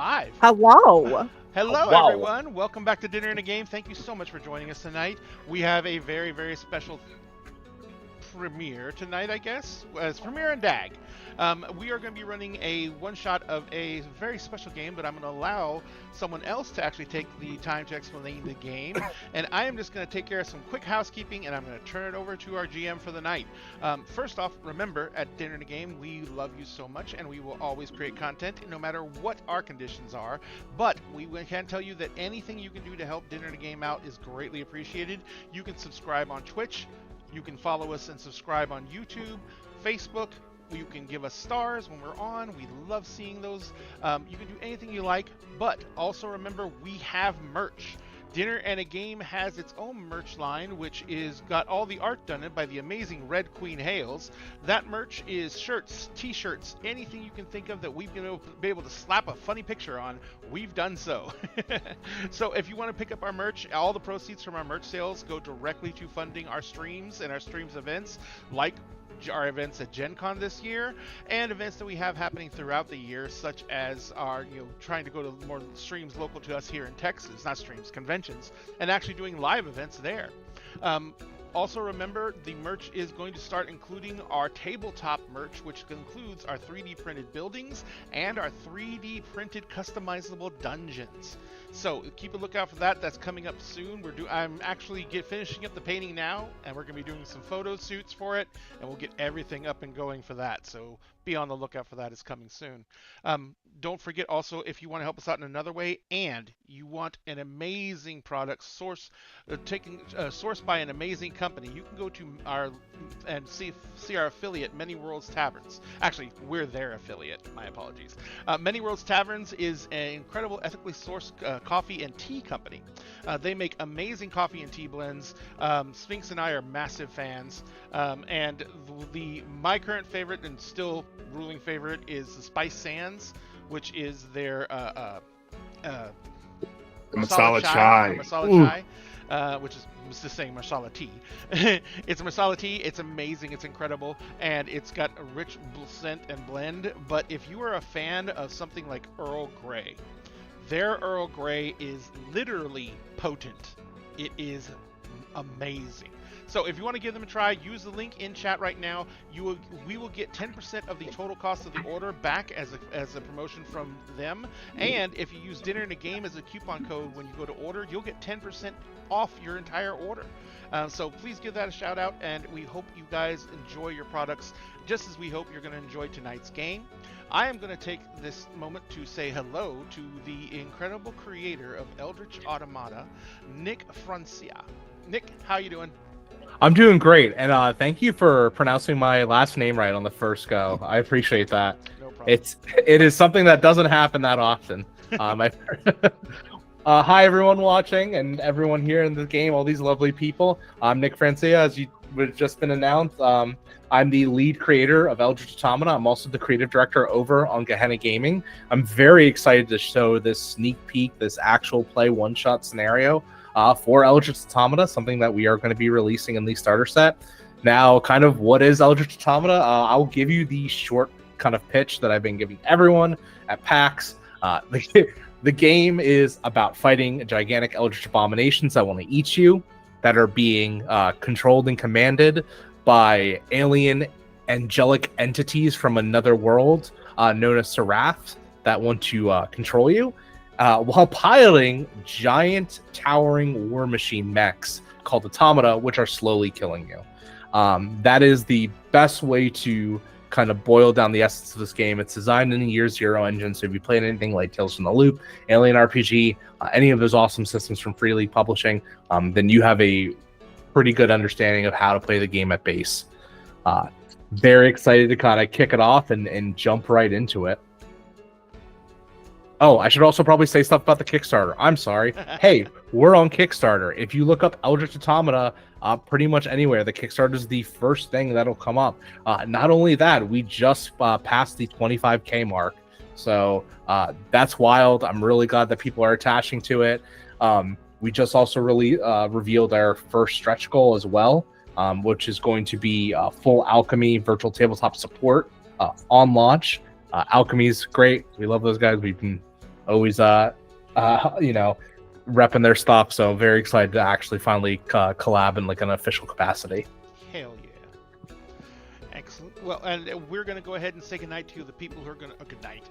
live. Hello. Hello, Wow. everyone. Welcome back to Dinner and a Game. Thank you so much for joining us tonight. We have a very, very special premiere tonight, I guess. It's Premiere and DAG. We are going to be running a one-shot of a very special game, but I'm going to allow someone else to actually take the time to explain the game. And I am just going to take care of some quick housekeeping, and I'm going to turn it over to our GM for the night. First off, remember, at Dinner and a Game, we love you so much, and we will always create content, no matter what our conditions are. But we can tell you that anything you can do to help Dinner and a Game out is greatly appreciated. You can subscribe on Twitch. You can follow us and subscribe on YouTube, Facebook. You can give us stars when we're on. We love seeing those. You can do anything you like, but also remember we have merch. Dinner and a Game has its own merch line, which is got all the art done by the amazing Red Queen Hales. That merch is shirts, t-shirts, anything you can think of that we've been able to slap a funny picture on, we've done so. So if you want to pick up our merch, all the proceeds from our merch sales go directly to funding our streams and our streams events, like our events at Gen Con this year, and events that we have happening throughout the year, such as our, trying to go to more streams local to us here in Texas, not streams, conventions, and actually doing live events there. Also remember, the merch is going to start including our tabletop merch, which includes our 3D printed buildings and our 3D printed customizable dungeons. So keep a lookout for that. That's coming up soon. I'm actually finishing up the painting now, and we're going to be doing some photo shoots for it, and we'll get everything up and going for that. So be on the lookout for that. It's coming soon. Don't forget also, if you want to help us out in another way, and you want an amazing product sourced by an amazing company, you can go to our and see our affiliate, Many Worlds Taverns. Actually, we're their affiliate. My apologies. Many Worlds Taverns is an incredible, ethically sourced coffee and tea company. They make amazing coffee and tea blends. Sphinx and I are massive fans. And my current favorite and still ruling favorite is the Spice Sands, which is their Masala chai. Masala chai, which is just saying masala tea. It's a masala tea. It's amazing. It's incredible, and it's got a rich scent and blend. But if you are a fan of something like Earl Grey, their Earl Grey is literally potent. It is amazing. So if you want to give them a try, use the link in chat right now. We will get 10% of the total cost of the order back as a promotion from them. And if you use Dinner and a Game as a coupon code when you go to order, you'll get 10% off your entire order. So please give that a shout out, and we hope you guys enjoy your products just as we hope you're going to enjoy tonight's game. I am going to take this moment to say hello to the incredible creator of Eldritch Automata, Nick Francia. Nick, how you doing? I'm doing great, and thank you for pronouncing my last name right on the first go. I appreciate that. No problem. It is something that doesn't happen that often. Hi, everyone watching and everyone here in the game, all these lovely people. I'm Nick Francia, as you would just been announced. I'm the lead creator of Eldritch Automata. I'm also the creative director over on Gehenna Gaming. I'm very excited to show this sneak peek, this actual play one-shot scenario for Eldritch Automata, something that we are going to be releasing in the starter set. Now, kind of what is Eldritch Automata? I'll give you the short kind of pitch that I've been giving everyone at PAX. The game is about fighting gigantic eldritch abominations that want to eat you, that are being controlled and commanded by alien angelic entities from another world known as Seraphs that want to control you, while piloting giant towering war machine mechs called automata, which are slowly killing you. That is the best way to kind of boil down the essence of this game. It's designed in the Year Zero engine, so if you played anything like Tales from the Loop, Alien RPG, any of those awesome systems from Free League Publishing, then you have a pretty good understanding of how to play the game at base. Very excited to kind of kick it off and jump right into it. Oh, I should also probably say stuff about the Kickstarter. I'm sorry. Hey, we're on Kickstarter. If you look up Eldritch Automata, pretty much anywhere, the Kickstarter is the first thing that'll come up. Not only that, we just passed the 25K mark. So that's wild. I'm really glad that people are attaching to it. We just also really revealed our first stretch goal as well, which is going to be full Alchemy virtual tabletop support on launch. Alchemy's great. We love those guys. We've been always repping their stuff. So very excited to actually finally collab in like an official capacity. Hell yeah. Excellent. Well, and we're going to go ahead and say goodnight to the people who are going to... Oh, good night.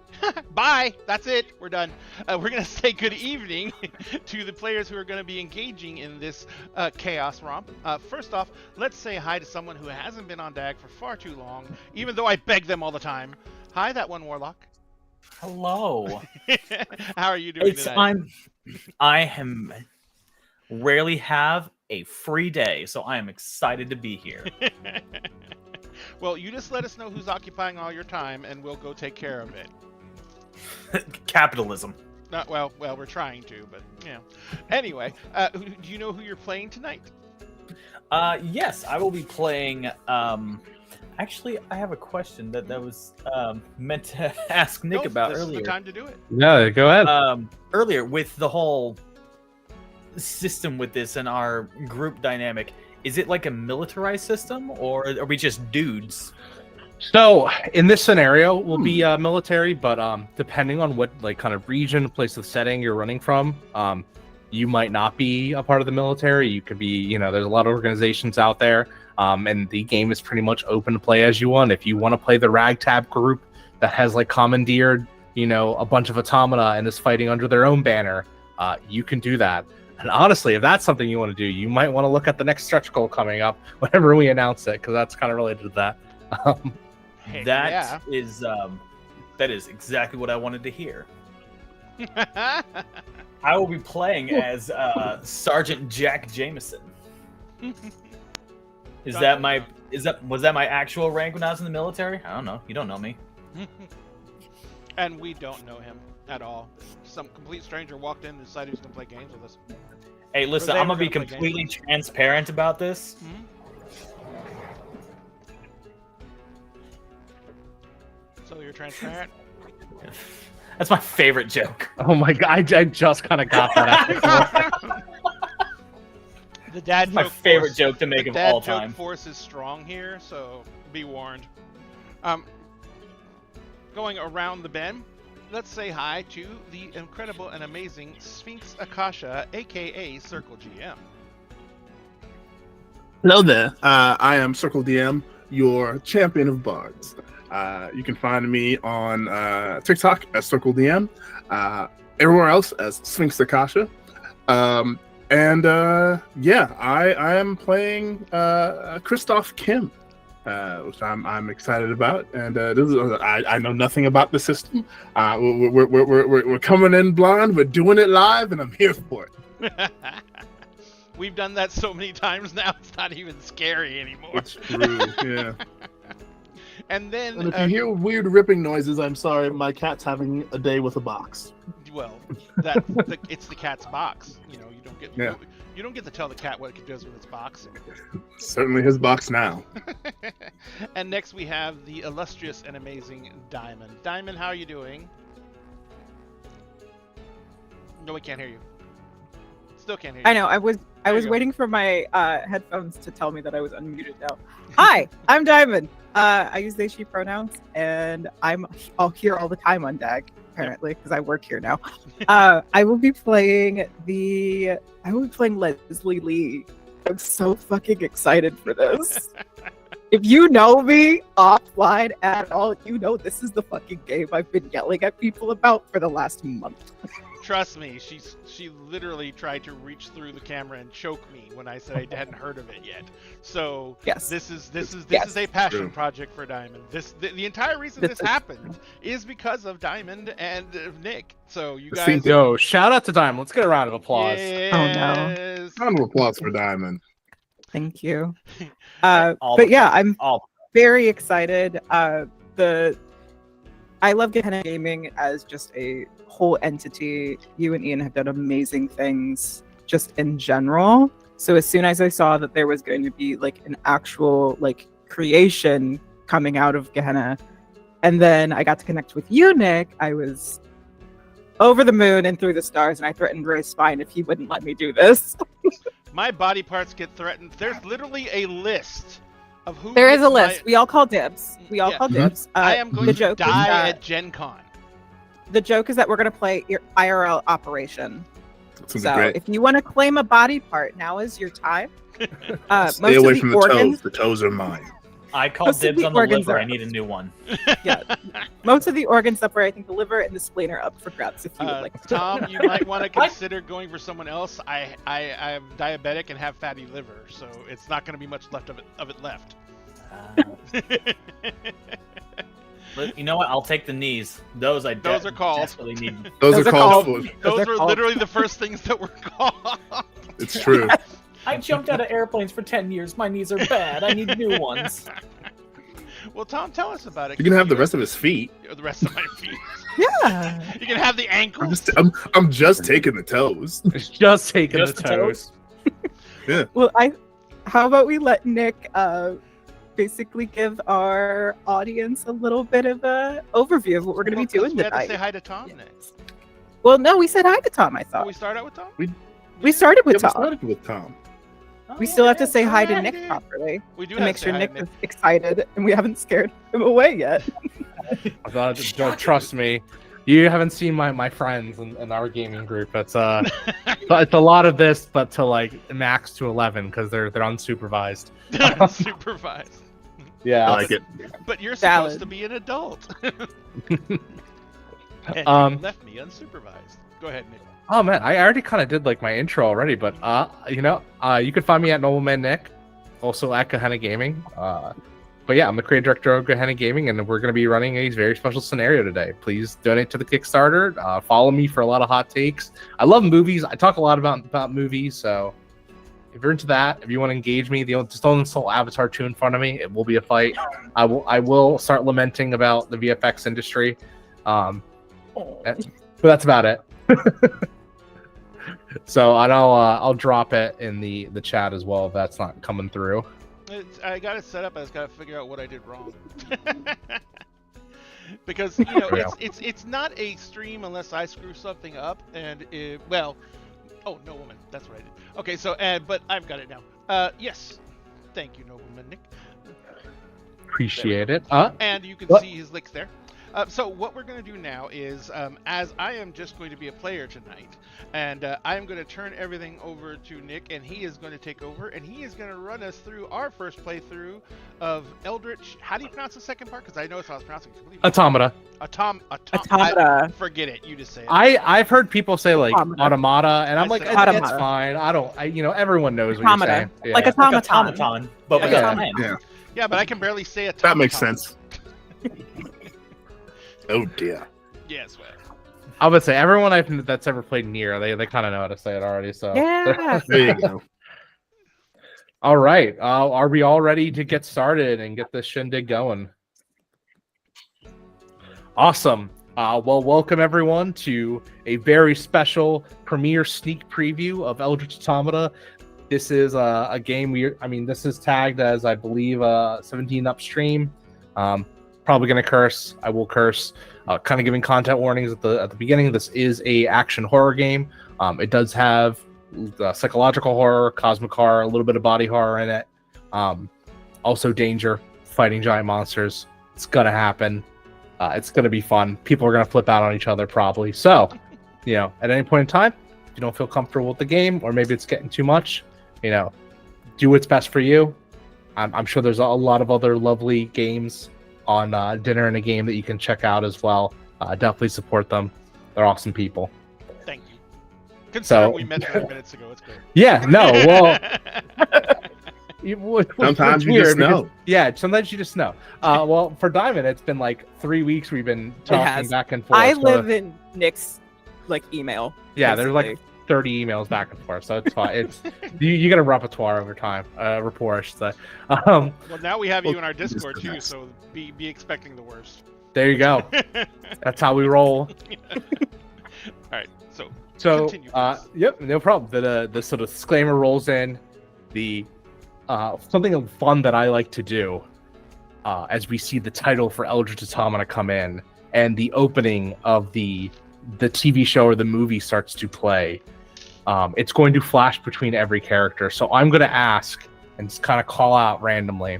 Bye! That's it. We're done. We're going to say good evening to the players who are going to be engaging in this chaos romp. First off, let's say hi to someone who hasn't been on DAG for far too long, even though I beg them all the time. Hi, that one Warlock. Hello. How are you doing tonight? I rarely have a free day, so I am excited to be here. Well, you just let us know who's occupying all your time, and we'll go take care of it. Capitalism. Well, we're trying to, but yeah. Anyway, do you know who you're playing tonight? Yes, I will be playing. Actually, I have a question that was meant to ask Nick about earlier. This is the time to do it. Yeah, go ahead. Earlier, with the whole system with this and our group dynamic, is it like a militarized system, or are we just dudes? So in this scenario, we'll be military, but depending on what like kind of region, place of setting you're running from, you might not be a part of the military. You could be, there's a lot of organizations out there, and the game is pretty much open to play as you want. If you want to play the ragtag group that has like commandeered, a bunch of automata and is fighting under their own banner, you can do that. And honestly, if that's something you want to do, you might want to look at the next stretch goal coming up whenever we announce it, because that's kind of related to that. That is exactly what I wanted to hear. I will be playing as Sergeant Jack Jameson. Was that my actual rank when I was in the military? I don't know. You don't know me. And we don't know him at all. Some complete stranger walked in and decided he was going to play games with us. Hey, listen, I'm going to be completely transparent about this. Mm-hmm. So you're transparent? That's my favorite joke. Oh my god, I just kind of got that. The dad joke my favorite joke to make of all time. The dad joke force is strong here, so be warned. Going around the bend, let's say hi to the incredible and amazing Sphinx Akasha, aka Circle GM. Hello there. I am Circle DM, your champion of bards. You can find me on TikTok as Circle DM, everywhere else as Sphinx Akasha. I am playing Christoph Kim, which I'm excited about. And I know nothing about the system. We're coming in blind. We're doing it live, and I'm here for it. We've done that so many times now; it's not even scary anymore. It's true. Yeah. And then, if you hear weird ripping noises, I'm sorry. My cat's having a day with a box. Well, it's the cat's box. You don't get. Yeah. You don't get to tell the cat what it does with its box. Certainly his box now. And next we have the illustrious and amazing Diamond. Diamond, how are you doing? No, we can't hear you. Still can't hear you. I know. I was waiting for my headphones to tell me that I was unmuted now. Hi, I'm Diamond. I use they, she pronouns, and I'm here all the time on DAG, apparently, because I work here now. I will be playing Leslie Lee. I'm so fucking excited for this. If you know me offline at all, you know this is the fucking game I've been yelling at people about for the last month. Trust me, she literally tried to reach through the camera and choke me when I said I hadn't heard of it yet. So yes, this is a passion project for Diamond. The entire reason this happened is because of Diamond and Nick. So you guys, yo, shout out to Diamond. Let's get a round of applause. Yes. Oh no, round of applause for Diamond. Thank you. But yeah, I'm very excited. I love Gehenna Gaming as just a whole entity. You and Ian have done amazing things just in general. So as soon as I saw that there was going to be like an actual like creation coming out of Gehenna, and then I got to connect with you, Nick, I was over the moon and through the stars, and I threatened Ray's spine if he wouldn't let me do this. My body parts get threatened. There's literally a list of who. There is a list. We all call dibs. We all call dibs. I am going to die at Gen Con. the joke is that we're going to play IRL Operation. That's So great. if you want to claim a body part, now is your time. Stay away from the toes. The toes are mine. I call Most of dibs the on the organs liver. are- I need a new one. Yeah, most of the organs up where I think the liver and the spleen are up for grabs. If you would like. Tom, you might want to consider going for someone else. I'm diabetic and have fatty liver, so it's not going to be much left of it left. But you know what? I'll take the knees. Those are called. desperately need. Those are called. Those were literally the first things that were called. It's true. I jumped out of airplanes for 10 years. My knees are bad. I need new ones. Well, Tom, tell us about it. You can have the rest of his feet. The rest of my feet. Yeah. You can have the ankles. I'm just taking the toes. It's just taking Just the the toes. Well, how about we let Nick basically give our audience a little bit of a overview of what we're going to be doing We had to tonight. say hi to Tom next. Well, no, we said hi to Tom. I Oh, thought we start out with Tom. we started with Yeah, we Tom. started with Tom. We still have to say hi to yeah, Nick we did. properly We do to have make to say sure hi Nick to is excited and we haven't scared him away yet. I thought, don't trust me. You haven't seen my friends in our gaming group. It's it's a lot of this, but to like max to 11 because they're unsupervised. Unsupervised. Yeah, I like it. But you're Valid. supposed to be an adult. And you left me unsupervised. Go ahead, Nick. Oh man, I already kind of did like my intro already, but you can find me at NoblemanNick, also at Gehenna Gaming. But yeah, I'm the creative director of Gehenna Gaming, and we're going to be running a very special scenario today. Please donate to the Kickstarter. Follow me for a lot of hot takes. I love movies. I talk a lot about movies, so if you're into that, if you want to engage me, just don't install Avatar 2 in front of me. It will be a fight. I will start lamenting about the VFX industry. But that's about it. So I'll drop it in the chat as well if that's not coming through. I got it set up. I just got to figure out what I did wrong. Because you know it's not a stream unless I screw something up. And oh, no woman. That's what I did. Okay, so but I've got it now. Yes, thank you, NoblemanNick. Appreciate it. And you can see his licks there. So what we're going to do now is, as I am just going to be a player tonight, and I am going to turn everything over to Nick, and he is going to take over, and he is going to run us through our first playthrough of Eldritch. How do you pronounce the second part? Because I know it's how I was pronouncing it. Automata. Automata. Forget it. You just say it. I've heard people say like Automata. automata, and I'm I like, said that's automata. fine. Everyone knows what Automata. you're saying. Yeah. Like automaton. but Yeah, with yeah. a time. Yeah, Yeah, but I can barely say it. that makes sense. Oh dear. Yes, well. I would say everyone that's ever played Nier, they kind of know how to say it already. So Yeah. There you go. All right. Are we all ready to get started and get this shindig going? Awesome. Well, welcome everyone to a very special premiere sneak preview of Eldritch Automata. This is a game this is tagged as, I believe, 17 upstream. Probably gonna curse. I will curse. Kind of giving content warnings at the beginning. This is a action horror game. It does have psychological horror, cosmic horror, a little bit of body horror in it. Also danger, fighting giant monsters. It's gonna happen. It's gonna be fun. People are gonna flip out on each other probably. So, at any point in time, if you don't feel comfortable with the game, or maybe it's getting too much, do what's best for you. I'm sure there's a lot of other lovely games on Dinner and a Game that you can check out as well. Definitely support them. They're awesome people. Thank you. Considering So- we met 30 minutes ago, it's great. Yeah, no, well, Sometimes it's you weird just because- know. Yeah, sometimes you just know. Well, for Diamond, it's been like 3 weeks we've been talking has. back and forth. I so- live in Nick's email. Yeah, there's like basically. 30 emails back and forth, so it's fine. It's you get a repertoire over time. Rapport, I should say. Well, now we have you in our Just Discord the too, best. so be expecting the worst. There you go. That's how we roll. All right, so So, continue, please. yep, no problem. The sort of disclaimer rolls in. The something fun that I like to do as we see the title for Eldritch Automata come in, and the opening of the TV show or the movie starts to play. It's going to flash between every character. So I'm going to ask and just kind of call out randomly.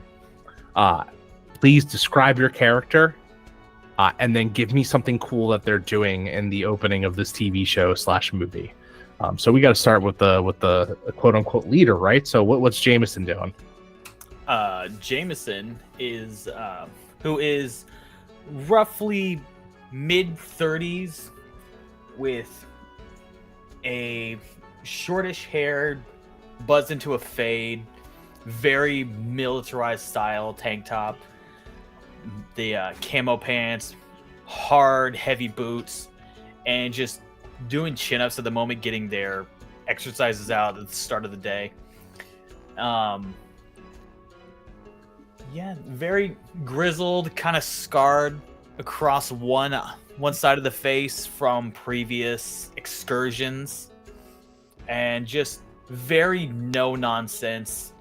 Please describe your character and then give me something cool that they're doing in the opening of this TV show / movie. So we got to start with the quote unquote leader, right? So what's Jameson doing? Jameson is who is roughly mid-30s with a shortish hair buzzed into a fade, very militarized style tank top, the camo pants, hard heavy boots, and just doing chin-ups at the moment, getting their exercises out at the start of the day. Yeah, very grizzled, kind of scarred across one side of the face from previous excursions, and just very no nonsense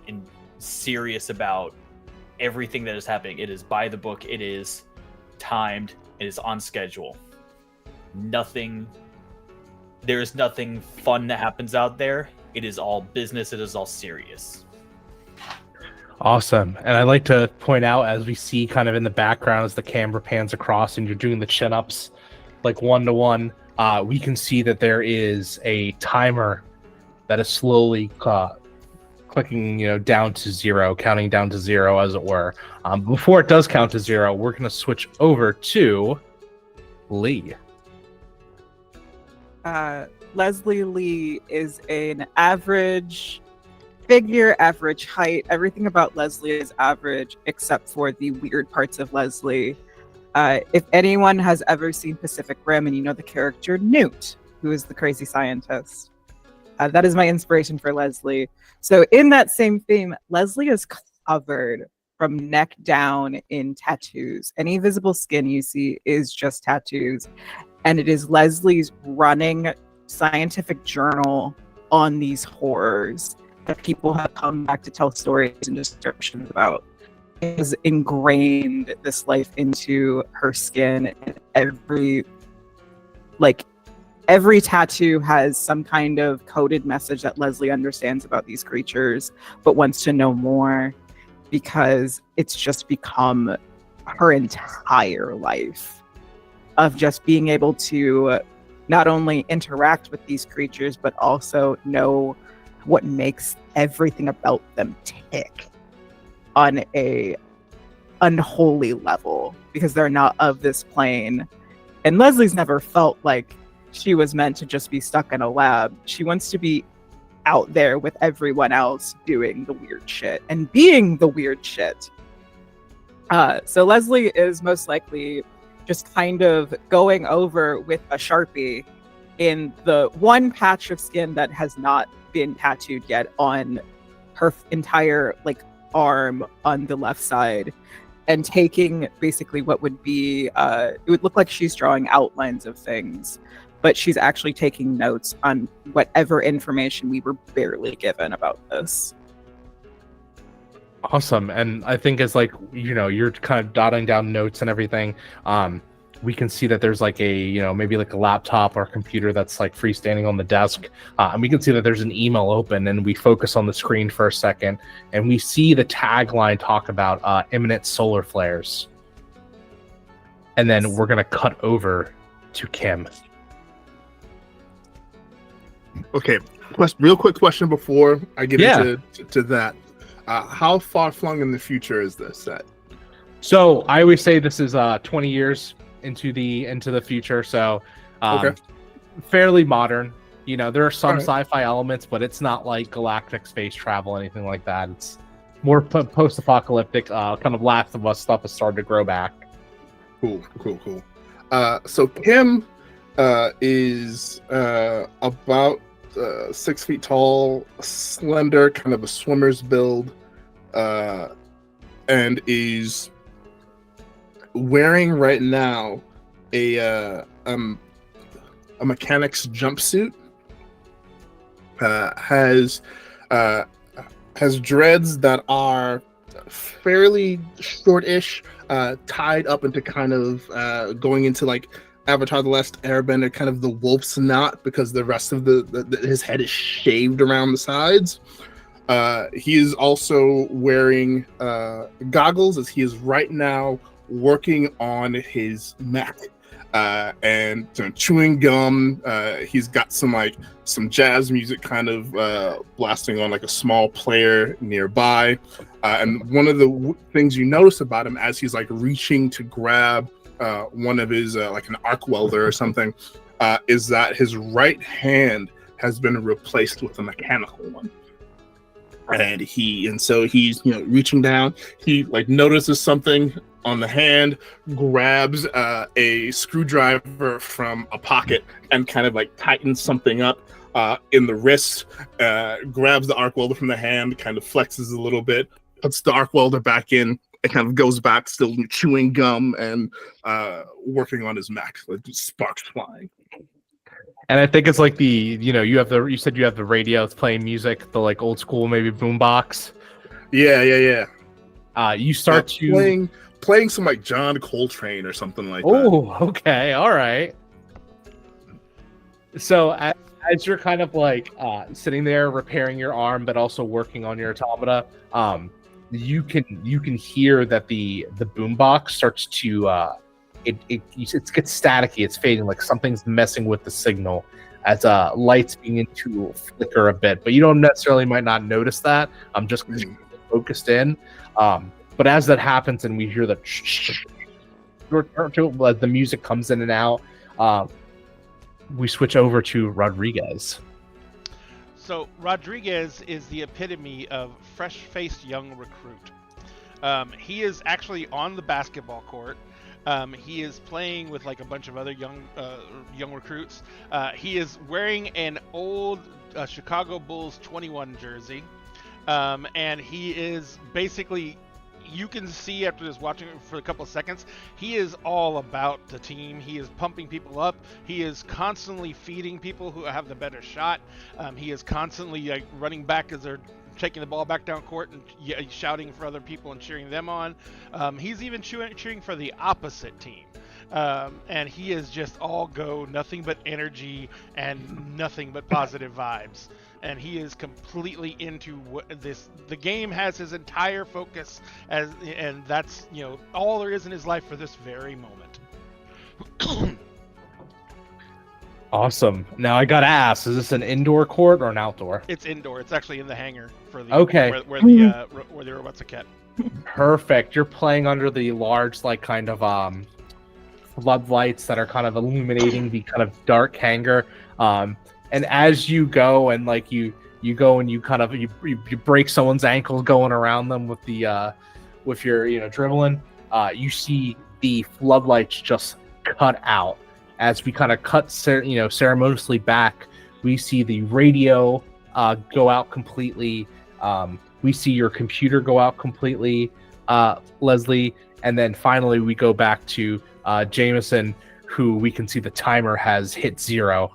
and serious about everything that is happening. It is by the book, it is timed, it is on schedule. There is nothing fun that happens out there. It is all business, it is all serious. Awesome. And I'd like to point out, as we see kind of in the background as the camera pans across and you're doing the chin-ups like 1-to-1, we can see that there is a timer that is slowly clicking, down to 0, counting down to 0, as it were. Before it does count to 0, we're going to switch over to Lee. Leslie Lee is an average figure, average height. Everything about Leslie is average except for the weird parts of Leslie. If anyone has ever seen Pacific Rim and you know the character Newt, who is the crazy scientist, that is my inspiration for Leslie. So in that same theme, Leslie is covered from neck down in tattoos. Any visible skin you see is just tattoos. And it is Leslie's running scientific journal on these horrors that people have come back to tell stories and descriptions about. It has ingrained this life into her skin, and every tattoo has some kind of coded message that Leslie understands about these creatures, but wants to know more, because it's just become her entire life of just being able to not only interact with these creatures, but also know what makes everything about them tick on a unholy level, because they're not of this plane. And Leslie's never felt like she was meant to just be stuck in a lab. She wants to be out there with everyone else doing the weird shit and being the weird shit. So Leslie is most likely just kind of going over with a Sharpie in the one patch of skin that has not been tattooed yet on her entire arm on the left side, and taking basically what would be it would look like she's drawing outlines of things, but she's actually taking notes on whatever information we were barely given about this. Awesome. And I think as you're kind of dotting down notes and everything, we can see that there's maybe a laptop or a computer that's freestanding on the desk. And we can see that there's an email open, and we focus on the screen for a second, and we see the tagline talk about imminent solar flares. And then we're going to cut over to Kim. Okay, real quick question before I get into that. How far flung in the future is this set? So I always say this is 20 years into the future, so fairly modern. There are some sci-fi elements, but it's not like galactic space travel, anything like that. It's more post-apocalyptic, kind of Last of Us stuff has started to grow back. Cool. So Kim is about 6 feet tall, slender, kind of a swimmer's build, and is wearing right now a mechanic's jumpsuit. Has dreads that are fairly shortish, tied up into kind of going into Avatar: The Last Airbender, kind of the wolf's knot, because the rest of his head is shaved around the sides. He is also wearing goggles, as he is right now working on his mech. And chewing gum. He's got some jazz music kind of blasting on like a small player nearby. And one of the things you notice about him as he's like reaching to grab one of his like an arc welder or something is that his right hand has been replaced with a mechanical one. And so he's reaching down. He like notices something on the hand, grabs a screwdriver from a pocket and kind of like tightens something up in the wrist, grabs the arc welder from the hand, kind of flexes a little bit, puts the arc welder back in, and kind of goes back, still chewing gum and working on his mech, like sparks flying. And I think it's like you said you have the radio, it's playing music, the like old school maybe boombox. Yeah. You start playing some like John Coltrane or something like that. Oh, okay, all right. So as you're kind of like sitting there repairing your arm, but also working on your automata, you can hear that the boombox starts to it gets staticky. It's fading, like something's messing with the signal as lights begin to flicker a bit. But you don't necessarily might not notice that. I'm just focused in. But as that happens and we hear the as the music comes in and out, we switch over to Rodriguez. So Rodriguez is the epitome of fresh-faced young recruit. He is actually on the basketball court. He is playing with like a bunch of other young recruits. He is wearing an old Chicago Bulls 21 jersey, and he is basically, you can see after just watching it for a couple of seconds, he is all about the team. He is pumping people up. He is constantly feeding people who have the better shot. He is constantly running back as they're taking the ball back down court and shouting for other people and cheering them on. He's even cheering for the opposite team. And he is just all go, nothing but energy and nothing but positive vibes. And he is completely into the game has his entire focus and that's, all there is in his life for this very moment. Awesome. Now I gotta ask: is this an indoor court or an outdoor? It's indoor. It's actually in the hangar for the where the robots are kept. Perfect. You're playing under the large, like kind of floodlights that are kind of illuminating the kind of dark hangar. And as you go and like you go and you kind of you break someone's ankles going around them with the with your dribbling, you see the floodlights just cut out. As we kind of cut ceremoniously back, we see the radio go out completely. We see your computer go out completely, Leslie, and then finally we go back to Jameson, who we can see the timer has hit 0.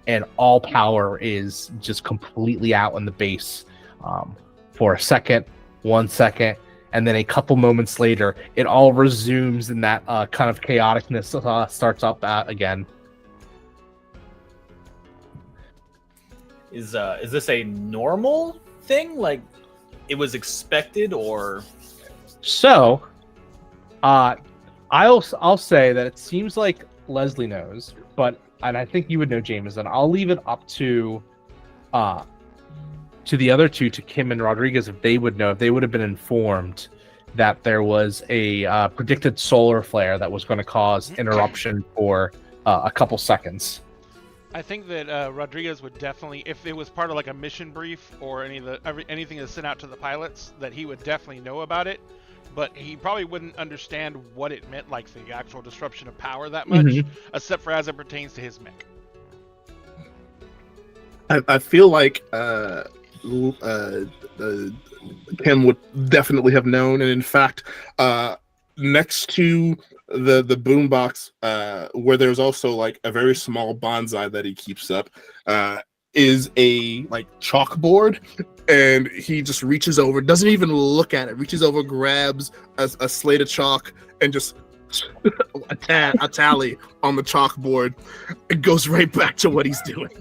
And all power is just completely out in the base for a second, 1 second, and then a couple moments later, it all resumes and that kind of chaoticness starts up again. Is this a normal thing? Like it was expected, or? So, I'll say that it seems like Leslie knows, and I think you would know, Jameson. I'll leave it up to the other two, to Kim and Rodriguez, if they would know, if they would have been informed that there was a predicted solar flare that was going to cause interruption for a couple seconds. I think that Rodriguez would definitely, if it was part of like a mission brief or anything that's sent out to the pilots, that he would definitely know about it. But he probably wouldn't understand what it meant, like the actual disruption of power that much, except for as it pertains to his mech. I feel like Kim would definitely have known, and in fact, next to the boombox, where there's also like a very small bonsai that he keeps up, is a like chalkboard, and he just reaches over, doesn't even look at it, reaches over, grabs a slate of chalk, and just a tally on the chalkboard, and goes right back to what he's doing.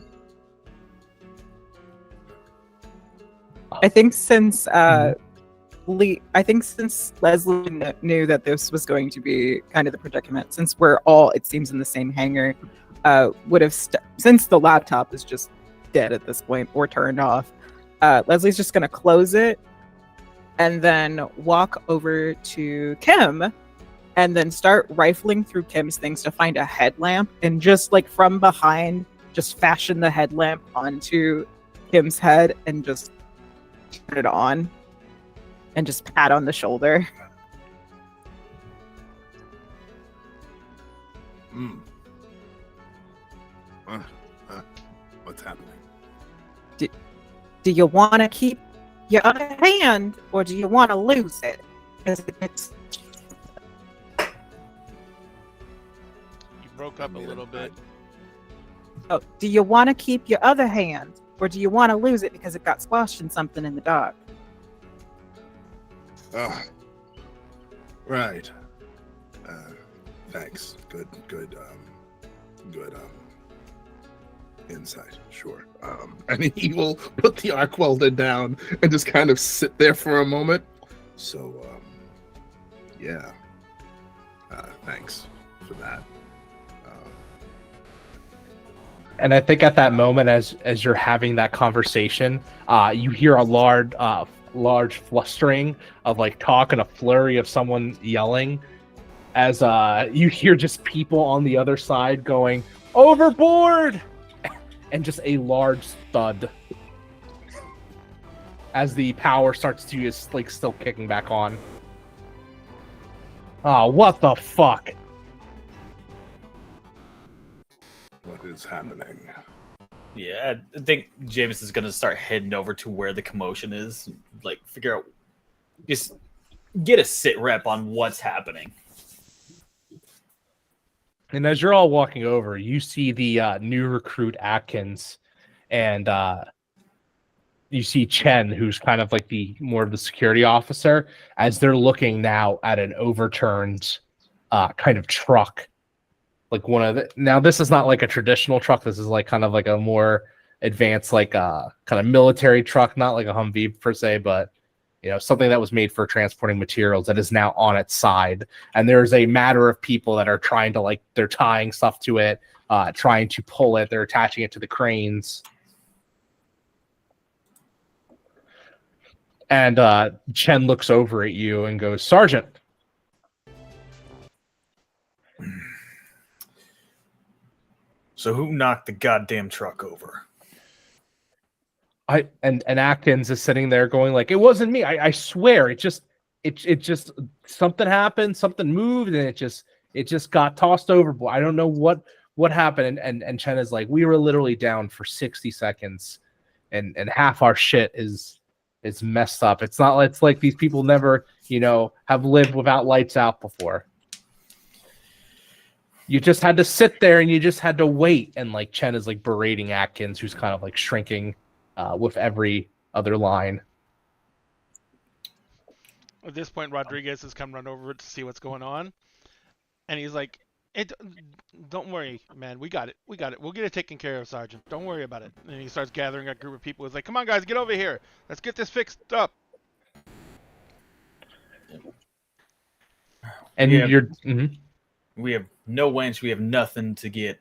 I think since I think since Leslie knew that this was going to be kind of the predicament, since we're all, it seems, in the same hangar, would have since the laptop is just dead at this point or turned off. Leslie's just going to close it and then walk over to Kim and then start rifling through Kim's things to find a headlamp and just like from behind, just fashion the headlamp onto Kim's head and just turn it on and just pat on the shoulder. What's happening? Do you want to keep your other hand or do you want to lose it? You broke up a little bit. Oh, do you want to keep your other hand or do you want to lose it because it got squashed in something in the dark? Oh, right. Thanks. Good insight. Sure. And he will put the arc welder down and just kind of sit there for a moment. So, yeah. Thanks for that. And I think at that moment, as you're having that conversation, you hear a large flustering of like talk and a flurry of someone yelling, as you hear just people on the other side going overboard, and just a large thud as the power starts to is like still kicking back on. Oh, what the fuck? What is happening? Yeah, I think James is going to start heading over to where the commotion is. Like, figure out, just get a sit rep on what's happening. And as you're all walking over, you see the new recruit Atkins, and you see Chen, who's kind of like the more of the security officer, as they're looking now at an overturned kind of truck. Like one of the, now this is not like a traditional truck. This is like kind of like a more advanced, like kind of military truck, not like a Humvee per se, but you know, something that was made for transporting materials that is now on its side. And there's a matter of people that are trying to like, they're tying stuff to it, trying to pull it. They're attaching it to the cranes. And Chen looks over at you and goes, "Sergeant." So who knocked the goddamn truck over? And Atkins is sitting there going like, "It wasn't me. I swear. It just something happened, something moved, and it just got tossed overboard. I don't know what happened." And Chen is like, "We were literally down for 60 seconds and half our shit is messed up. It's not, it's like these people never, you know, have lived without lights out before. You just had to sit there and you just had to wait." And like Chen is like berating Atkins, who's kind of like shrinking with every other line. At this point, Rodriguez has come run over to see what's going on, and he's like, "Don't worry, man. We got it. We'll get it taken care of, Sergeant. Don't worry about it." And he starts gathering a group of people. He's like, "Come on, guys, get over here. Let's get this fixed up." And we have no winch. We have nothing to get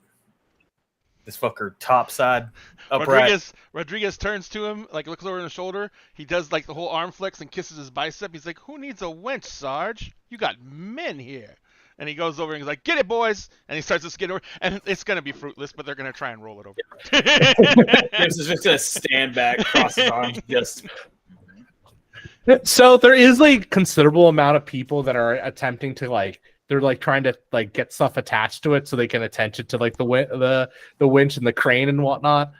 this fucker topside upright. Rodriguez turns to him, like looks over his shoulder. He does like the whole arm flex and kisses his bicep. He's like, "Who needs a winch, Sarge? You got men here." And he goes over and he's like, "Get it, boys!" And he starts to skid over. And it's gonna be fruitless, but they're gonna try and roll it over. James is just gonna stand back, cross his arms, just. So there is like considerable amount of people that are attempting to like, they're like trying to like get stuff attached to it so they can attach it to like the winch and the crane and whatnot.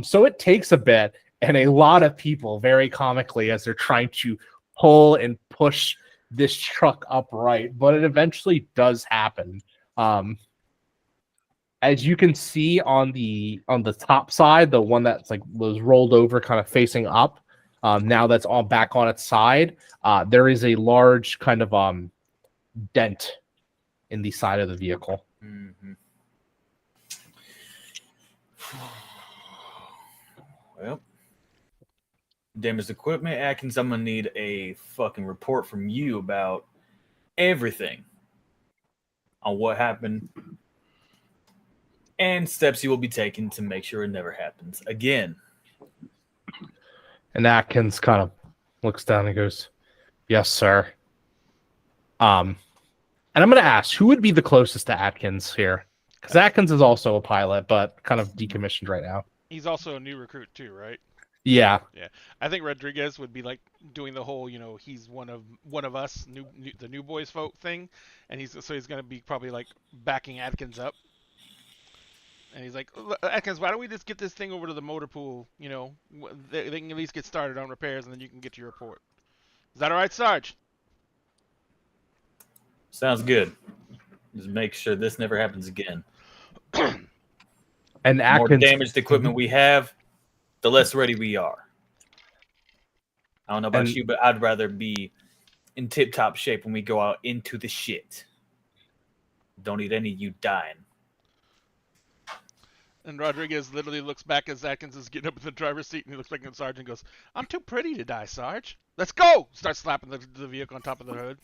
So it takes a bit, and a lot of people, very comically, as they're trying to pull and push this truck upright, but it eventually does happen. As you can see on the top side, the one that's like was rolled over, kind of facing up. Now that's all back on its side. There is a large kind of dent in the side of the vehicle. Mm-hmm. Well, Damaged equipment, Atkins. I'm gonna need a fucking report from you about everything on what happened and steps you will be taking to make sure it never happens again. And Atkins kind of looks down and goes, "Yes, sir." And I'm going to ask, who would be the closest to Atkins here? Because Atkins is also a pilot, but kind of decommissioned right now. He's also a new recruit too, right? Yeah. Yeah. I think Rodriguez would be like doing the whole, he's one of us, the new boys vote thing, and he's gonna be probably like backing Atkins up. And he's like, Atkins, why don't we just get this thing over to the motor pool? They can at least get started on repairs, and then you can get your report. Is that all right, Sarge? Sounds good. Just make sure this never happens again. And the more Atkins, damaged equipment we have, the less ready we are. I don't know about you, but I'd rather be in tip-top shape when we go out into the shit. Don't need any of you dying. And Rodriguez literally looks back as Atkins is getting up in the driver's seat, and he looks back at Sarge and goes, "I'm too pretty to die, Sarge. Let's go!" Starts slapping the vehicle on top of the hood.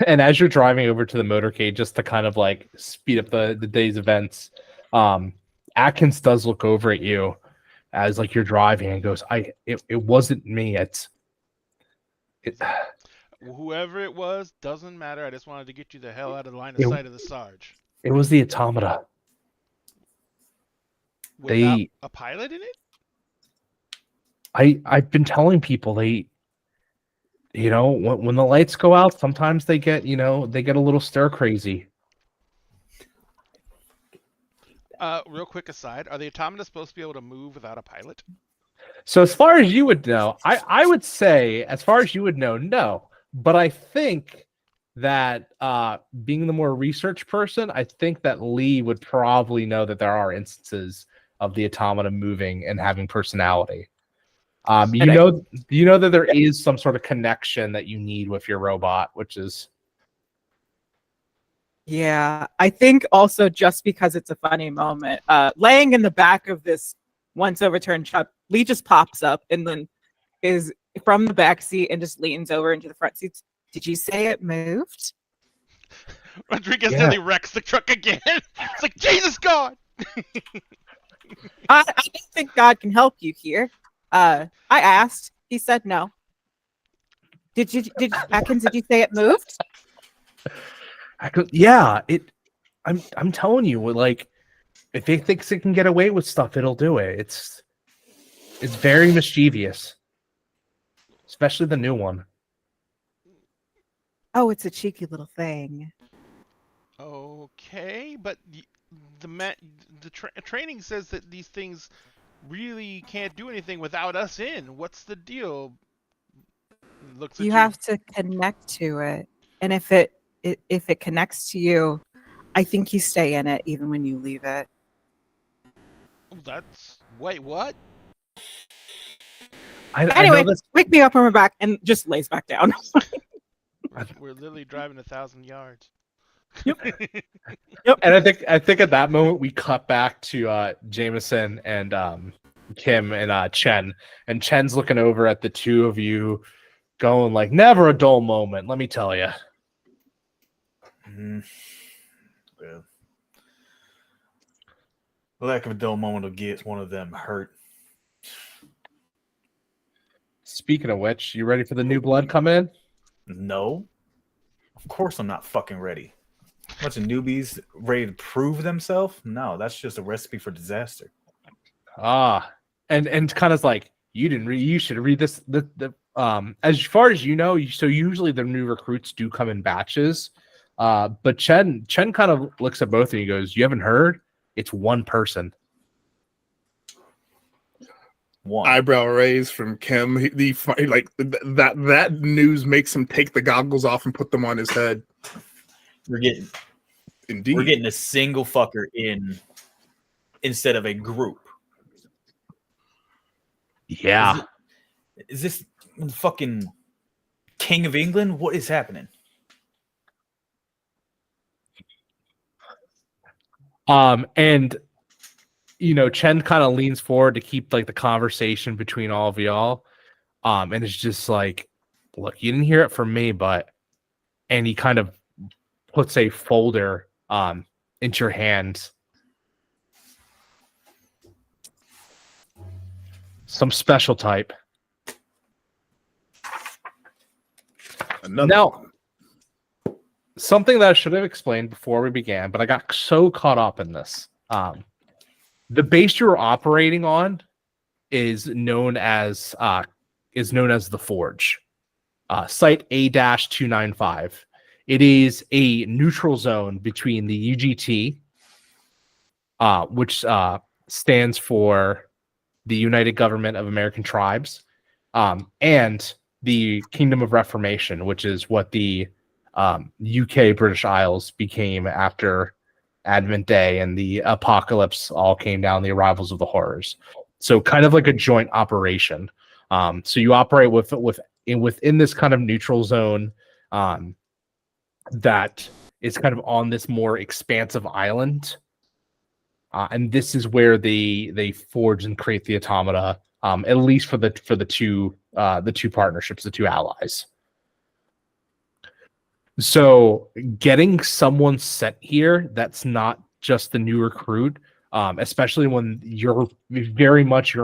And as you're driving over to the motorcade, just to kind of like speed up the day's events, Atkins does look over at you as like you're driving and goes, it wasn't me. It Whoever it was, doesn't matter. I just wanted to get you the hell out of the line of sight of the Sarge. It was the automata. Without a pilot in it? I've been telling people when the lights go out, sometimes they get a little stir crazy. Real quick aside, are the automata supposed to be able to move without a pilot? So as far as you would know, I would say, as far as you would know, no. But I think that being the more research person, I think that Lee would probably know that there are instances of the automata moving and having personality. You know that there is some sort of connection that you need with your robot, which is... Yeah, I think also just because it's a funny moment, laying in the back of this once overturned truck, Lee just pops up and then is from the back seat and just leans over into the front seat. Did you say it moved? Rodriguez nearly wrecks the truck again. It's like, Jesus God! I don't think God can help you here. I asked. He said no. Atkins, did you say it moved? Yeah, I'm telling you, like, if it thinks it can get away with stuff, it'll do it. It's very mischievous, especially the new one. Oh, it's a cheeky little thing. Okay, but the training says that these things really can't do anything without us in. What's the deal? You have to connect to it, and if it connects to you, I think you stay in it even when you leave it. Wait, what? Anyway, wake me up when we're back, and just lays back down. We're literally driving 1,000 yards. Yep. Yep. And I think at that moment we cut back to Jameson and Kim and Chen. And Chen's looking over at the two of you, going like, never a dull moment, let me tell you. Well, lack of a dull moment will get one of them hurt. Speaking of which, you ready for the new blood come in? No. Of course I'm not fucking ready. A bunch of newbies ready to prove themselves? No, that's just a recipe for disaster. And kind of like, you should read this. As far as you know, so usually the new recruits do come in batches. But Chen kind of looks at both of you and goes, "You haven't heard? It's one person." One eyebrow raise from Kim. That news makes him take the goggles off and put them on his head. We're getting a single fucker in instead of a group. Yeah. Is this fucking King of England? What is happening? And Chen kind of leans forward to keep like the conversation between all of y'all. And it's just like, look, you didn't hear it from me, and he kind of puts a folder into your hand. Some special type. Now, something that I should have explained before we began, but I got so caught up in this. The base you're operating on is known as the Forge. Site A-295. It is a neutral zone between the UGT, which stands for the United Government of American Tribes, and the Kingdom of Reformation, which is what the UK British Isles became after Advent Day and the apocalypse all came down, the arrivals of the horrors. So kind of like a joint operation. So you operate within this kind of neutral zone that is kind of on this more expansive island. And this is where they forge and create the automata, at least for the two partnerships, the two allies. So getting someone sent here that's not just the new recruit, especially when your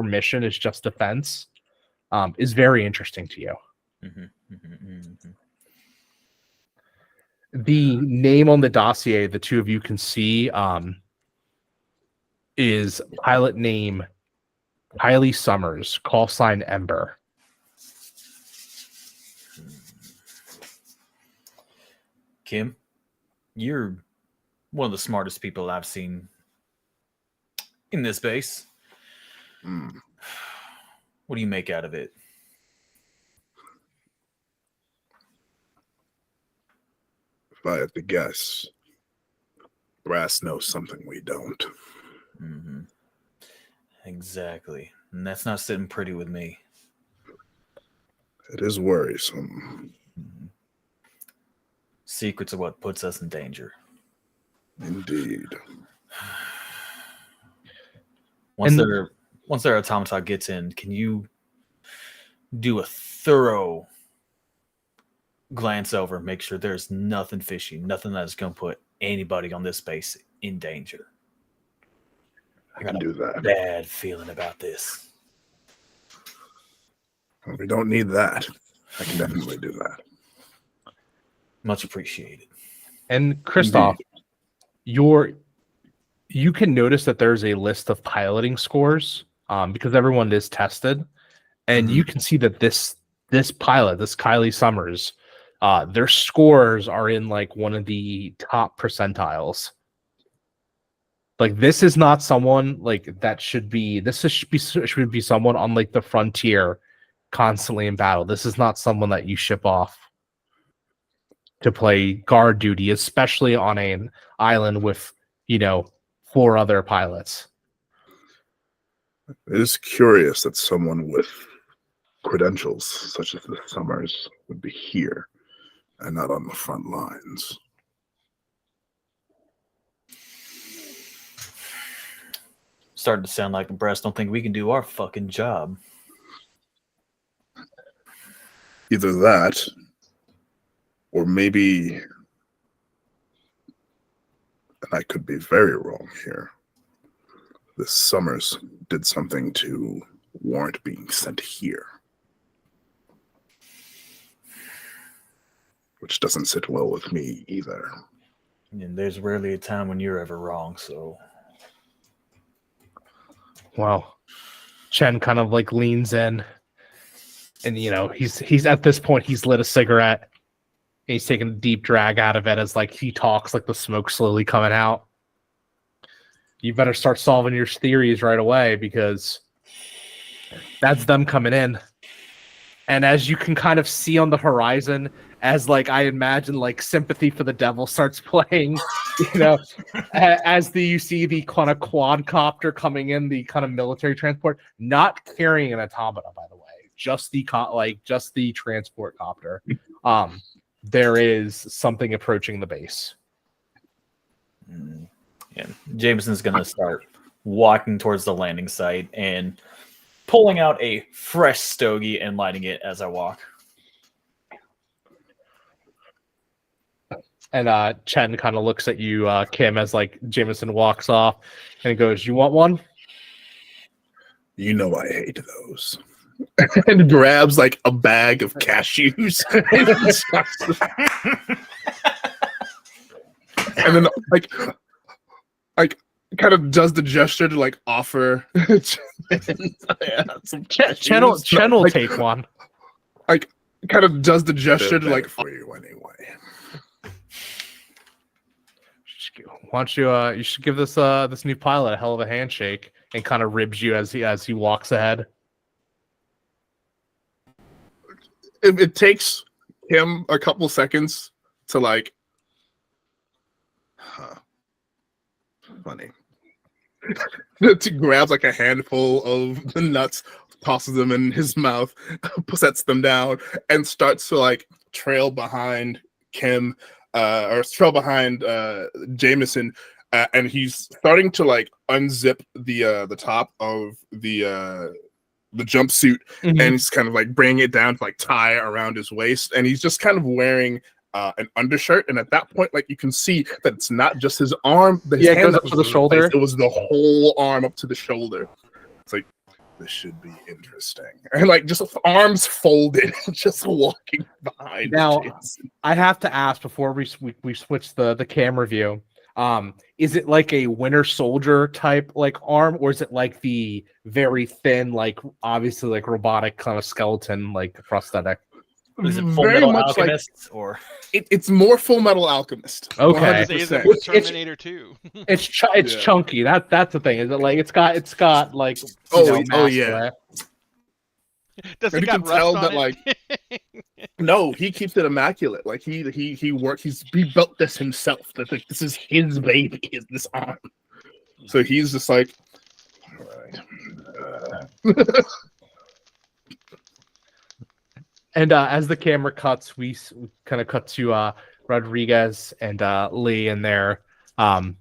mission is just defense, is very interesting to you. The name on the dossier the two of you can see is pilot name Kylie Summers, call sign Ember. Kim, you're one of the smartest people I've seen in this base. What do you make out of it? If I had to guess, Brass knows something we don't. Mm-hmm. Exactly. And that's not sitting pretty with me. It is worrisome. Mm-hmm. Secrets are what puts us in danger. Indeed. Once their automata gets in, can you do a thorough glance over, make sure there's nothing fishy, nothing that's going to put anybody on this base in danger? I can do that. Bad feeling about this. Well, we don't need that. I can definitely do that. Much appreciated. And Christoph, you can notice that there's a list of piloting scores because everyone is tested, and you can see that this pilot, this Kylie Summers, their scores are in like one of the top percentiles. Like this is not someone like that should be. Should be someone on like the frontier, constantly in battle. This is not someone that you ship off to play guard duty, especially on an island with 4 other pilots. It is curious that someone with credentials such as the Summers would be here and not on the front lines. Starting to sound like the Brass don't think we can do our fucking job. Either that, or maybe, and I could be very wrong here, this Summers did something to warrant being sent here. Which doesn't sit well with me either. And there's rarely a time when you're ever wrong, so... Well, Chen kind of like leans in, and he's at this point he's lit a cigarette. And he's taking a deep drag out of it as like he talks, like the smoke slowly coming out. You better start solving your theories right away because that's them coming in. And as you can kind of see on the horizon, as like I imagine like Sympathy for the Devil starts playing, as you see the kind of quadcopter coming in, the kind of military transport, not carrying an automata, by the way, just the transport copter. There is something approaching the base. Yeah, Jameson's gonna start walking towards the landing site and pulling out a fresh stogie and lighting it as I walk. And Chen kind of looks at you, Kim, as like Jameson walks off, and he goes, "You want one?" You know I hate those. And grabs like a bag of cashews. And then like kind of does the gesture to like offer some cashews. Chen will take one. Like kind of does the gesture to like for you anyway. Why don't you should give this this new pilot a hell of a handshake, and kind of ribs you as he walks ahead. It takes him a couple seconds to like, funny. To grabs like a handful of the nuts, tosses them in his mouth, sets them down, and starts to like trail behind Kim, or trail behind Jameson, and he's starting to like unzip the top of the jumpsuit, and he's kind of like bringing it down to like tie around his waist, and he's just kind of wearing an undershirt, and at that point, like you can see that it's not just his arm, that his it hand goes up to the shoulder. It was the whole arm up to the shoulder. It's like, this should be interesting, and like just arms folded, just walking behind. Now, Jason. I have to ask before we switch the camera view. Is it like a Winter Soldier type like arm, or is it like the very thin, like obviously like robotic kind of skeleton like prosthetic? Is it Full Metal Alchemist, like, or it's more Full Metal Alchemist? Okay, is it Terminator 2? It's chunky. That's the thing. Is it like it's got like oh yeah. Does and it you can got tell rust that on it? like no, he keeps it immaculate. Like he built this himself. That like, this is his baby, is this arm. So he's just like, all right. And as the camera cuts, we kind of cut to Rodriguez and Lee and and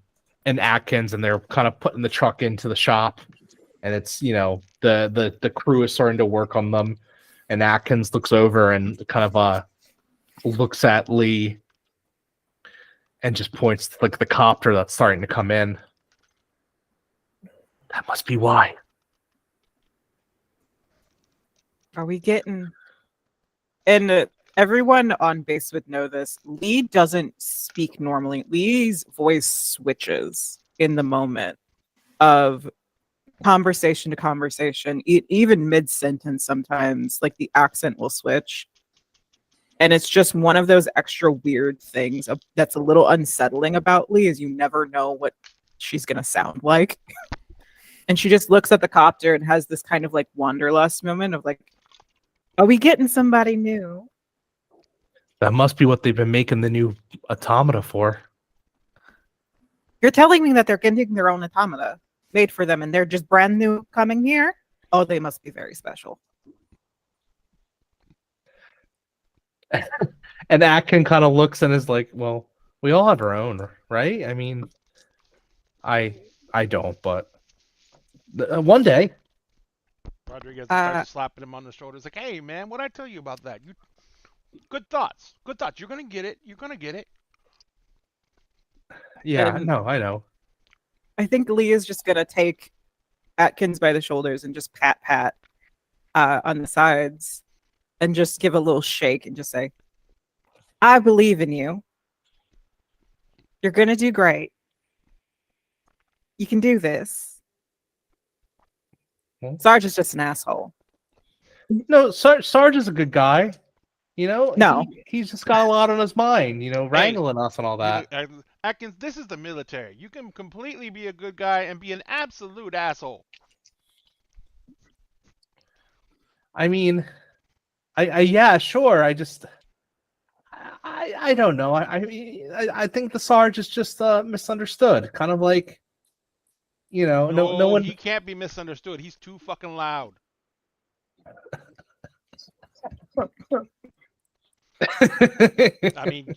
Atkins, and they're kind of putting the truck into the shop, and it's the crew is starting to work on them, and Atkins looks over and kind of looks at Lee and just points to like the copter that's starting to come in. That must be why. Are we getting? And everyone on base would know this. Lee doesn't speak normally. Lee's voice switches in the moment of conversation to conversation, even mid-sentence sometimes, like the accent will switch. And it's just one of those extra weird things that's a little unsettling about Lee, is you never know what she's going to sound like. And she just looks at the copter and has this kind of like wanderlust moment of like, are we getting somebody new? That must be what they've been making the new automata for. You're telling me that they're getting their own automata made for them and they're just brand new coming here? Oh, they must be very special. And Atkin kind of looks and is like, well, we all have our own, right? I mean, I don't, but one day. Rodriguez starts slapping him on the shoulders, like, "Hey, man, what'd I tell you about that? You good thoughts. You're gonna get it. Yeah, no, I know. I think Lee is just gonna take Atkins by the shoulders and just pat on the sides, and just give a little shake and just say, "I believe in you. You're gonna do great. You can do this." Sarge is just an asshole. No, Sarge is a good guy. No. He's just got a lot on his mind, wrangling us and all that. Atkins, this is the military. You can completely be a good guy and be an absolute asshole. I mean, yeah, sure. I don't know. I think the Sarge is just misunderstood. Kind of like, no one. He can't be misunderstood. He's too fucking loud. I mean,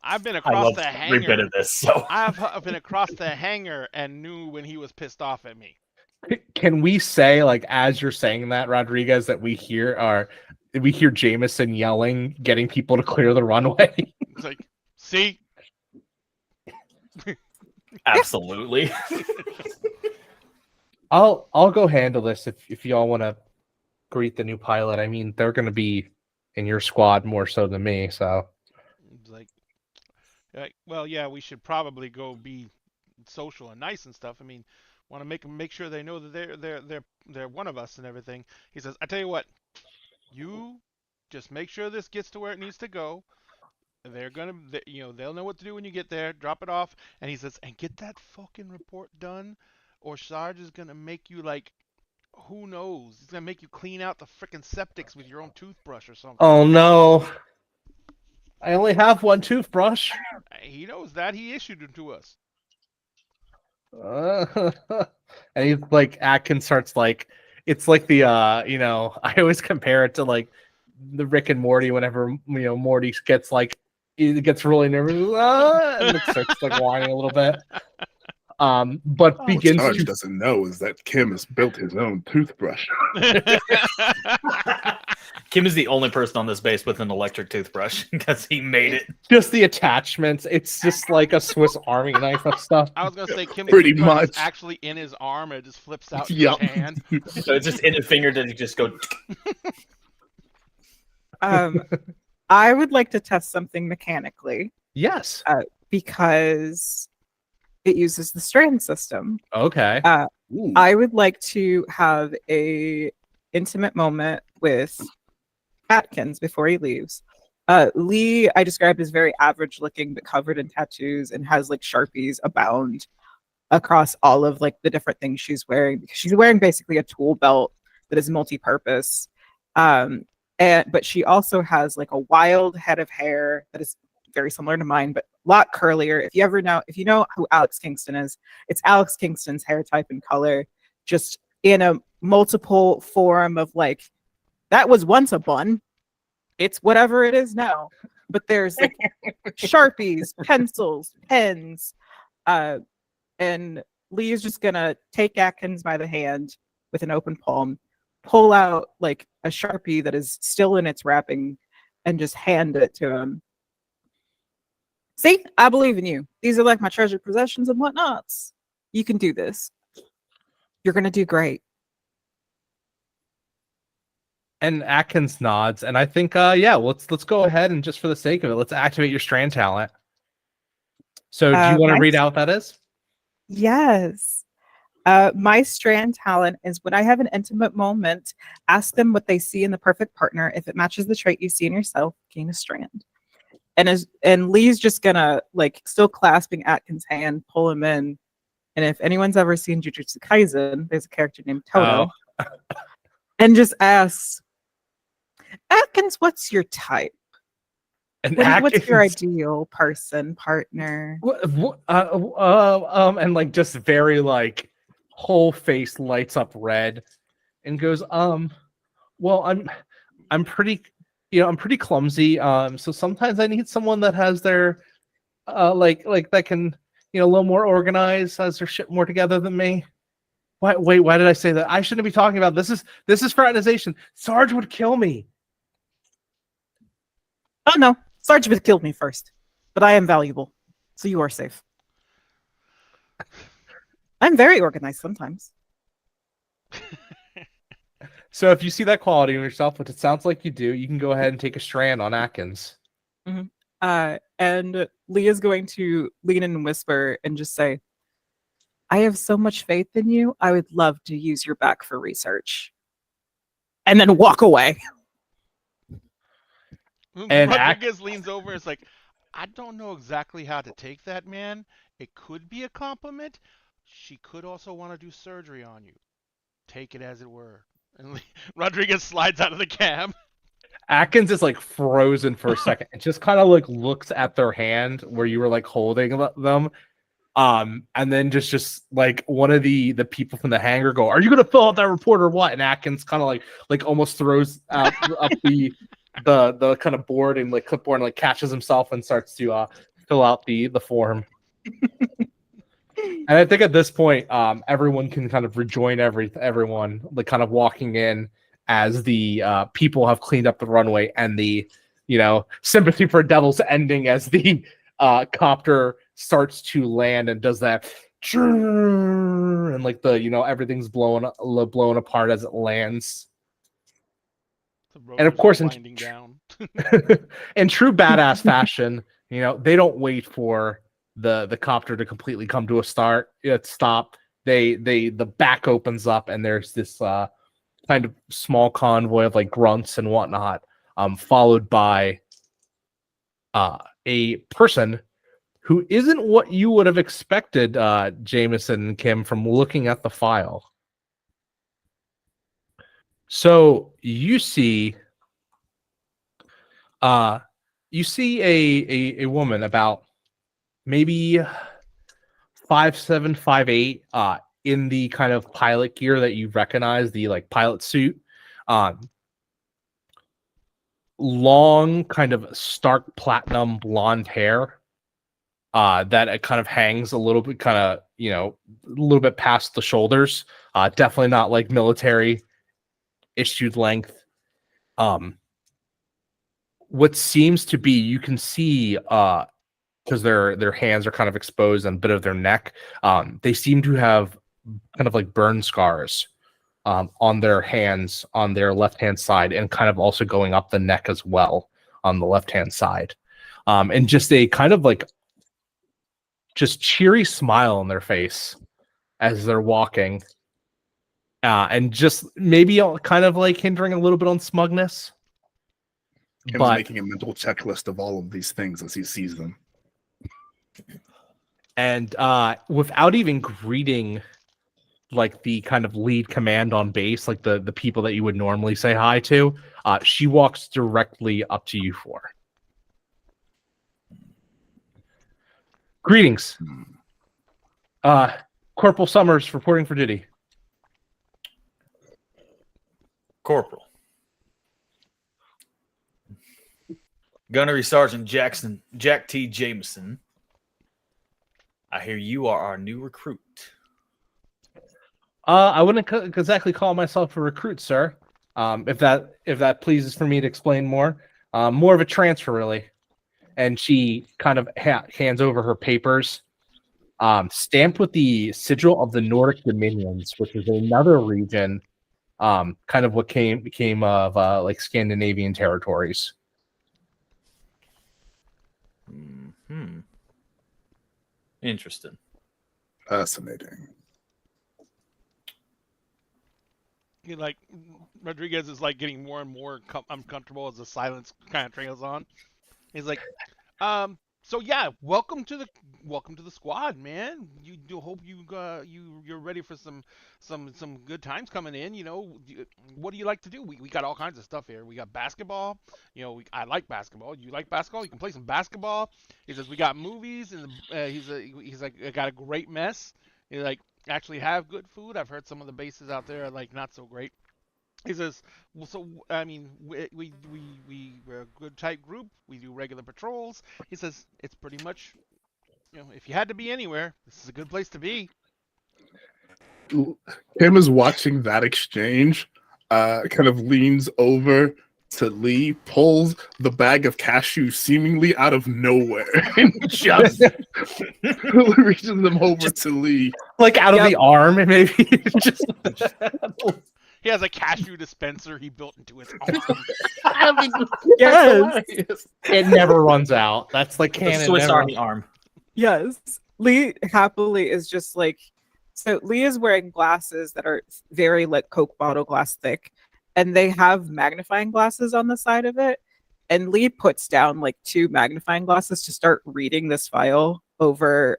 I've been I across love the every bit hangar. of this. So I've been across the hangar and knew when he was pissed off at me. Can we say, like, as you're saying that, Rodriguez, that we hear Jameson yelling, getting people to clear the runway? It's like, see? absolutely. I'll go handle this if y'all want to greet the new pilot. I mean, they're going to be in your squad more so than me, so. It's like, well, yeah, we should probably go be social and nice and stuff. I mean, want to make sure they know that they're one of us and everything. He says, I tell you what, you just make sure this gets to where it needs to go. They'll know what to do when you get there. Drop it off, and he says, and get that fucking report done, or Sarge is gonna make you like, who knows? He's gonna make you clean out the frickin' septics with your own toothbrush or something. Oh no! I only have one toothbrush. He knows that. He issued it to us. And he's like, Atkins starts like, it's like the I always compare it to like the Rick and Morty whenever Morty gets like, he gets really nervous and it starts like whining a little bit. But begins Sarge to doesn't know is that Kim has built his own toothbrush. Kim is the only person on this base with an electric toothbrush because he made it. Just the attachments. It's just like a Swiss Army knife of stuff. I was gonna say Kim's Pretty toothbrush much. is actually in his arm and it just flips out in Yup. his hand. So it's just in his finger that he just go. I would like to test something mechanically Yes. because it uses the strand system. Okay. Ooh. I would like to have a intimate moment with Atkins before he leaves. Lee, I described as very average looking, but covered in tattoos and has like Sharpies abound across all of like the different things she's wearing, because she's wearing basically a tool belt that is multi-purpose. But she also has like a wild head of hair that is very similar to mine, but a lot curlier. If you know who Alex Kingston is, it's Alex Kingston's hair type and color, just in a multiple form of like, that was once a bun. It's whatever it is now. But there's like Sharpies, pencils, pens. And Lee is just gonna take Atkins by the hand with an open palm, pull out like a Sharpie that is still in its wrapping, and just hand it to him. See, I believe in you. These are like my treasured possessions and whatnots. You can do this. You're gonna do great. And Atkins nods, and I think, let's go ahead and just for the sake of it, let's activate your strand talent. So, do you want to read out what that is? Yes. My strand talent is when I have an intimate moment, ask them what they see in the perfect partner. If it matches the trait you see in yourself, gain a strand. And Lee's just gonna like still clasping Atkins' hand, pull him in. And if anyone's ever seen Jujutsu Kaisen, there's a character named Toto, and just asks, Atkins, what's your type? And what's your ideal person, partner? And like just very like whole face lights up red, and goes, well, I'm pretty, I'm pretty clumsy. So sometimes I need someone that has their, like that can, a little more organized, has their shit more together than me. Wait, why did I say that? I shouldn't be talking about this. This is fraternization. Sarge would kill me. Oh no, Sarge would have killed me first, but I am valuable, so you are safe. I'm very organized sometimes. So if you see that quality in yourself, which it sounds like you do, you can go ahead and take a strand on Atkins. Mm-hmm. And Leah's going to lean in and whisper and just say, I have so much faith in you. I would love to use your back for research. And then walk away. And Rodriguez leans over and is like, I don't know exactly how to take that, man. It could be a compliment. She could also want to do surgery on you. Take it as it were. And Rodriguez slides out of the cab. Atkins is like frozen for a second. It just kind of like looks at their hand where you were like holding them. And then just like one of the people from the hangar go, are you gonna fill out that report or what? And Atkins kind of like almost throws out up the kind of board and like clipboard and like catches himself and starts to fill out the form. And I think at this point, everyone can kind of rejoin everyone, like kind of walking in as the people have cleaned up the runway, and the sympathy for devils ending as the copter starts to land and does that, and like the everything's blowing apart as it lands. And of course, winding down. in true badass fashion, they don't wait for the copter to completely come to a stop. The back opens up, and there's this kind of small convoy of like grunts and whatnot, followed by a person who isn't what you would have expected, Jameson and Kim, from looking at the file. So you see a woman about maybe 5'7", 5'8", in the kind of pilot gear that you recognize, the like pilot suit, long kind of stark platinum blonde hair, that it kind of hangs a little bit, kind of a little bit past the shoulders. Definitely not like military issued length. What seems to be, you can see, because their hands are kind of exposed and a bit of their neck, they seem to have kind of like burn scars on their hands, on their left hand side, and kind of also going up the neck as well on the left hand side, and just a kind of like just cheery smile on their face as they're walking, and just maybe kind of like hindering a little bit on smugness. Kim's making a mental checklist of all of these things as he sees them. And without even greeting like the kind of lead command on base, like the people that you would normally say hi to, she walks directly up to you four. Greetings. Corporal Summers reporting for duty. Corporal. Gunnery Sergeant Jack T. Jameson. I hear you are our new recruit. I wouldn't exactly call myself a recruit, sir. If that pleases for me to explain more. More of a transfer, really. And she kind of hands over her papers, stamped with the sigil of the Nordic Dominions, which is another region, kind of what became of like Scandinavian territories. Interesting. Fascinating. Like Rodriguez is like getting more and more uncomfortable as the silence kind of trails on. He's like, so yeah, welcome to the squad, man. You do hope you're ready for some good times coming in. What do you like to do? We got all kinds of stuff here. We got basketball. I like basketball. You like basketball? You can play some basketball. He says we got movies, and he's like, I got a great mess. He's like, actually have good food. I've heard some of the bases out there are like not so great. He says, well, so I mean, we're a good tight group. We do regular patrols. He says it's pretty much, if you had to be anywhere, this is a good place to be. Kim is watching that exchange, kind of leans over to Lee, pulls the bag of cashews seemingly out of nowhere, and just reaches them over to Lee. Like out of the arm, and maybe just... He has a cashew dispenser he built into his arm. Yes. It never runs out. That's like the Swiss Army arm. Yes. Lee happily is just like, so Lee is wearing glasses that are very like Coke bottle glass thick, and they have magnifying glasses on the side of it. And Lee puts down like 2 magnifying glasses to start reading this file over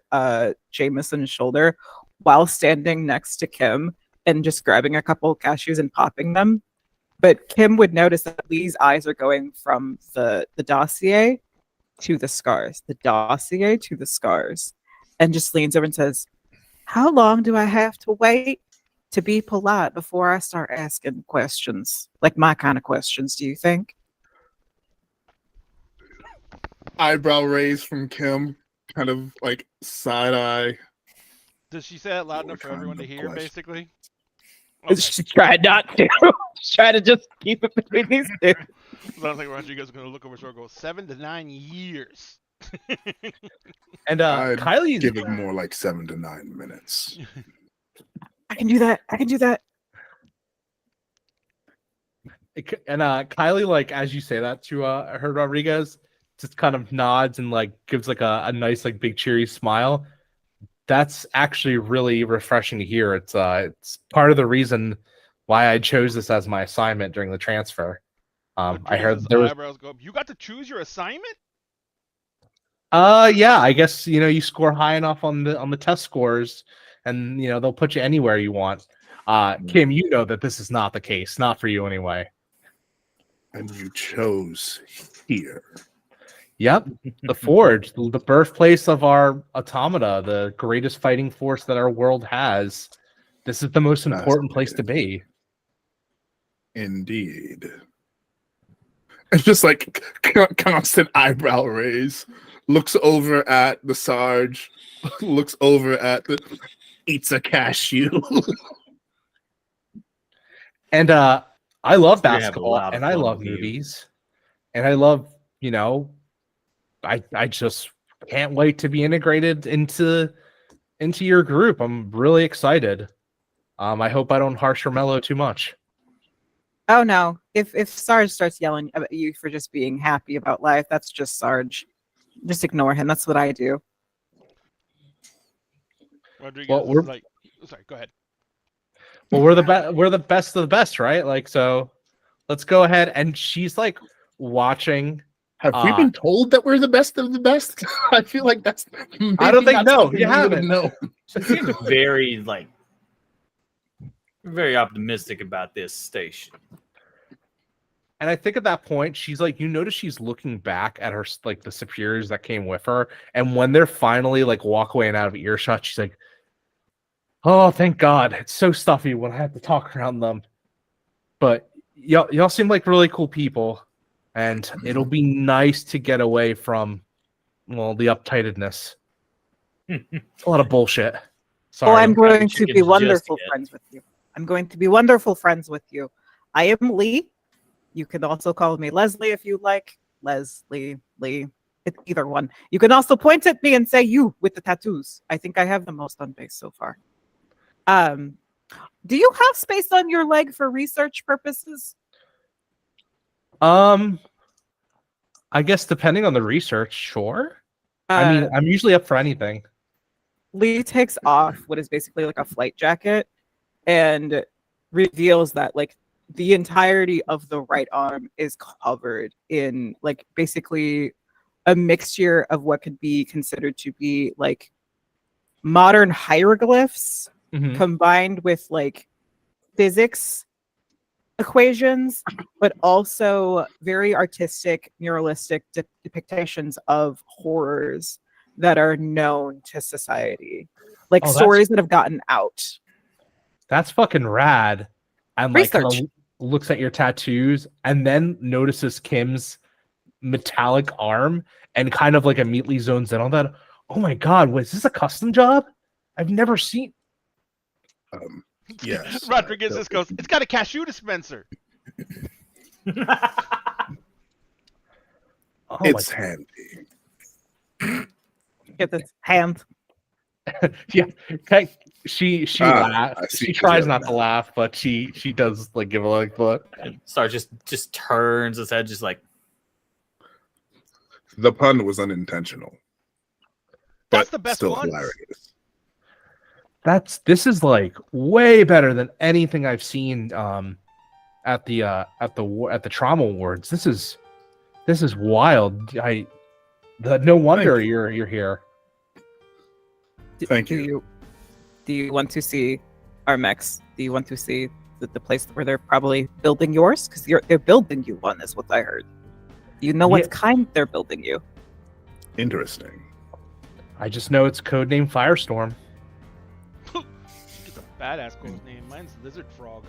Jameson's shoulder while standing next to Kim and just grabbing a couple of cashews and popping them. But Kim would notice that Lee's eyes are going from the dossier to the scars, the dossier to the scars, and just leans over and says, how long do I have to wait to be polite before I start asking questions? Like my kind of questions, do you think? Eyebrow raised from Kim, kind of like side eye. Does she say that loud enough for What everyone kind to of hear, question? basically? Okay. She tried not to. She tried to just keep it between these two. So I don't think Rodriguez is going to look over his shoulder and go 7 to 9 years. And I'd Kylie's give it more like 7 to 9 minutes. I can do that. I can do that. and Kylie, like as you say that to her, Rodriguez just kind of nods and like gives like a nice like big cheery smile. That's actually really refreshing to hear. It's part of the reason why I chose this as my assignment during the transfer. I heard there was eyebrows go up. You got to choose your assignment? yeah, I guess you score high enough on the test scores, and they'll put you anywhere you want. Kim, you know that this is not the case, not for you anyway. And you chose here. Yep, the Forge, the birthplace of our automata, the greatest fighting force that our world has. This is the most important place to be. Indeed. It's just like constant eyebrow raise. Looks over at the Sarge. Looks over at the eats a cashew. And I love We're gonna have a basketball, lot of and I fun love with you. movies, and I love I just can't wait to be integrated into your group. I'm really excited. I hope I don't harsh or mellow too much. Oh no! If Sarge starts yelling at you for just being happy about life, that's just Sarge. Just ignore him. That's what I do. Rodriguez Well, is like, sorry, go ahead. Well, we're the best of the best, right? Like, so let's go ahead. And she's like watching. Have we been told that we're the best of the best? I feel like that's. I don't think not no, something you we would've haven't. known. She seems very very optimistic about this station. And I think at that point, she's like, notice she's looking back at her, like the superiors that came with her. And when they're finally like walk away and out of earshot, she's like, oh, thank God. It's so stuffy when I have to talk around them. But y'all seem like really cool people. And it'll be nice to get away from, well, the uptightedness. A lot of bullshit. Sorry. Oh, I'm going to be wonderful friends with you. I'm going to be wonderful friends with you. I am Lee. You can also call me Leslie if you like. Leslie, Lee. It's either one. You can also point at me and say you with the tattoos. I think I have the most on base so far. Do you have space on your leg for research purposes? I guess depending on the research, sure. I mean, I'm usually up for anything. Lee takes off what is basically like a flight jacket and reveals that like the entirety of the right arm is covered in like basically a mixture of what could be considered to be like modern hieroglyphs combined with like physics equations, but also very artistic, muralistic depictions of horrors that are known to society, like stories that have gotten out. That's fucking rad. And like kind of looks at your tattoos and then notices Kim's metallic arm and kind of like immediately zones in on that. Oh my God, was this a custom job? I've never seen. Yes. Rodriguez just goes, it's got a cashew dispenser. It's handy. Get this hand. Yeah. Okay. She laughs. She tries not to laugh, but she does like give a like look. And Star just turns his head, just like. The pun was unintentional. That's but the best still one. Hilarious. This is like way better than anything I've seen at the trauma awards. This is wild. No wonder you're here. Thank you. Do you want to see our mechs? Do you want to see the place where they're probably building yours? Because they're building you one, is what I heard. Do you know what kind they're building you? Interesting. I just know it's codename Firestorm. It's a badass code name. Mine's Lizard Frog.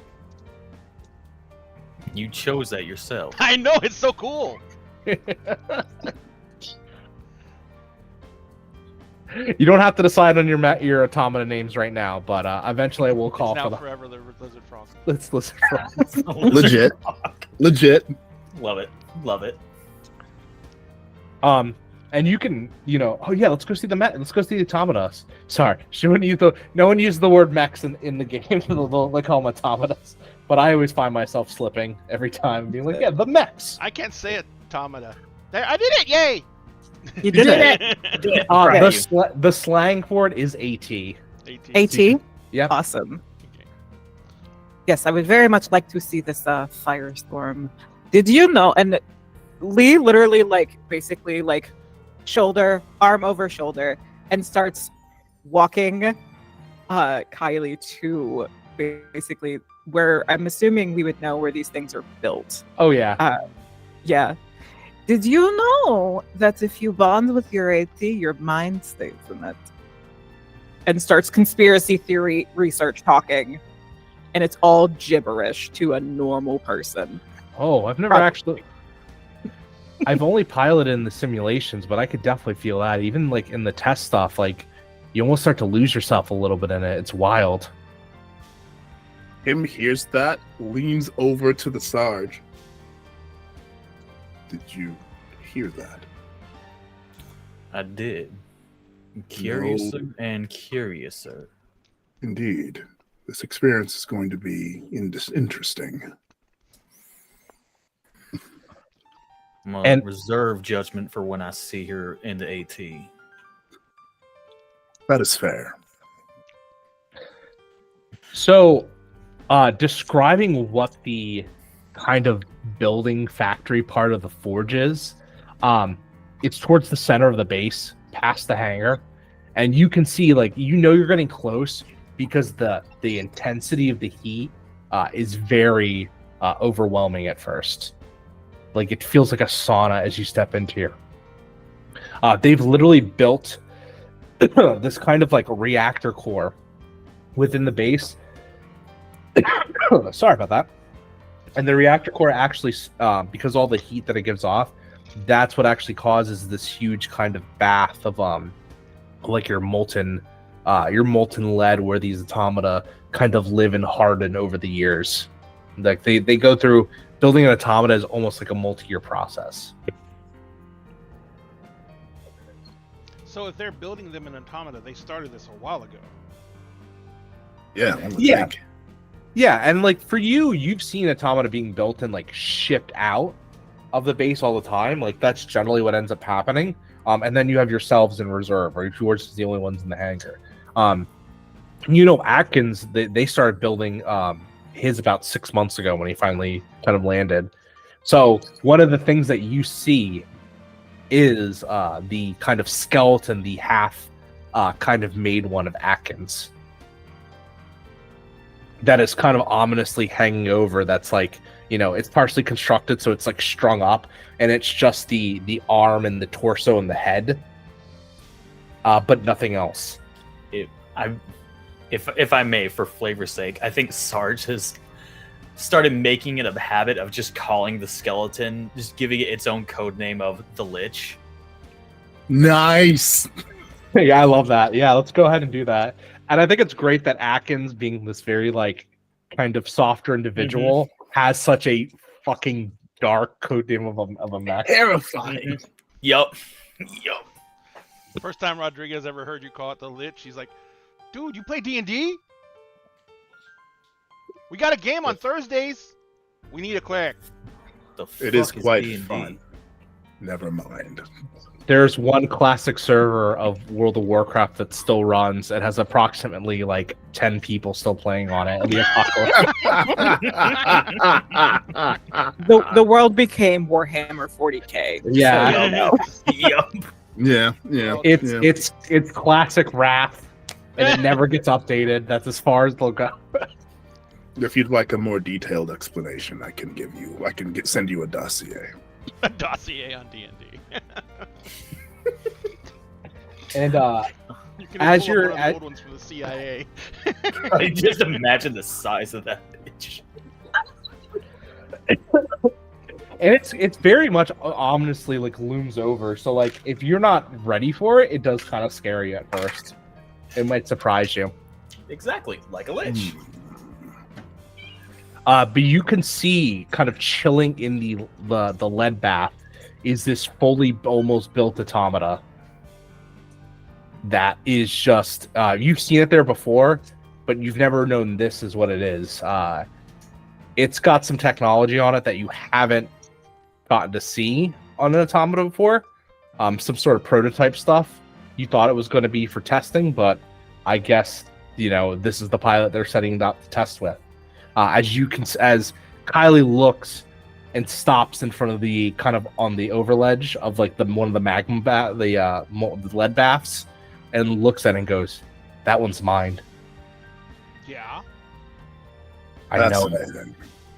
You chose that yourself. I know, it's so cool. You don't have to decide on your automata names right now, but eventually I will call it's for now forever the Lizard Frog. Let's listen. Legit. Legit. Love it. Love it. And you can, oh yeah, let's go see let's go see the automatas. Sorry, no one used the word mechs in the game. They call them automatas, but I always find myself slipping every time, being like, yeah, the mechs. I can't say automata. There, I did it! Yay! You did it. The slang for it is AT. AT? Yep. Awesome. Okay. Yes, I would very much like to see this firestorm. Did you know? And Lee literally, basically, arm over shoulder, and starts walking Kylie to basically where I'm assuming we would know where these things are built. Oh, yeah. Yeah. Did you know that if you bond with your AT, your mind stays in it? And starts conspiracy theory research talking. And it's all gibberish to a normal person. Oh, I've never actually... I've only piloted in the simulations, but I could definitely feel that. Even in the test stuff, you almost start to lose yourself a little bit in it. It's wild. Him hears that, leans over to the Sarge. Did you hear that? I did. Curiouser and curiouser. Indeed. This experience is going to be interesting. I'm gonna reserve judgment for when I see her in the AT. That is fair. So, describing what the kind of building factory part of the forge is, it's towards the center of the base, past the hangar, and you can see, you're getting close because the intensity of the heat is very overwhelming at first. It feels like a sauna as you step into here. They've literally built this kind of reactor core within the base. Sorry about that. And the reactor core actually, because all the heat that it gives off, that's what actually causes this huge kind of bath of your molten lead, where these automata kind of live and harden over the years. They go through. Building an automata is almost like a multi-year process. So if they're building them in automata, they started this a while ago. Yeah. Yeah, and for you, you've seen automata being built and shipped out of the base all the time. That's generally what ends up happening. And then you have yourselves in reserve, or yours is the only ones in the hangar. Atkins, they started building his about 6 months ago when he finally kind of landed. So one of the things that you see is the kind of skeleton, the half kind of made one of Atkins. That is kind of ominously hanging over. That's it's partially constructed, so it's strung up, and it's just the arm and the torso and the head, but nothing else. If I may, for flavor's sake, I think Sarge has started making it a habit of just calling the skeleton, just giving it its own code name of the Lich. Nice. Yeah, I love that. Yeah, let's go ahead and do that. And I think it's great that Atkins, being this very kind of softer individual, has such a fucking dark code name of a mech. Terrifying. Yup. First time Rodriguez ever heard you call it the Lich, he's like, dude, you play D&D? We got a game on Thursdays. We need a cleric. It is quite fun. Never mind. There's one classic server of World of Warcraft that still runs. It has approximately 10 people still playing on it. The world became Warhammer 40K. Yeah. Yeah. It's classic Wrath, and it never gets updated. That's as far as they'll go. If you'd like a more detailed explanation, I can send you a dossier. A dossier on D&D. And you can as pull you're up one of the old ones from the CIA. I just imagine the size of that bitch. And it's very much ominously like looms over. So like if you're not ready for it, it does kind of scare you at first. It might surprise you. Exactly, like a lich. But you can see kind of chilling in the lead bath is this fully almost built automata that is just you've seen it there before, but you've never known this is what it is. It's got some technology on it that you haven't gotten to see on an automata before. Some sort of prototype stuff. You thought it was going to be for testing, but I guess this is the pilot they're setting up to test with. As Kylie looks and stops in front of the kind of on the overledge of like one of the magma the lead baths, and looks at it and goes, "That one's mine." Yeah. I know.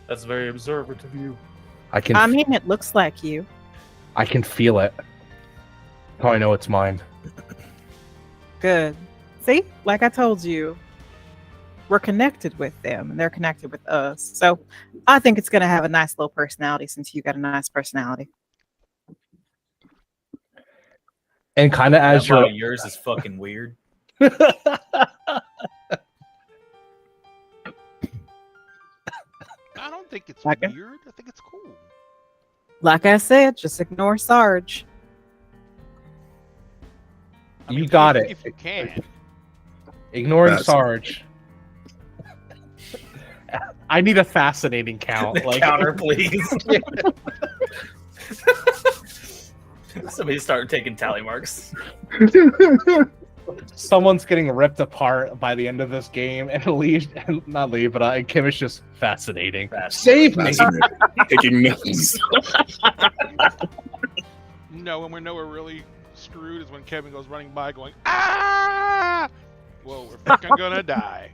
That's very observant of you. I mean, it looks like you. I can feel it. Oh, I know it's mine. Good. See, like I told you, we're connected with them, and they're connected with us. So I think it's gonna have a nice little personality since you got a nice personality. And kind of as yours is fucking weird. I don't think it's Like it? weird. I think it's cool. Like I said, just ignore Sarge. I You mean, got if it. you can. Ignoring Sarge. I need a fascinating count. Counter, please. Somebody start taking tally marks. Someone's getting ripped apart by the end of this game, and Kim is just fascinating. Save me! Taking notes. No, when we know we're really screwed is when Kevin goes running by going, "Ah! Whoa, we're fucking gonna die."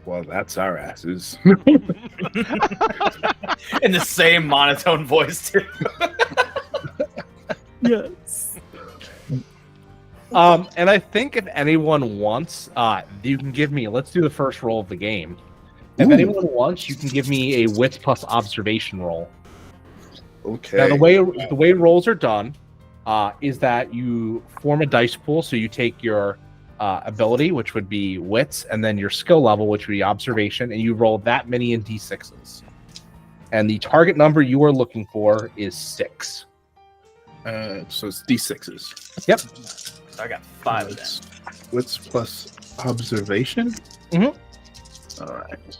Well, that's our asses. In the same monotone voice, too. Yes. And I think if anyone wants, you can give me. Let's do the first roll of the game. If anyone wants, you can give me a wits plus observation roll. Okay. Now the way rolls are done is that you form a dice pool. So you take your ability, which would be wits, and then your skill level, which would be observation, and you roll that many in d6s. And the target number you are looking for is 6. So it's D6s. Yep. So I got 5 of them. Wits plus observation? Mm-hmm. All right.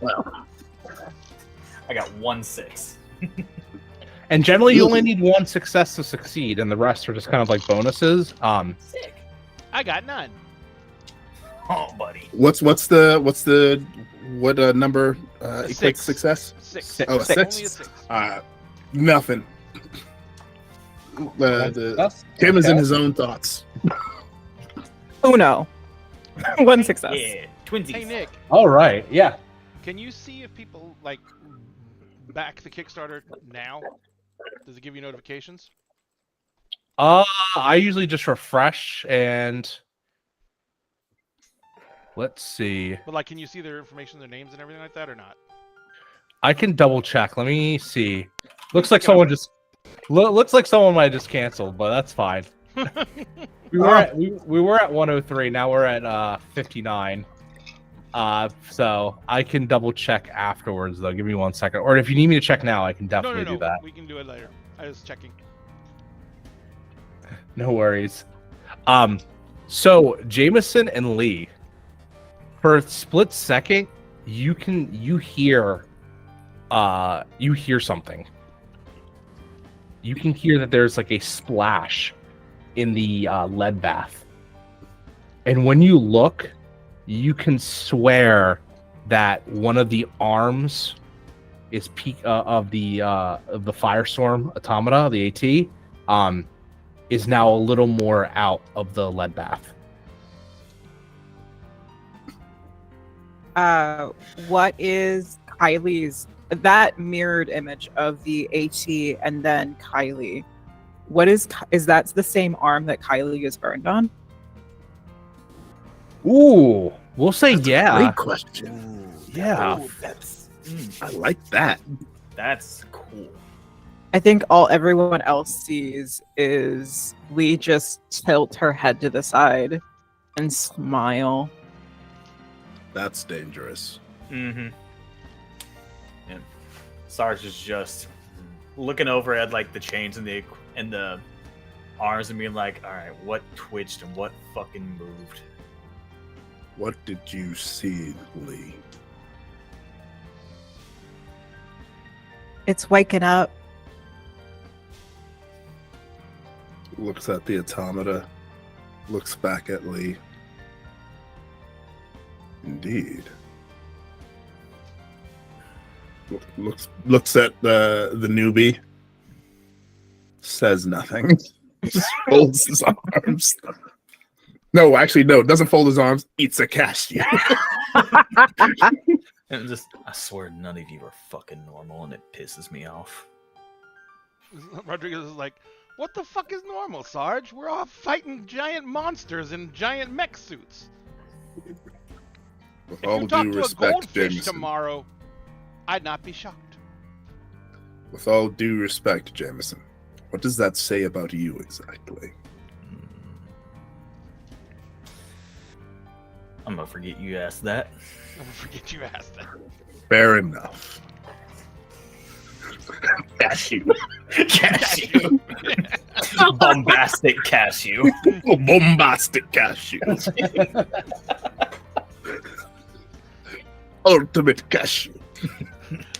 Well, I got 1 6. And generally, you only need 1 success to succeed, and the rest are just kind of like bonuses. Sick. I got none. Oh, buddy. what number equates Six. success? 6. Oh, Only a 6. 6. Nothing. Tim is in his own thoughts. Uno. 1 success. Yeah, twinsies. Hey Nick, All right, yeah. can you see if people like back the Kickstarter now? Does it give you notifications? I usually just refresh and let's see. But like, can you see their information, their names, and everything like that, or not? I can double check. Let me see. Looks like someone might have just canceled, but that's fine. We were at 103. Now we're at 59. So I can double check afterwards, though. Give me 1 second. Or if you need me to check now, I can definitely do that. We can do it later. I was checking. No worries. So Jameson and Lee, for a split second, you hear something. You can hear that there's like a splash in the lead bath, and when you look, you can swear that one of the arms is of the Firestorm Automata, the AT, is now a little more out of the lead bath. What is Kylie's that mirrored image of the AT and then Kylie? What is that the same arm that Kylie is burned on? Ooh, we'll say yeah. Great question. Yeah. I like that. That's cool. I think all everyone else sees is Lee just tilt her head to the side and smile. That's dangerous. Mm-hmm. Yeah. Sarge is just looking over at like the chains and the arms and being like, all right, what twitched and what fucking moved? What did you see, Lee? It's waking up. Looks at the automata, looks back at Lee. Indeed. Looks at the newbie. Says nothing. Just folds his arms. No, actually, no. Doesn't fold his arms. Eats a cashew. And just, I swear, none of you are fucking normal, and it pisses me off. Rodriguez is like, what the fuck is normal, Sarge? We're all fighting giant monsters in giant mech suits. With If all you talk due to a respect, goldfish Jameson. tomorrow, I'd not be shocked. With all due respect, Jameson, what does that say about you exactly? I'm gonna forget you asked that. I forget you asked that. Fair enough. Cashew. Cashew. Bombastic cashew. Bombastic cashew. Ultimate cashew.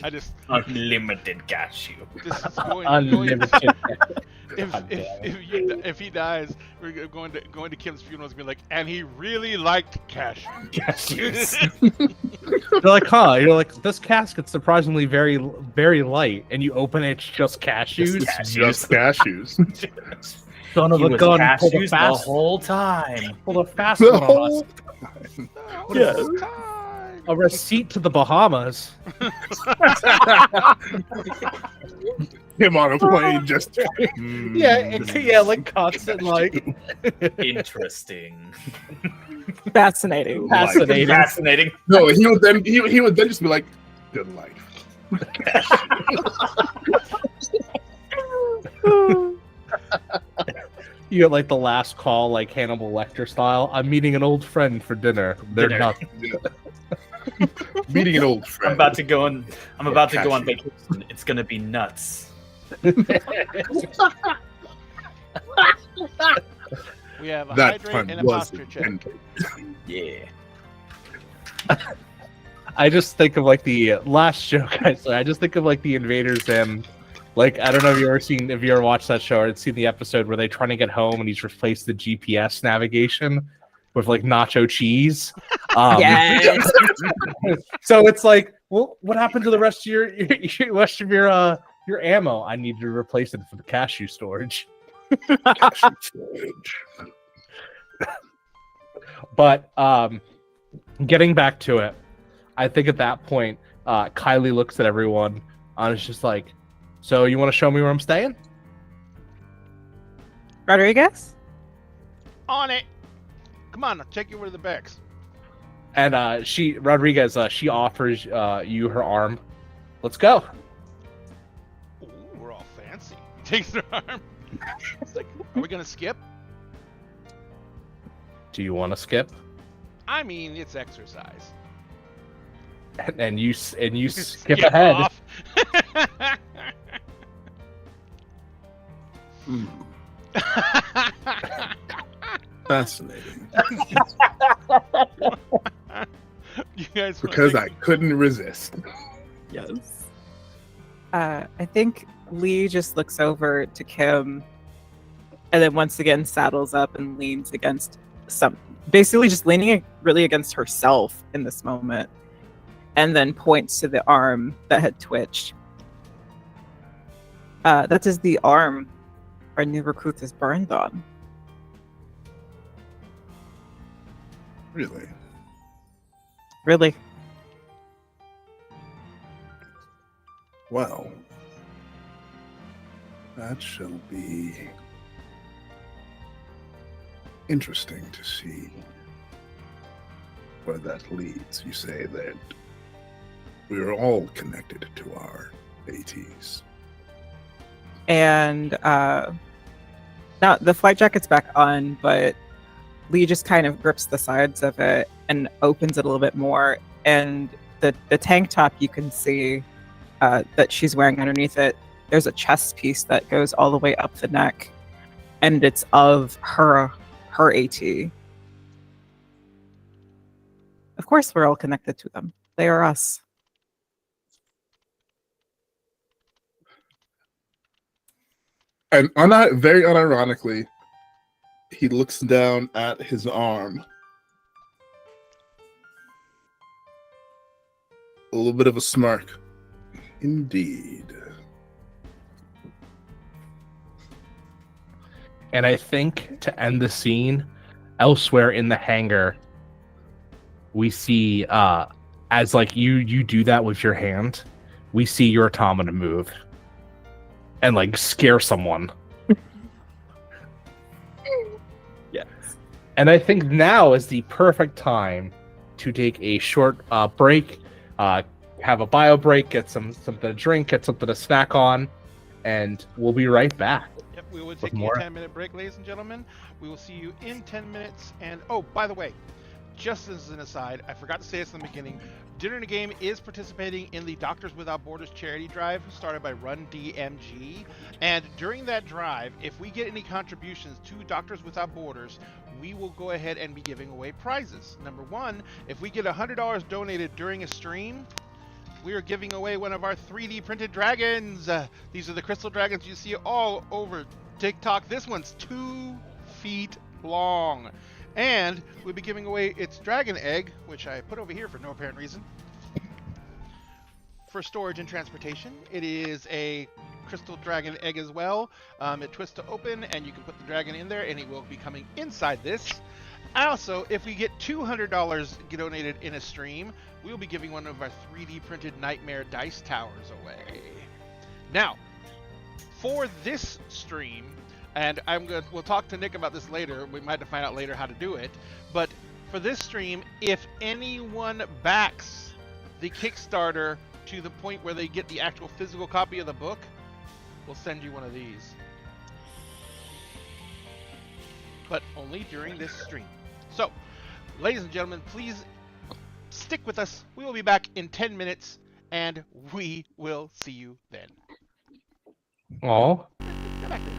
I just Unlimited cashew. this is going Unlimited. if he dies, we're going to Kim's funeral and be like, and he really liked cashews. You're like, huh? You're like, this casket's surprisingly very, very light, and you open it, it's just cashews. Just cashews. Son of He a was gun, pull the cashews the fast, whole time. pull the fast The one on whole us. Yes. A receipt to the Bahamas. Him on a plane just. Yeah, like constant, like Interesting. Fascinating. fascinating. Fascinating. No, he would then just be like, good life. You get like the last call, like Hannibal Lecter style. I'm meeting an old friend for dinner. They're Dinner. not. Meeting an old friend. I'm about to go on Cashew. vacation. It's gonna be nuts. We have a That hydrate fun and a was posture check. intended. Yeah. I just think of like the last joke I saw. I just think of like the Invaders and like I don't know if you ever watched that show or seen the episode where they're trying to get home and he's replaced the GPS navigation with like nacho cheese. Yes. So it's like, well, what happened to the rest of your ammo? I need to replace it for the cashew storage. Cashew storage. But getting back to it, I think at that point, Kylie looks at everyone and is just like, so you want to show me where I'm staying? Rodriguez? On it. Come on, I'll take you over to the barracks. And Rodriguez, she offers you her arm. Let's go. Ooh, we're all fancy. Takes her arm. It's like, are we gonna skip? Do you want to skip? I mean, it's exercise. And you skip ahead. Off. Fascinating. You guys Because I couldn't resist. Yes. I think Lee just looks over to Kim and then once again saddles up and leans against basically just leaning really against herself in this moment, and then points to the arm that had twitched. That is the arm our new recruit is burned on. Really? Really? Well, that shall be interesting to see where that leads. You say that We are all connected to our ATs. And now the flight jacket's back on, but Lee just kind of grips the sides of it and opens it a little bit more. And the tank top, you can see that she's wearing underneath it, there's a chest piece that goes all the way up the neck. And it's of her AT. Of course, we're all connected to them. They are us. And very unironically, he looks down at his arm. A little bit of a smirk. Indeed. And I think to end the scene, elsewhere in the hangar, we see as like you do that with your hand, we see your automata move and like scare someone. Yes. And I think now is the perfect time to take a short break, have a bio break, get something to drink, get something to snack on, and we'll be right back. Yep, we will take a 10-minute break, ladies and gentlemen. We will see you in 10 minutes. And oh, by the way, just as an aside, I forgot to say this in the beginning, Dinner in a Game is participating in the Doctors Without Borders charity drive started by Run DMG. And during that drive, if we get any contributions to Doctors Without Borders, we will go ahead and be giving away prizes. Number one, if we get $100 donated during a stream, we are giving away one of our 3D printed dragons. These are the crystal dragons you see all over TikTok. This one's 2 feet long. And we'll be giving away its dragon egg, which I put over here for no apparent reason, for storage and transportation. It is a crystal dragon egg as well. It twists to open, and you can put the dragon in there, and it will be coming inside this. Also, if we get $200 donated in a stream, we'll be giving one of our 3D printed Nightmare Dice Towers away. Now, for this stream, and we'll talk to Nick about this later. We might have to find out later how to do it. But for this stream, if anyone backs the Kickstarter to the point where they get the actual physical copy of the book, we'll send you one of these. But only during this stream. So, ladies and gentlemen, please stick with us. We will be back in 10 minutes, and we will see you then. Oh. Go back to this.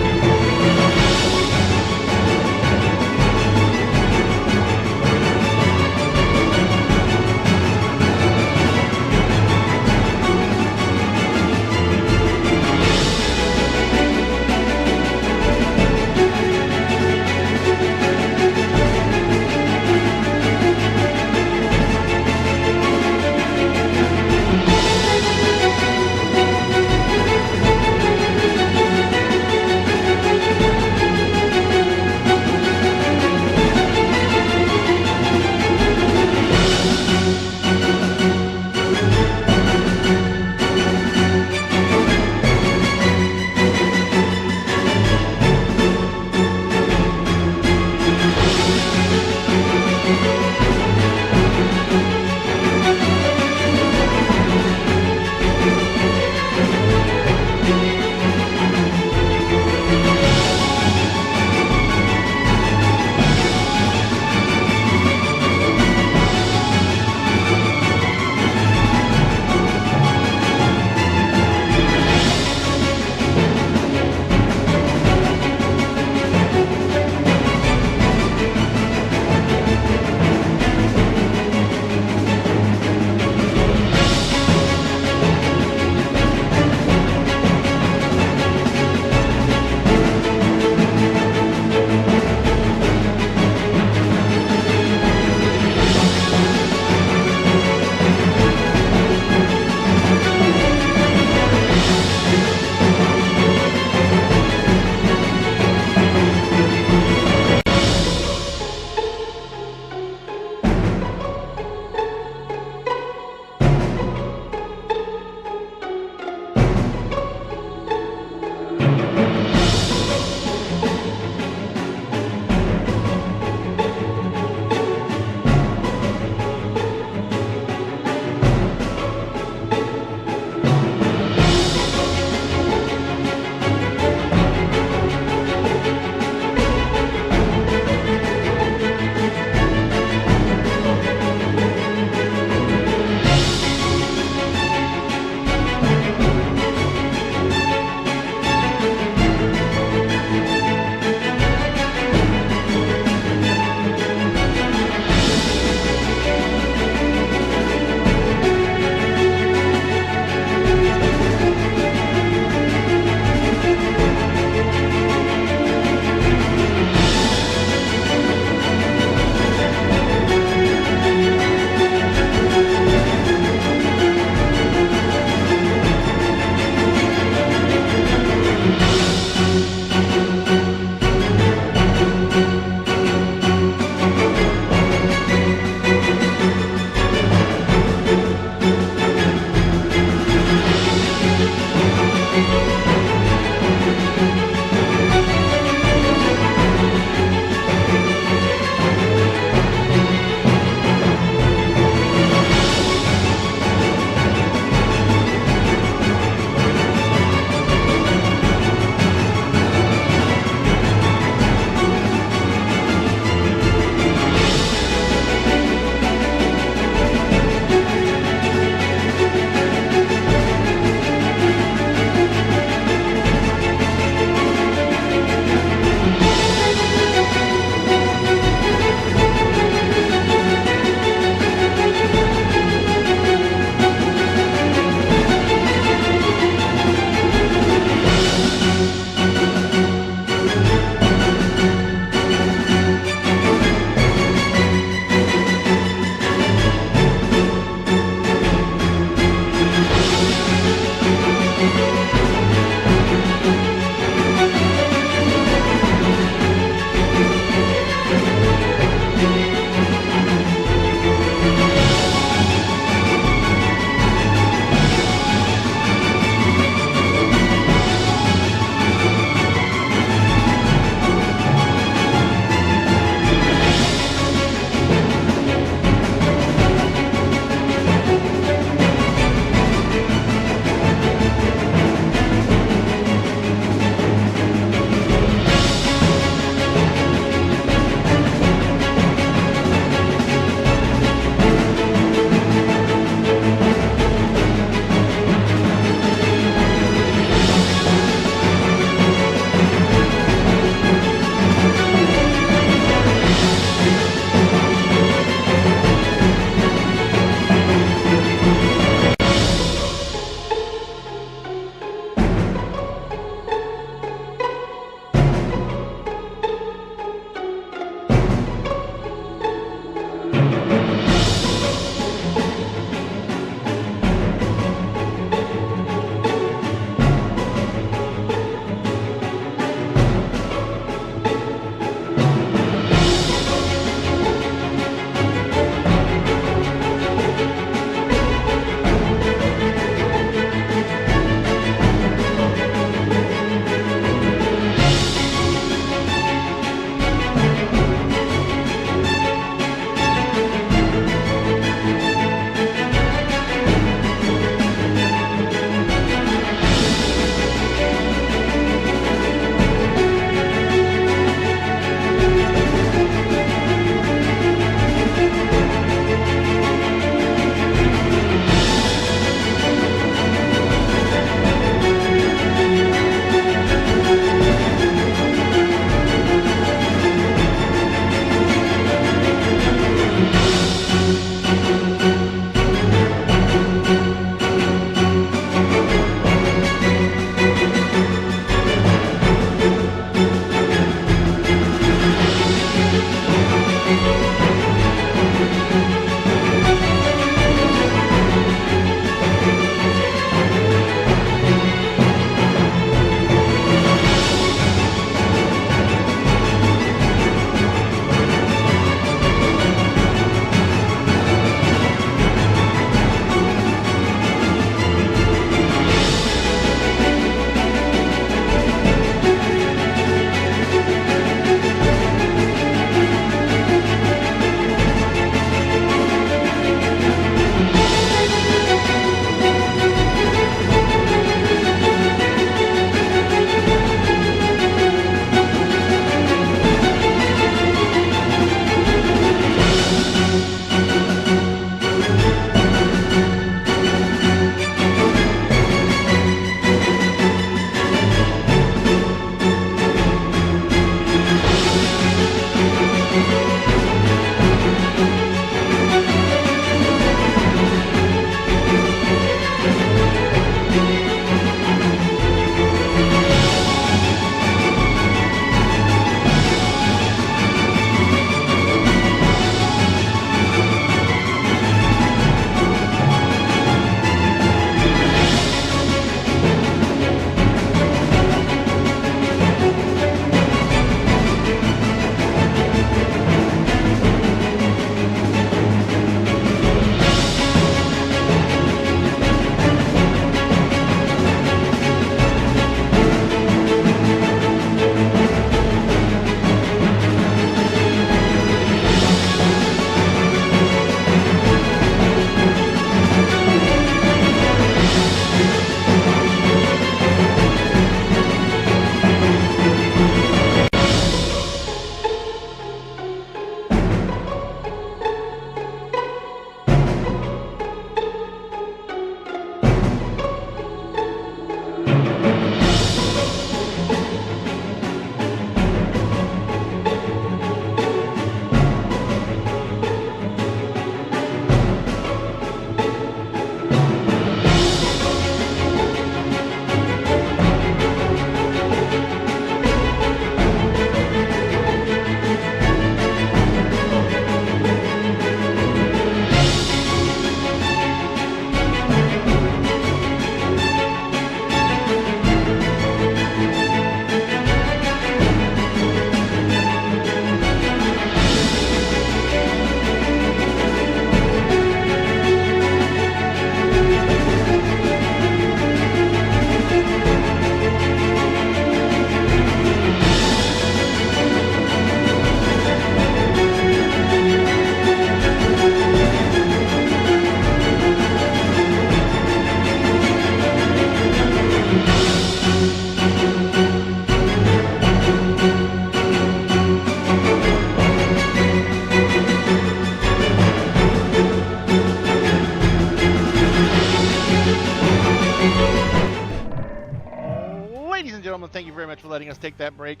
gentlemen, thank you very much for letting us take that break.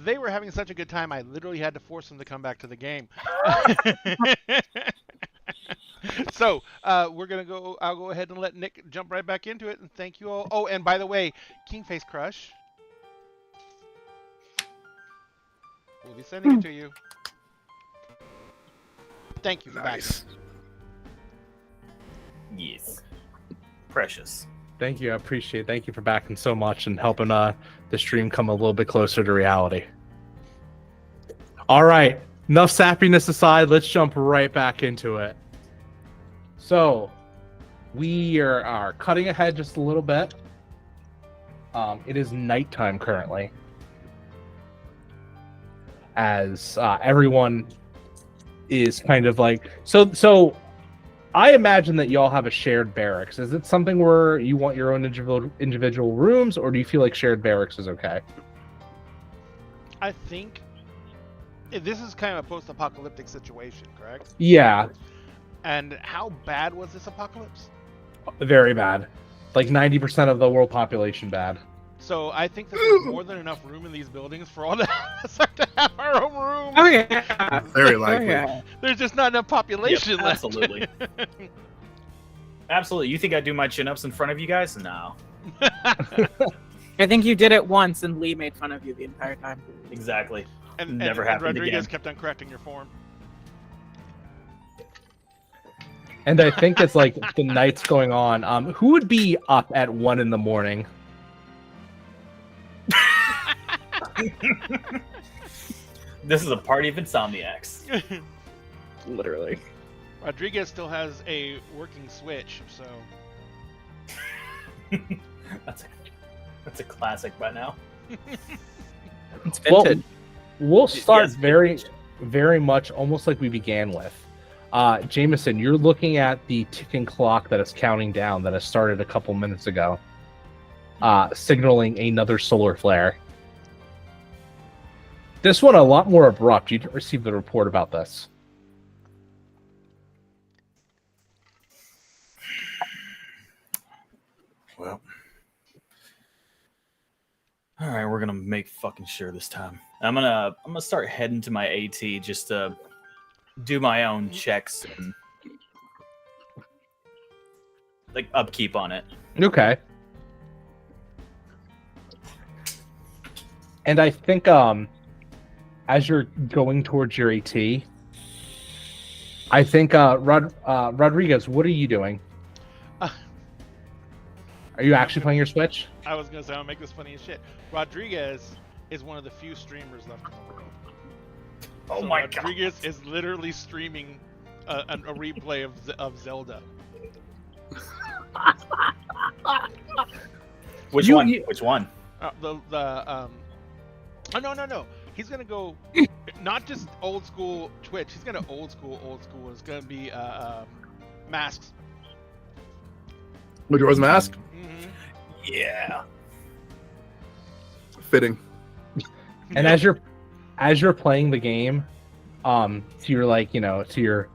They were having such a good time, I literally had to force them to come back to the game. So we're gonna go. I'll go ahead and let Nick jump right back into it, and thank you all. Oh, and by the way, Kingface Crush, we'll be sending it to you. Thank you for Nice. backing. Yes. Precious. Thank you. I appreciate it. Thank you for backing so much and helping the stream come a little bit closer to reality. All right. Enough sappiness aside, let's jump right back into it. So, we are cutting ahead just a little bit. It is nighttime currently. As everyone is kind of like... So I imagine that y'all have a shared barracks. Is it something where you want your own individual rooms, or do you feel like shared barracks is okay? I think this is kind of a post-apocalyptic situation, correct? Yeah, And how bad was this apocalypse? very bad. Like 90% of the world population bad. So I think that there's more than enough room in these buildings for all of us to have our own room. Oh yeah. Very likely. Oh, yeah. There's just not enough population Yep, left. absolutely. Absolutely. You think I do my chin-ups in front of you guys? No. I think you did it once, and Lee made fun of you the entire time. Exactly. and Never and happened Rodriguez again. kept on correcting your form. And I think it's like the night's going on. Who would be up at 1 a.m? This is a party of insomniacs. Literally. Rodriguez still has a working switch, so That's a classic by now. It's Well, vintage. we'll start Yes, very much almost like we began with. Jameson, you're looking at the ticking clock that is counting down that has started a couple minutes ago, signaling another solar flare. This one a lot more abrupt. You didn't receive the report about this. Well. All right, we're gonna make fucking sure this time. I'm gonna start heading to my AT just to do my own checks and like upkeep on it. Okay. And I think as you're going towards your AT, I think Rodriguez, what are you doing? Are you actually playing your Switch? I was gonna say I'll make this funny as shit. Rodriguez is one of the few streamers left in the world. Oh So my Rodriguez is literally streaming a replay of Zelda. Which You- one? you- Which one? Oh no. He's gonna go not just old school Twitch. He's gonna old school. It's gonna be masks. Majora's Mask? Mm-hmm. Yeah. Fitting. And as you're playing the game, to your to your,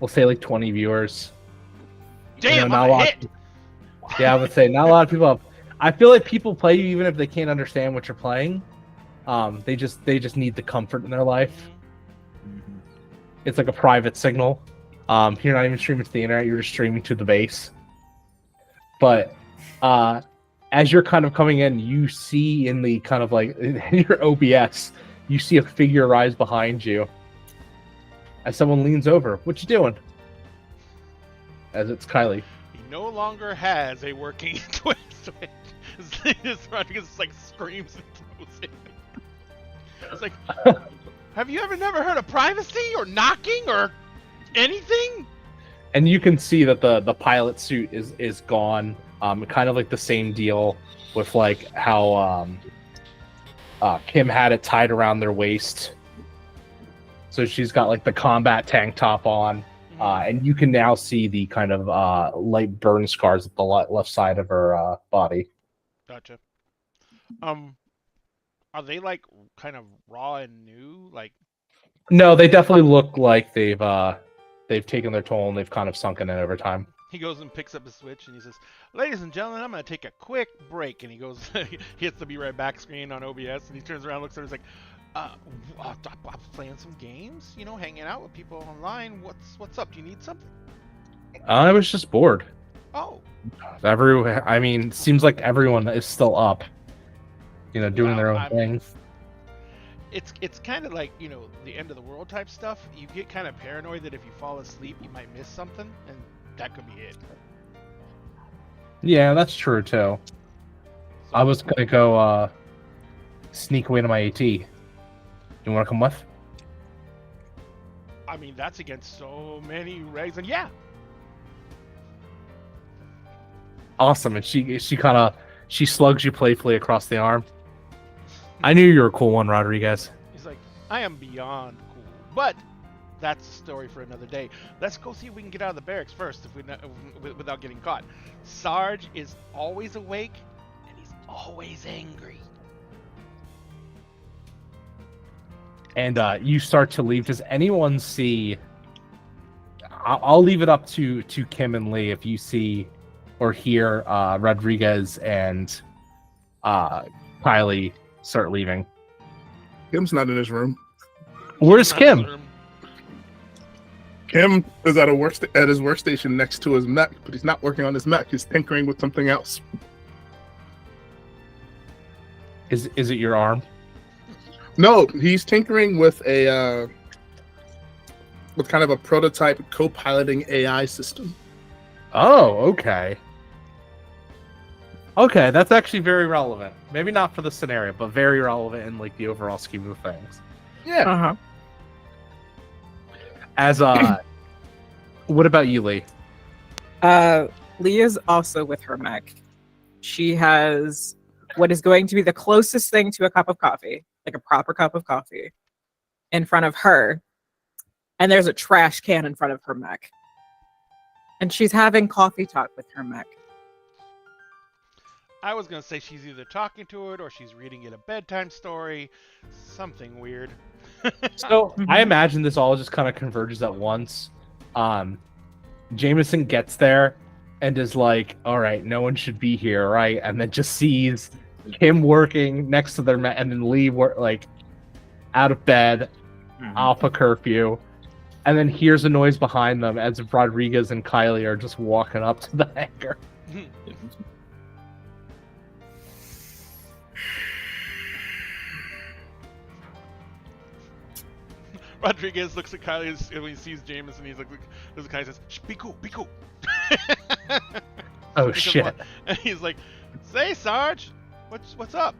we'll say like 20 viewers. Damn, not I'm a a lot. hit. Yeah, I would say not a lot of people. I feel like people play you even if they can't understand what you're playing. They just need the comfort in their life. Mhm. It's like a private signal. You're not even streaming to the internet. You're just streaming to the base. But as you're kind of coming in, you see in the kind of like in your OBS, you see a figure rise behind you. As someone leans over, what you doing? As it's Kylie. He no longer has a working Twitch switch. Rodriguez like screams and throws it. It's like, have you never heard of privacy or knocking or anything? And you can see that the pilot suit is gone. Kind of like the same deal with like how Kim had it tied around their waist. So she's got like the combat tank top on, and you can now see the kind of light burn scars at the left side of her body. Gotcha. Are they like kind of raw and new? Like, No, they definitely look like they've they've taken their toll and they've kind of sunken in over time. He goes and picks up his Switch and he says, "Ladies and gentlemen, I'm going to take a quick break." And he goes, he hits the Be Right Back screen on OBS and he turns around, looks at her, and is like, I'm playing some games, you know, hanging out with people online. What's up? Do you need something? I was just bored. Oh. Seems like everyone is still up, you know, doing their own thing. It's kind of like, you know, the end of the world type stuff. You get kind of paranoid that if you fall asleep, you might miss something, and that could be it. Yeah, that's true too. So, I was gonna go sneak away to my AT. You want to come with? I mean, that's against so many regs, and yeah. Awesome, and she slugs you playfully across the arm. I knew you were a cool one, Rodriguez. He's like, I am beyond cool, but that's a story for another day. Let's go see if we can get out of the barracks first, without getting caught. Sarge is always awake, and he's always angry. And you start to leave. Does anyone see? I'll leave it up to Kim and Lee if you see or hear Rodriguez and Kylie start leaving. Kim's not in his room. Where's Kim? Kim is at his workstation next to his mech, but he's not working on his mech. He's tinkering with something else. Is it your arm? No, he's tinkering with with kind of a prototype co-piloting AI system. Oh, okay. Okay, that's actually very relevant. Maybe not for the scenario, but very relevant in like the overall scheme of things. Yeah. Uh-huh. As what about you, Lee? Lee is also with her mech. She has what is going to be the closest thing to a cup of coffee, like a proper cup of coffee, in front of her. And there's a trash can in front of her mech. And she's having coffee talk with her mech. I was going to say she's either talking to it or she's reading it a bedtime story. Something weird. So I imagine this all just kind of converges at once. Jameson gets there and is like, all right, no one should be here, right? And then just sees him working next to their mech, and then Lee like out of bed, alpha curfew, and then hears a noise behind them as Rodriguez and Kylie are just walking up to the hangar. Rodriguez looks at Kylie and when he sees Jameson, he's like, this guy says, "Shh, be cool, be cool." Oh shit! And he's like, "Say, Sarge, what's up?"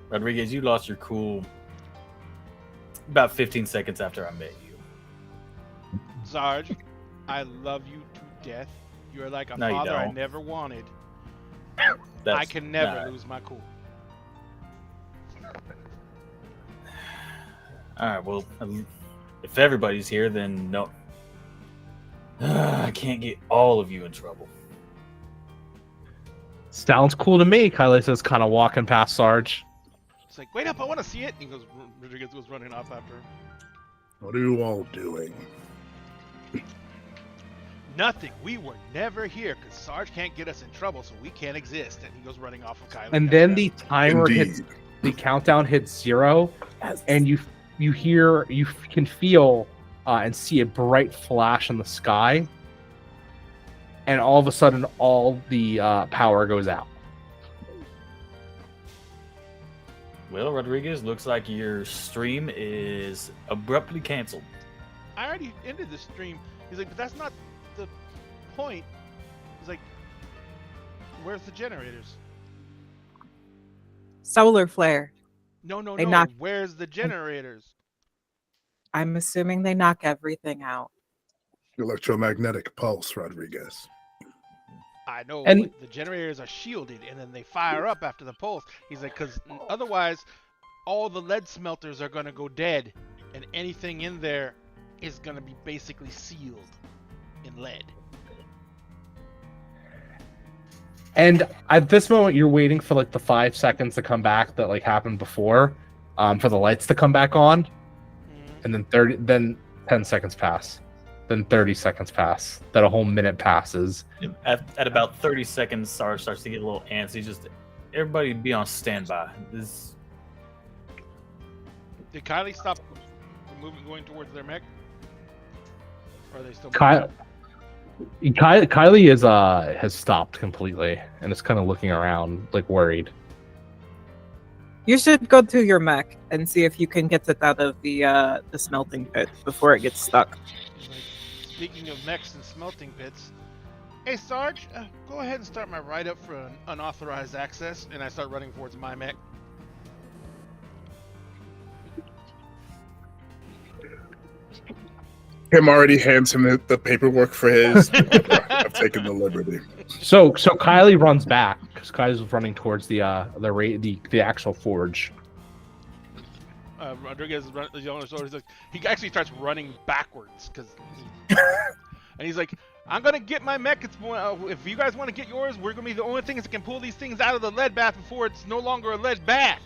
Rodriguez, you lost your cool about 15 seconds after I met you. Sarge, I love you to death. You're like a No, you father I don't. never wanted. That's I can never not- lose my cool. All right, well, if everybody's here, then no. I can't get all of you in trouble. Sounds cool to me. Kylie says, kind of walking past Sarge. It's like, wait up, I want to see it. And Rodriguez goes running off after him. What are you all doing? Nothing. We were never here because Sarge can't get us in trouble, so we can't exist. And he goes running off of Kylie. And then the timer hits, the countdown hits 0, and you can feel and see a bright flash in the sky, and all of a sudden, all the power goes out. Well, Rodriguez, looks like your stream is abruptly canceled. I already ended the stream. He's like, but that's not the point. He's like, where's the generators? Solar flare. No. They knock- Where's the generators? I'm assuming they knock everything out. Electromagnetic pulse, Rodriguez. I know, And- but the generators are shielded, and then they fire up after the pulse. He's like, because otherwise, all the lead smelters are going to go dead, and anything in there is going to be basically sealed in lead. And at this moment, you're waiting for like the 5 seconds to come back that like happened before, for the lights to come back on, and then 30. Then 10 seconds pass. Then 30 seconds pass. Then a whole minute passes. At about 30 seconds, Sarge starts to get a little antsy. Just everybody be on standby. This. Did Kylie stop moving, going towards their mech? Or are they still? Kylie is has stopped completely and is kind of looking around, like worried. You should go to your mech and see if you can get it out of the smelting pit before it gets stuck. Like, speaking of mechs and smelting pits, hey Sarge, go ahead and start my write-up for an unauthorized access, and I start running towards my mech. Kim already hands him the paperwork for his. I've taken the liberty. So Kylie runs back because Kylie's running towards the actual forge. Rodriguez is running. He actually starts running backwards because, and he's like, "I'm gonna get my mech. If you guys want to get yours, we're gonna be the only things that can pull these things out of the lead bath before it's no longer a lead bath."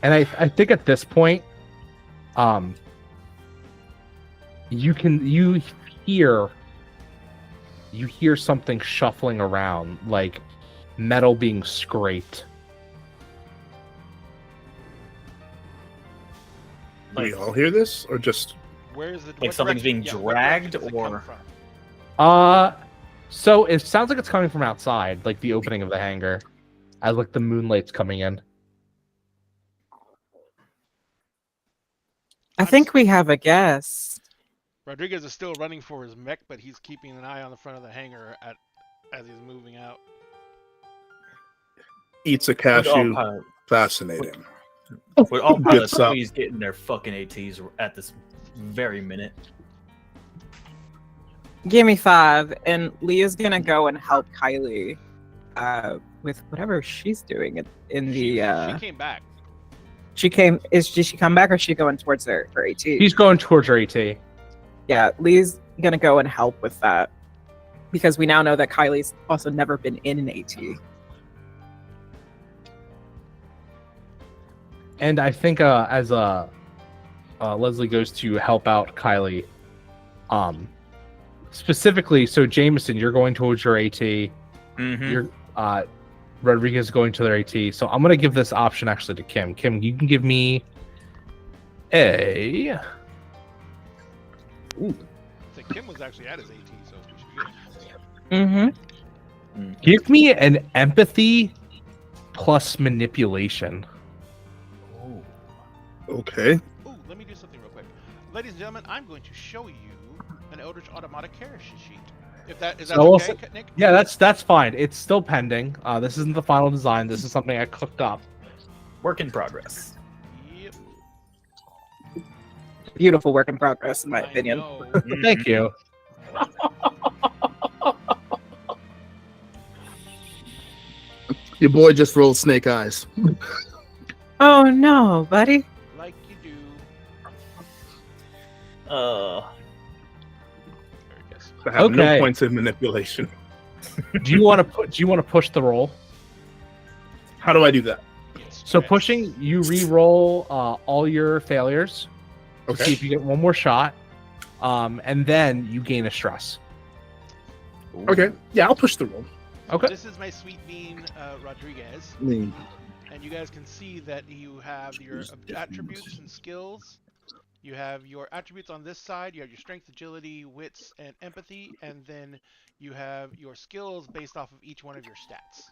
And I think at this point, you hear something shuffling around, like metal being scraped. Do we all hear this, or just? Where's the Like something's being dragged, or? So it sounds like it's coming from outside, like the opening of the hangar, as like the moonlight's coming in. I think we have a guess. Rodriguez is still running for his mech, but he's keeping an eye on the front of the hangar as he's moving out. Eats a cashew. Fascinating. With all pilots, Gets up. please getting their fucking ATs at this very minute. Give me 5, and Leah's gonna go and help Kylie with whatever she's doing in the. She came back. Did she come back, or is she going towards her AT? She's going towards her AT. Yeah, Lee's gonna go and help with that because we now know that Kylie's also never been in an AT. And I think as Leslie goes to help out Kylie, specifically, so Jameson, you're going towards your AT. Mm-hmm. You're Rodriguez going to their AT. So I'm gonna give this option actually to Kim. Kim, you can give me a. Ooh. So Kim was actually at his AT, so we should be good. Mm-hmm. Give me an empathy plus manipulation. Okay. Ooh, let me do something real quick. Ladies and gentlemen, I'm going to show you an Eldritch Automata character sheet. Is that So okay, Nick? Yeah, that's fine. It's still pending. This isn't the final design. This is something I cooked up. Work in progress. Yep. Beautiful work in progress, in my I opinion. know. Thank you. Your boy just rolled snake eyes. Oh no, buddy. Like you do. Uh, I have no Okay. points of manipulation. Do you want to push the roll? How do I do that? Yes, So yes. pushing, you re-roll all your failures to Okay. see if you get one more shot, and then you gain a stress. Okay. Yeah, I'll push the roll. Okay. This is my sweet bean, Rodriguez. Mm. And you guys can see that you have your attributes and skills. You have your attributes on this side. You have your strength, agility, wits, and empathy. And then you have your skills based off of each one of your stats.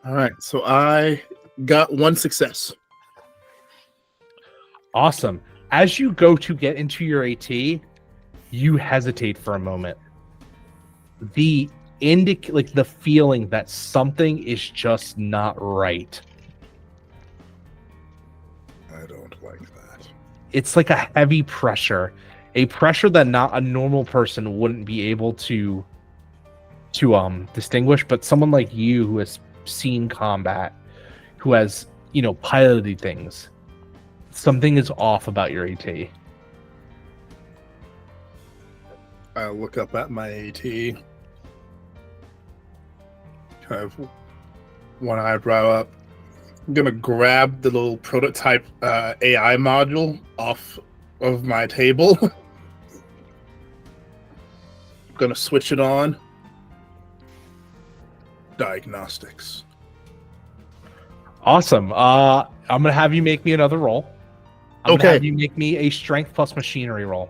All right. So I got one success. Awesome. As you go to get into your AT, you hesitate for a moment. The the feeling that something is just not right. I don't like that. It's like a heavy pressure, a pressure that not a normal person wouldn't be able to distinguish, but someone like you who has seen combat, who has, piloted things, something is off about your AT. I look up at my AT. Kind of one eyebrow up. I'm gonna grab the little prototype AI module off of my table. Gonna switch it on. Diagnostics. Awesome. I'm gonna have you make me another roll. I'm gonna Okay. have you make me a strength plus machinery roll.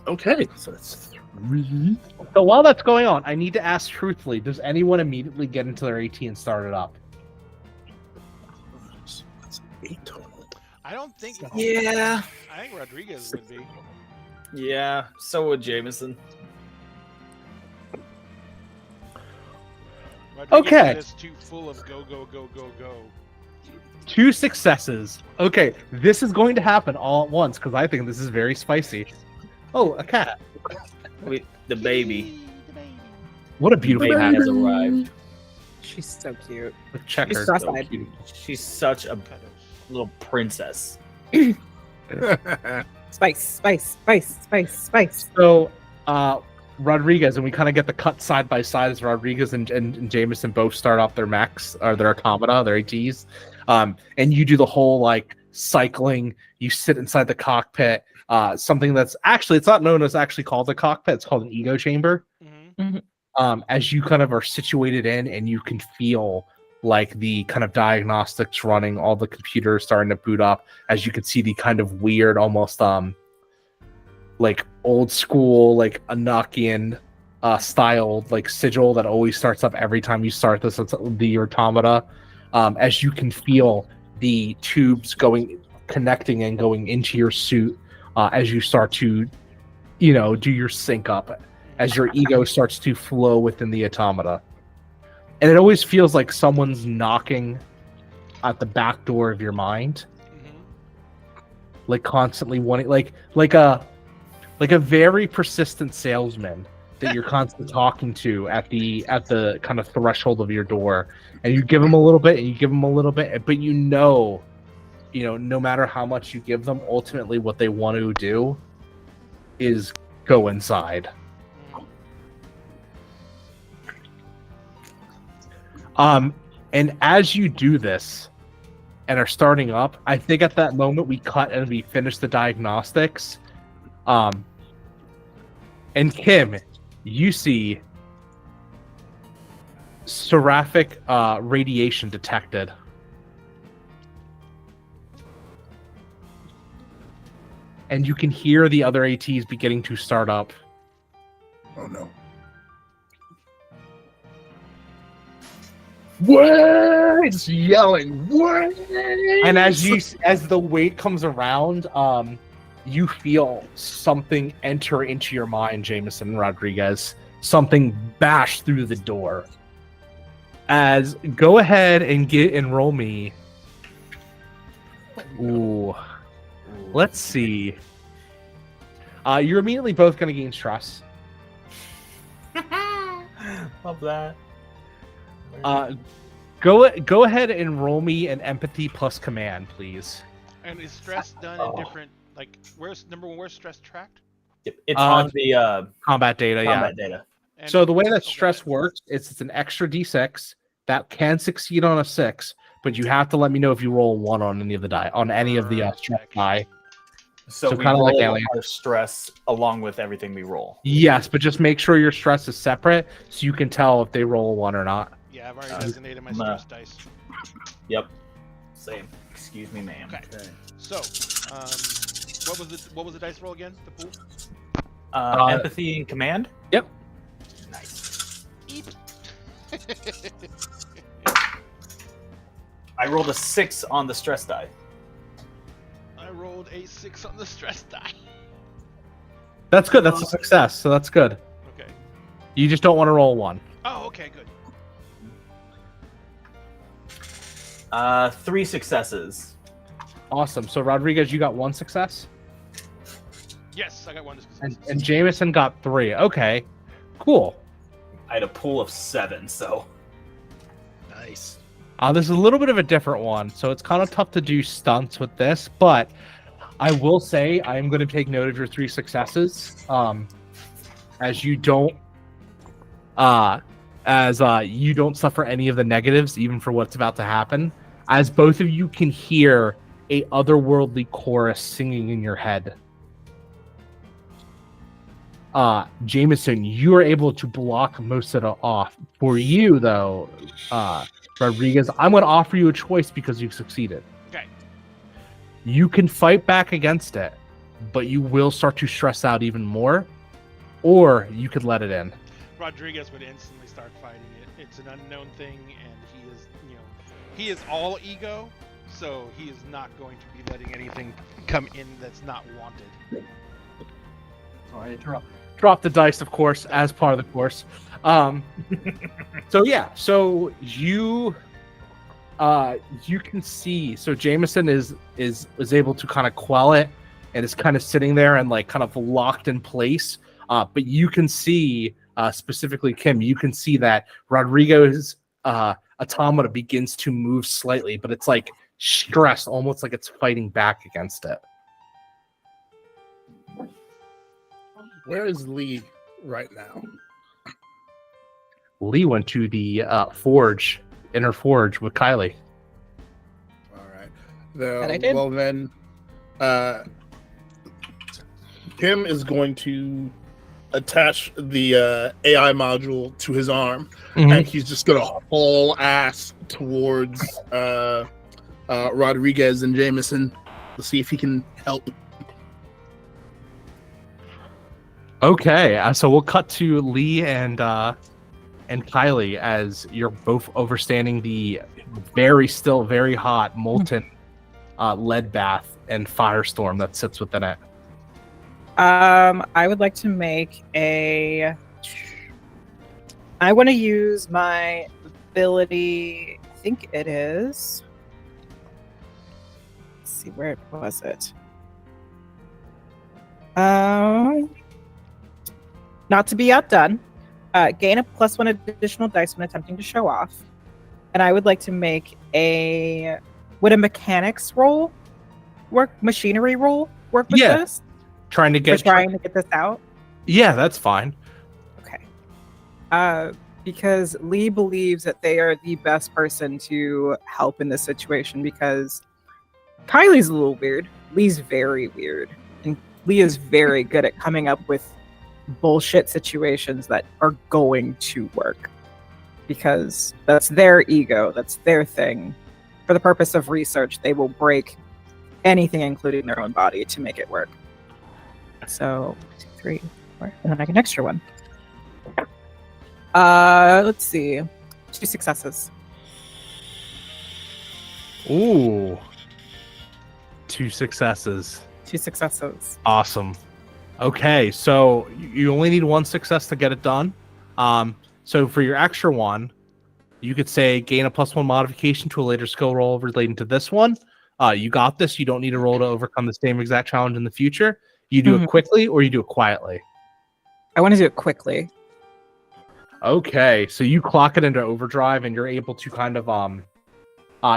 Okay, so that's 3. So while that's going on, I need to ask truthfully: does anyone immediately get into their AT and start it up? That's 8 total. I don't think. Yeah. I think Rodriguez would be. Yeah, so would Jameson. Rodriguez Okay. is too full of go, go, go, go, go. 2 successes. Okay, this is going to happen all at once because I think this is very spicy. Oh, a cat. Wait, the baby. The baby. What a beautiful Baby cat. has arrived. She's so cute. With checkers. She's cross-eyed. She's such a Cuddles. little princess. Spice, spice, spice, spice, spice. So, Rodriguez, and we kind of get the cut side by side as Rodriguez and Jameson both start off their mechs or their automata, their ATs. And you do the whole like cycling. You sit inside the cockpit. Something that's actually, it's not known as actually called the cockpit. It's called an ego chamber. As you kind of are situated in, and you can feel like the kind of diagnostics running, all the computers starting to boot up, as you can see the kind of weird, almost like old school, like Enochian style, like sigil that always starts up every time you start this, the automata. As you can feel the tubes connecting and going into your suit, as you start to, do your sync up, as your ego starts to flow within the automata. And it always feels like someone's knocking at the back door of your mind, like constantly wanting, like a very persistent salesman that you're constantly talking to at the kind of threshold of your door, and you give them a little bit, and you give them a little bit, but no matter how much you give them, ultimately what they want to do is go inside. And as you do this and are starting up, I think at that moment we cut and we finish the diagnostics. And Kim, you see seraphic radiation detected. And you can hear the other ATs beginning to start up. Oh no. What? It's yelling. What? And as the weight comes around, you feel something enter into your mind, Jameson Rodriguez. Something bash through the door. As go ahead and roll me. Ooh. Let's see. You're immediately both going to gain stress. Love that. Go ahead and roll me an empathy plus command, please. And is stress done in different, like, where's stress tracked? It's on the combat data. combat data. And So the way that stress works is it's an extra d6 that can succeed on a 6, but you have to let me know if you roll 1 on any of the die, on any of the stress die. So we kinda roll like Alien. our stress along with everything we roll. Yes, but just make sure your stress is separate so you can tell if they roll a 1 or not. Yeah, I've already designated my stress dice. Yep. Same. Excuse me, ma'am. Okay. So, what was the dice roll again? The pool? Empathy and command? Yep. Nice. Eep. I rolled a 6 on the stress die. I rolled a 6 on the stress die. That's good. That's a success, so that's good. Okay. You just don't want to roll 1. Oh, okay, good. 3 successes. Awesome. So Rodriguez, you got 1 success? Yes, I got 1 success. And Jameson got 3. Okay. Cool. I had a pool of 7, so. Nice. This is a little bit of a different one, so it's kind of tough to do stunts with this, but I will say I am going to take note of your 3 successes. As you don't as you don't suffer any of the negatives, even for what's about to happen, as both of you can hear a otherworldly chorus singing in your head. Jameson, you are able to block most of it off. For you, though, Rodriguez, I'm going to offer you a choice because you've succeeded. Okay. You can fight back against it, but you will start to stress out even more, or you could let it in. Rodriguez would instantly start fighting it. It's an unknown thing, and he is all ego, so he is not going to be letting anything come in that's not wanted. Sorry, drop the dice, of course, as part of the course. So you can see. So Jameson is able to kind of quell it, and is kind of sitting there and like kind of locked in place. But you can see, specifically Kim, you can see that Rodrigo's automata begins to move slightly, but it's like stressed, almost like it's fighting back against it. Where is Lee right now? Lee went to the inner forge with Kylie. All right. That I did. Well then, Kim is going to attach the AI module to his arm, and he's just gonna haul ass towards Rodriguez and Jameson to see if he can help. Okay, so we'll cut to Lee and Kylie as you're both overstanding the very hot molten lead bath and firestorm that sits within it. I would like to make I want to use my ability. I think it is. Let's see, where was it? Not to be outdone. Gain a +1 additional dice when attempting to show off. And I would like to make would a mechanics roll work? Machinery roll work with this? Trying to get this out? Yeah, that's fine. Okay. Because Lee believes that they are the best person to help in this situation because Kylie's a little weird. Lee's very weird. And Lee is very good at coming up with bullshit situations that are going to work. Because that's their ego. That's their thing. For the purpose of research, they will break anything, including their own body, to make it work. So 2, 3, 4, and then I get an extra one. Let's see, 2 successes. Ooh, 2 successes. 2 successes. Awesome. Okay, so you only need 1 success to get it done. So for your extra one, you could say gain a +1 modification to a later skill roll relating to this one. You got this. You don't need a roll to overcome the same exact challenge in the future. You do it quickly or you do it quietly? I want to do it quickly. Okay, so you clock it into overdrive and you're able to kind of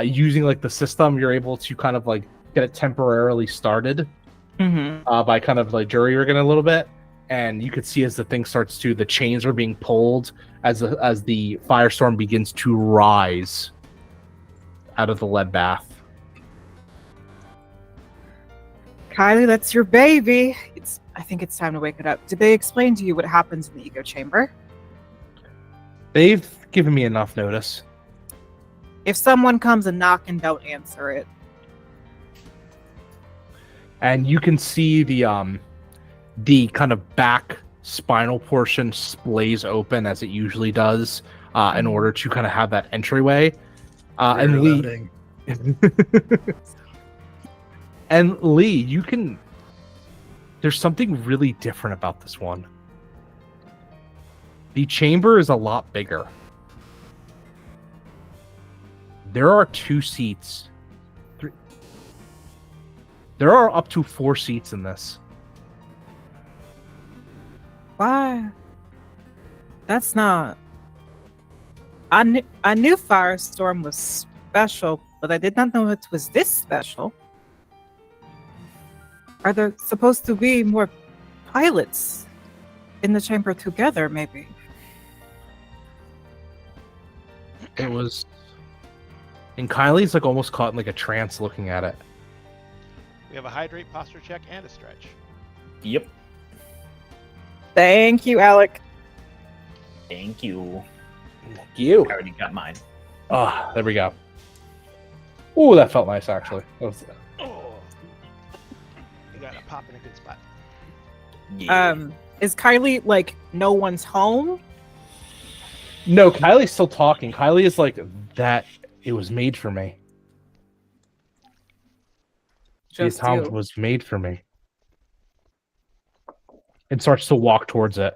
using like the system, you're able to kind of like get it temporarily started by kind of like jury rigging a little bit. And you could see as the thing starts to, the chains are being pulled as the firestorm begins to rise out of the lead bath. Kylie, that's your baby. I think it's time to wake it up. Did they explain to you what happens in the ego chamber? They've given me enough notice. If someone comes and knock and don't answer it. And you can see the kind of back spinal portion splays open as it usually does in order to kind of have that entryway. And Lee... And Lee, you can... There's something really different about this one. The chamber is a lot bigger. There are 2 seats. 3. There are up to 4 seats in this. Why? That's not... I knew Firestorm was special, but I did not know it was this special. Are there supposed to be more pilots in the chamber together, maybe? It was, and Kylie's like almost caught in like a trance looking at it. We have a hydrate, posture check, and a stretch. Yep. Thank you, Alec. Thank you. You. I already got mine. Ah, there we go. Ooh, that felt nice actually. Oh, you got a pop in a good spot. Yeah. Is Kylie like no one's home? No, Kylie's still talking. Kylie is like that. It was made for me. Just Tom you. was made for me. And starts to walk towards it.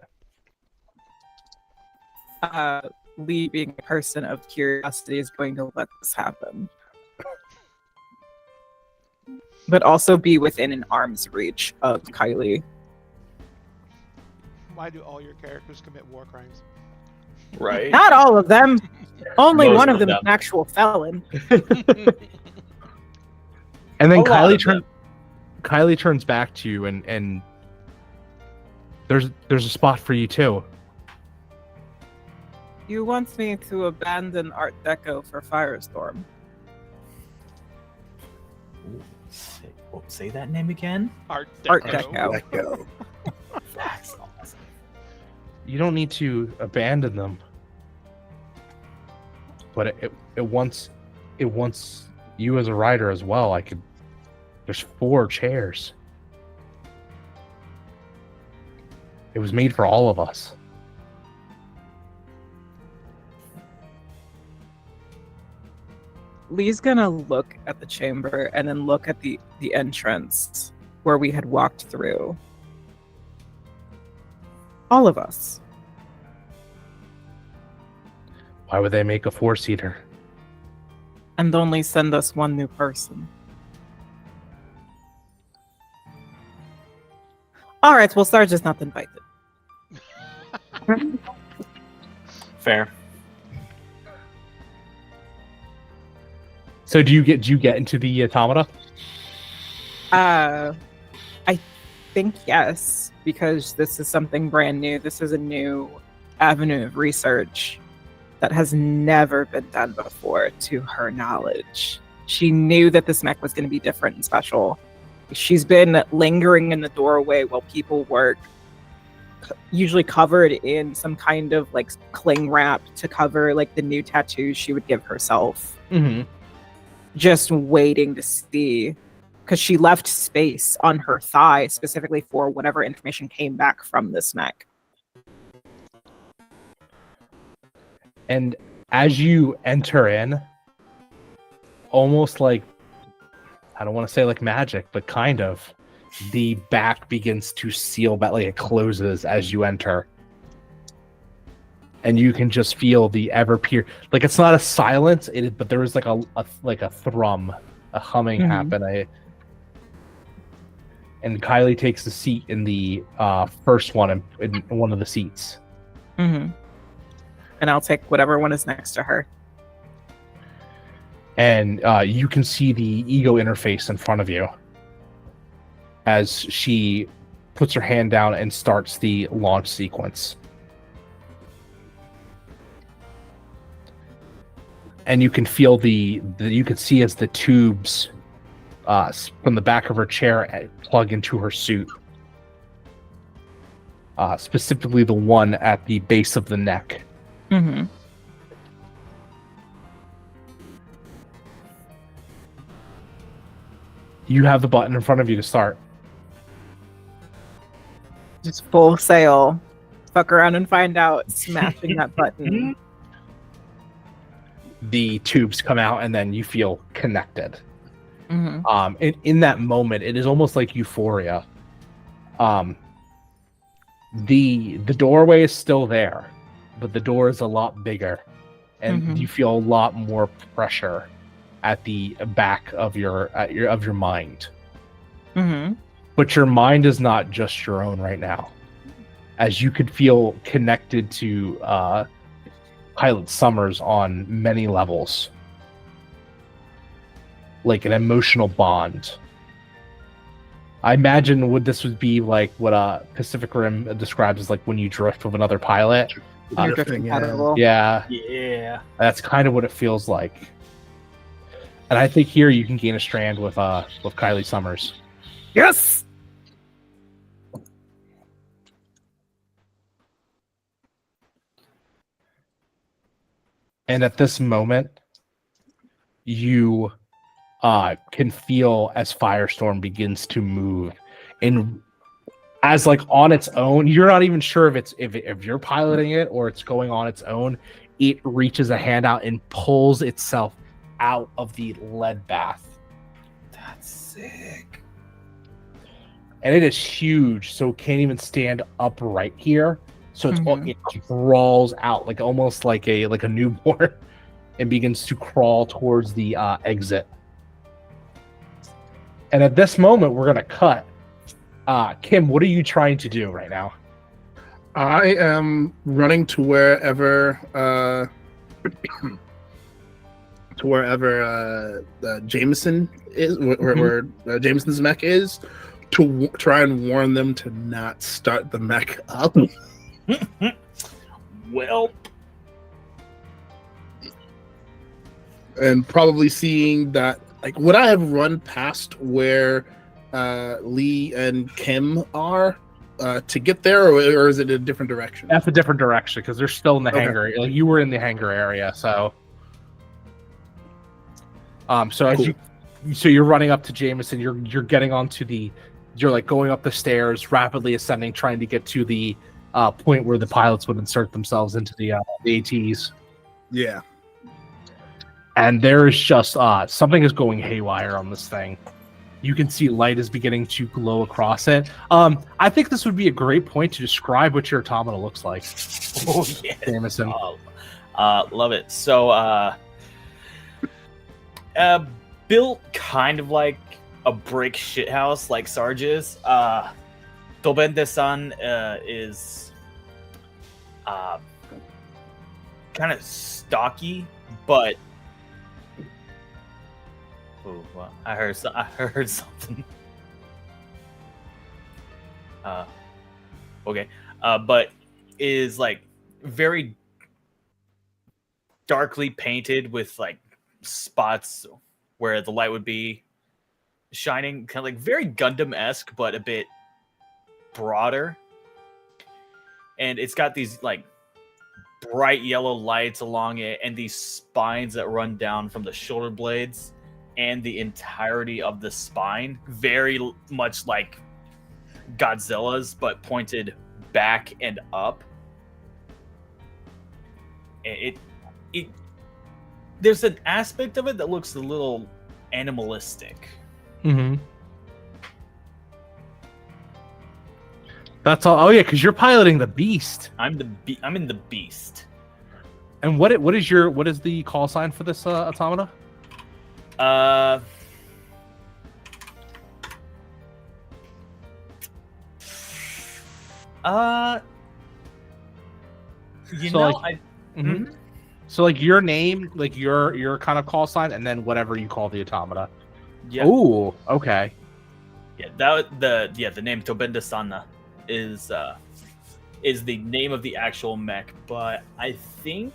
Lee, being a person of curiosity, is going to let this happen. But also be within an arm's reach of Kylie. Why do all your characters commit war crimes? Right. Not all of them. Only Most one of of them is them. an actual felon. And then A lot of them. Kylie turns back to you and there's a spot for you too. You want me to abandon Art Deco for Firestorm? Say that name again. Art Art Deco. Deco. That's awesome. You don't need to abandon them. But it wants you as a rider as well. There's 4 chairs. It was made for all of us. Lee's gonna look at the chamber and then look at the entrance where we had walked through. All of us. Why would they make a 4-seater? And only send us one new person. Alright, well, Sarge is not invited. Fair. So do you get into the automata? I think yes, because this is something brand new. This is a new avenue of research that has never been done before, to her knowledge. She knew that this mech was going to be different and special. She's been lingering in the doorway while people work, usually covered in some kind of like cling wrap to cover like the new tattoos she would give herself. Mm-hmm. Just waiting to see, because she left space on her thigh specifically for whatever information came back from this mech. And as you enter in, almost like, I don't want to say like magic, but kind of, the back begins to seal back, like it closes as you enter. And you can just feel the like it's not a silence, but there is like a thrum, a humming happen. And Kylie takes the seat in the first one in one of the seats. Mm-hmm. And I'll take whatever one is next to her. And you can see the ego interface in front of you as she puts her hand down and starts the launch sequence. And you can feel you can see as the tubes from the back of her chair plug into her suit. Specifically the one at the base of the neck. Mm-hmm. You have the button in front of you to start. Just full sail. Fuck around and find out. Smashing that button. The tubes come out and then you feel connected. Mm-hmm. In that moment, it is almost like euphoria. The doorway is still there, but the door is a lot bigger, and you feel a lot more pressure at the back of your mind. Mm-hmm. But your mind is not just your own right now, as you could feel connected to Pilot Summers on many levels, like an emotional bond. I imagine this would be like what Pacific Rim describes as like when you drift with another pilot, You're drift compatible. Yeah. That's kind of what it feels like. And I think here you can gain a strand with Kylie Summers. Yes. And at this moment, you can feel as Firestorm begins to move, and as like on its own, you're not even sure if you're piloting it or it's going on its own. It reaches a hand out and pulls itself out of the lead bath. That's sick. And it is huge, so it can't even stand upright here. So it crawls out like almost like a newborn, and begins to crawl towards the exit. And at this moment, we're gonna cut. Kim, what are you trying to do right now? I am running to wherever Jameson is, where Jameson's mech is, to try and warn them to not start the mech up. Well, and probably seeing that, like, would I have run past where Lee and Kim are to get there, or is it a different direction? That's a different direction because they're still in the hangar. Like, you were in the hangar area, so so you're running up to Jameson. You're getting onto you're like going up the stairs, rapidly ascending, trying to get to the point where the pilots would insert themselves into the ATs. Yeah. And there is just something is going haywire on this thing. You can see light is beginning to glow across it. I think this would be a great point to describe what your automata looks like. Oh yeah, Jameson. Love it. So, built kind of like a brick shithouse, like Sarge is. Tobende-san is kind of stocky, but well, I heard something. Okay, but is like very darkly painted with like spots where the light would be shining, kind of like very Gundam-esque, but a bit broader. And it's got these like bright yellow lights along it, and these spines that run down from the shoulder blades and the entirety of the spine, very much like Godzilla's, but pointed back and up. It there's an aspect of it that looks a little animalistic. Mm-hmm. That's all. Oh yeah, because you're piloting the Beast. I'm in the Beast. And what is the call sign for this automata? So like your name, like your kind of call sign, and then whatever you call the automata. Yeah. Ooh, okay. Yeah, the name Tobenda-sana is the name of the actual mech, but I think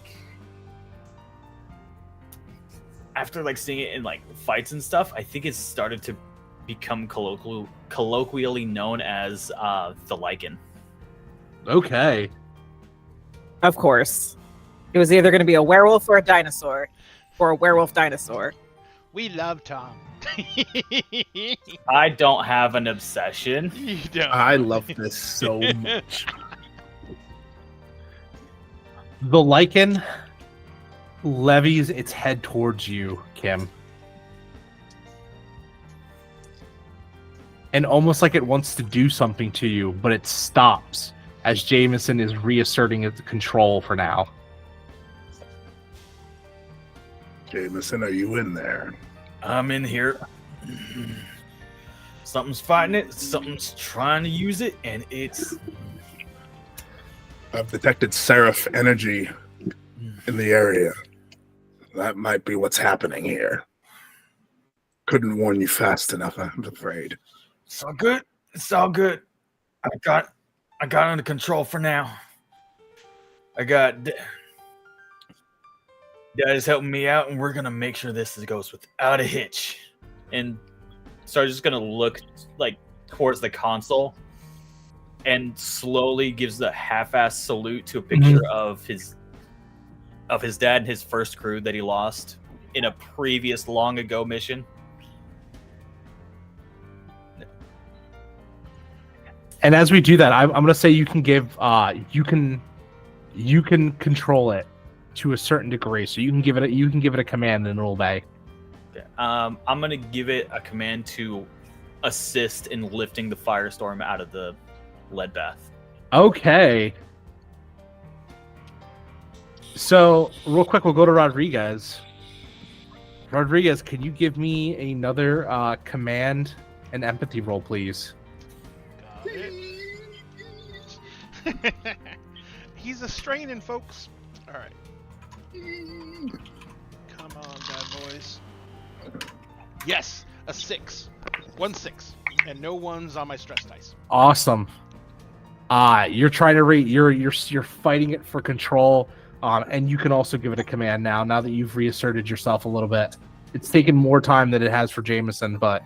after like seeing it in like fights and stuff, I think it's started to become colloquially known as the Lycan. Okay. Of course. It was either going to be a werewolf or a dinosaur, or a werewolf dinosaur. We love Tom. I don't have an obsession. You don't. I love this so much. The Lycan levies its head towards you, Kim. And almost like it wants to do something to you, but it stops as Jameson is reasserting its control for now. Jameson, are you in there? I'm in here. Something's fighting it, something's trying to use it, and it's... I've detected Seraph energy in the area. That might be what's happening here. Couldn't warn you fast enough, I'm afraid. It's all good. It's all good. I got under control for now. I got guys helping me out, and we're gonna make sure this goes without a hitch. And Sarge's just gonna look like towards the console and slowly gives the half-ass salute to a picture of his dad and his first crew that he lost in a previous long ago mission. And as we do that, I'm going to say you can give you can control it to a certain degree. So you can give it a command and it'll obey. Okay. I'm going to give it a command to assist in lifting the firestorm out of the lead bath. Okay. So real quick, we'll go to Rodriguez. Rodriguez, can you give me another command and empathy roll, please? Got it. He's a straining, folks. All right. Come on, bad boys. Yes, a 6. 1 6, and no ones on my stress dice. Awesome. You're trying to you're fighting it for control. And you can also give it a command now that you've reasserted yourself a little bit. It's taken more time than it has for Jameson, but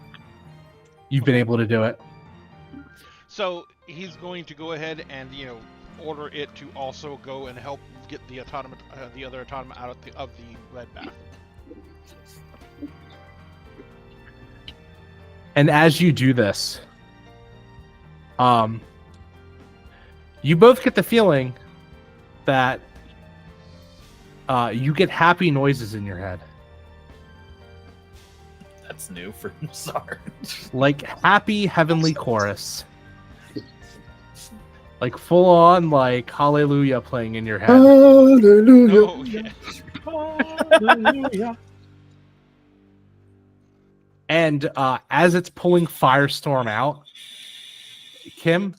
you've been able to do it. So he's going to go ahead and order it to also go and help get the other automaton out of the lead bath. And as you do this, you both get the feeling that you get happy noises in your head. That's new for Sarge. Like happy heavenly chorus. Like full on like hallelujah playing in your head. Hallelujah. Oh, yeah. Hallelujah. And as it's pulling Firestorm out, Kim,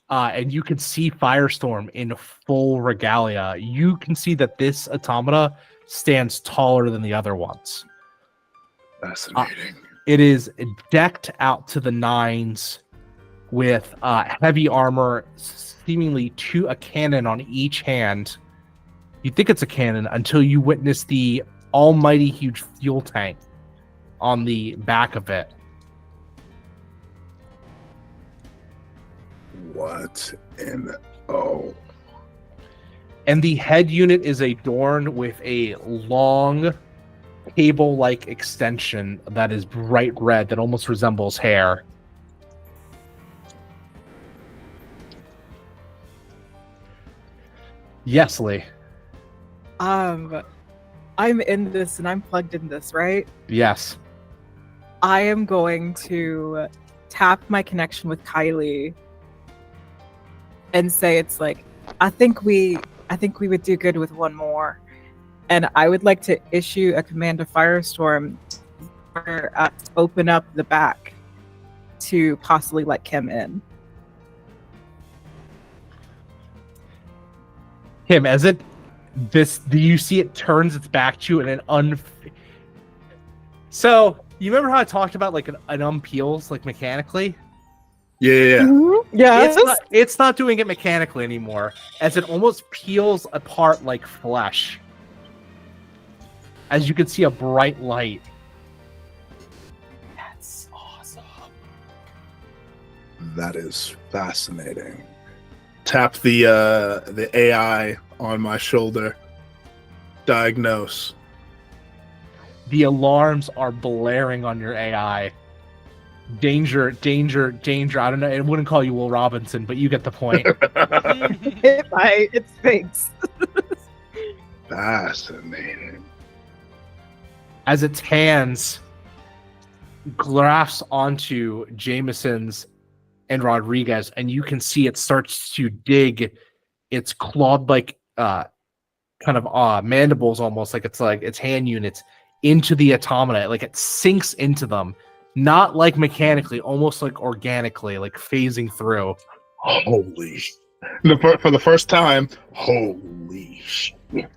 and you can see Firestorm in full regalia, you can see that this automata stands taller than the other ones. Fascinating. It is decked out to the nines with heavy armor, seemingly a cannon on each hand. You think it's a cannon until you witness the almighty huge fuel tank on the back of it. What in And the head unit is adorned with a long cable-like extension that is bright red that almost resembles hair. Yes, Lee. I'm in this and I'm plugged in this, right? Yes. I am going to tap my connection with Kylie and say it's like, I think we would do good with one more. And I would like to issue a command to Firestorm to open up the back to possibly let Kim in. Kim, do you see it turns its back to you and So, you remember how I talked about like an unpeels like mechanically? Yeah. Mm-hmm. Yes. It's not doing it mechanically anymore, as it almost peels apart like flesh. As you can see a bright light. That's awesome. That is fascinating. Tap the AI on my shoulder. Diagnose. The alarms are blaring on your AI. Danger, danger, danger. I don't know. It wouldn't call you Will Robinson, but you get the point. It's Sphinx. Fascinating. As its hands grasps onto Jameson's and Rodriguez, and you can see it starts to dig its clawed-like kind of mandibles, almost like its hand units into the automata. Like it sinks into them, not like mechanically, almost like organically, like phasing through. Holy! For the first time, holy shit!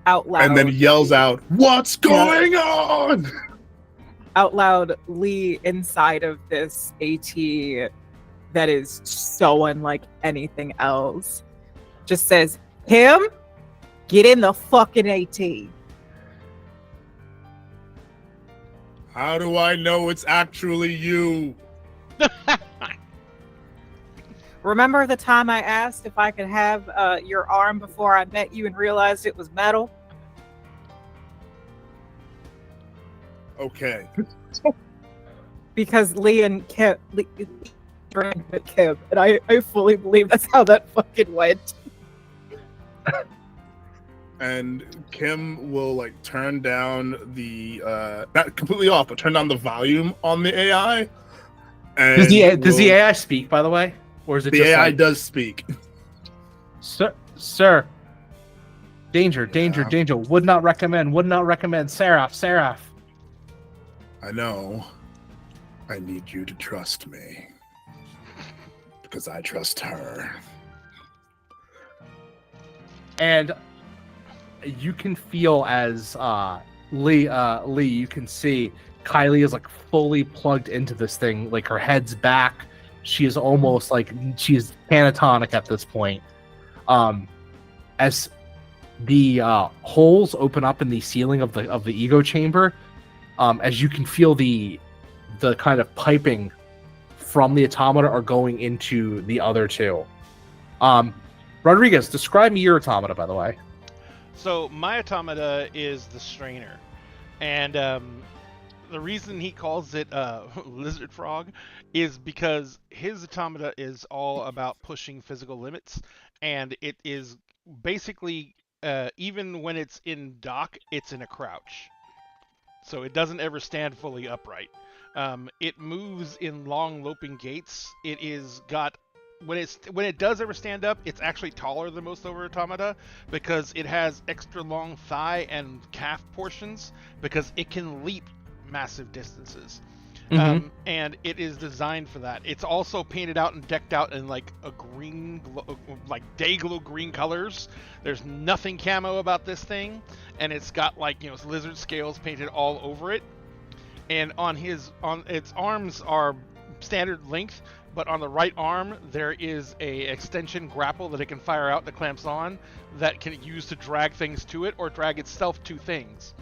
Out loud. And then yells out, "What's going on?" Out loud, Lee inside of this AT that is so unlike anything else. Just says, "Him, get in the fucking AT." How do I know it's actually you? Remember the time I asked if I could have your arm before I met you and realized it was metal? Okay. Because Lee and Kim, and I fully believe that's how that fucking went. And Kim will like turn down the not completely off, but turn down the volume on the AI. And does the AI speak, by the way? Or is it the just AI like, does speak? Sir. Danger. Would not recommend. Seraph. I know. I need you to trust me. Because I trust her. And you can feel as Lee, you can see Kylie is like fully plugged into this thing. Like her head's back. She is almost like she's catatonic at this point. As the holes open up in the ceiling of the ego chamber, as you can feel the kind of piping from the automata are going into the other two. Rodriguez, describe me your automata, by the way. So my automata is the strainer, and the reason he calls it lizard frog is because his automata is all about pushing physical limits, and it is basically even when it's in dock, it's in a crouch, so it doesn't ever stand fully upright. It moves in long loping gaits. It is got when it does ever stand up, it's actually taller than most over automata because it has extra long thigh and calf portions because it can leap massive distances. And it is designed for that. It's also painted out and decked out in like a green, like day glow green colors. There's nothing camo about this thing, and it's got like lizard scales painted all over it. And on its arms are standard length, but on the right arm there is a extension grapple that it can fire out that clamps on that can use to drag things to it or drag itself to things.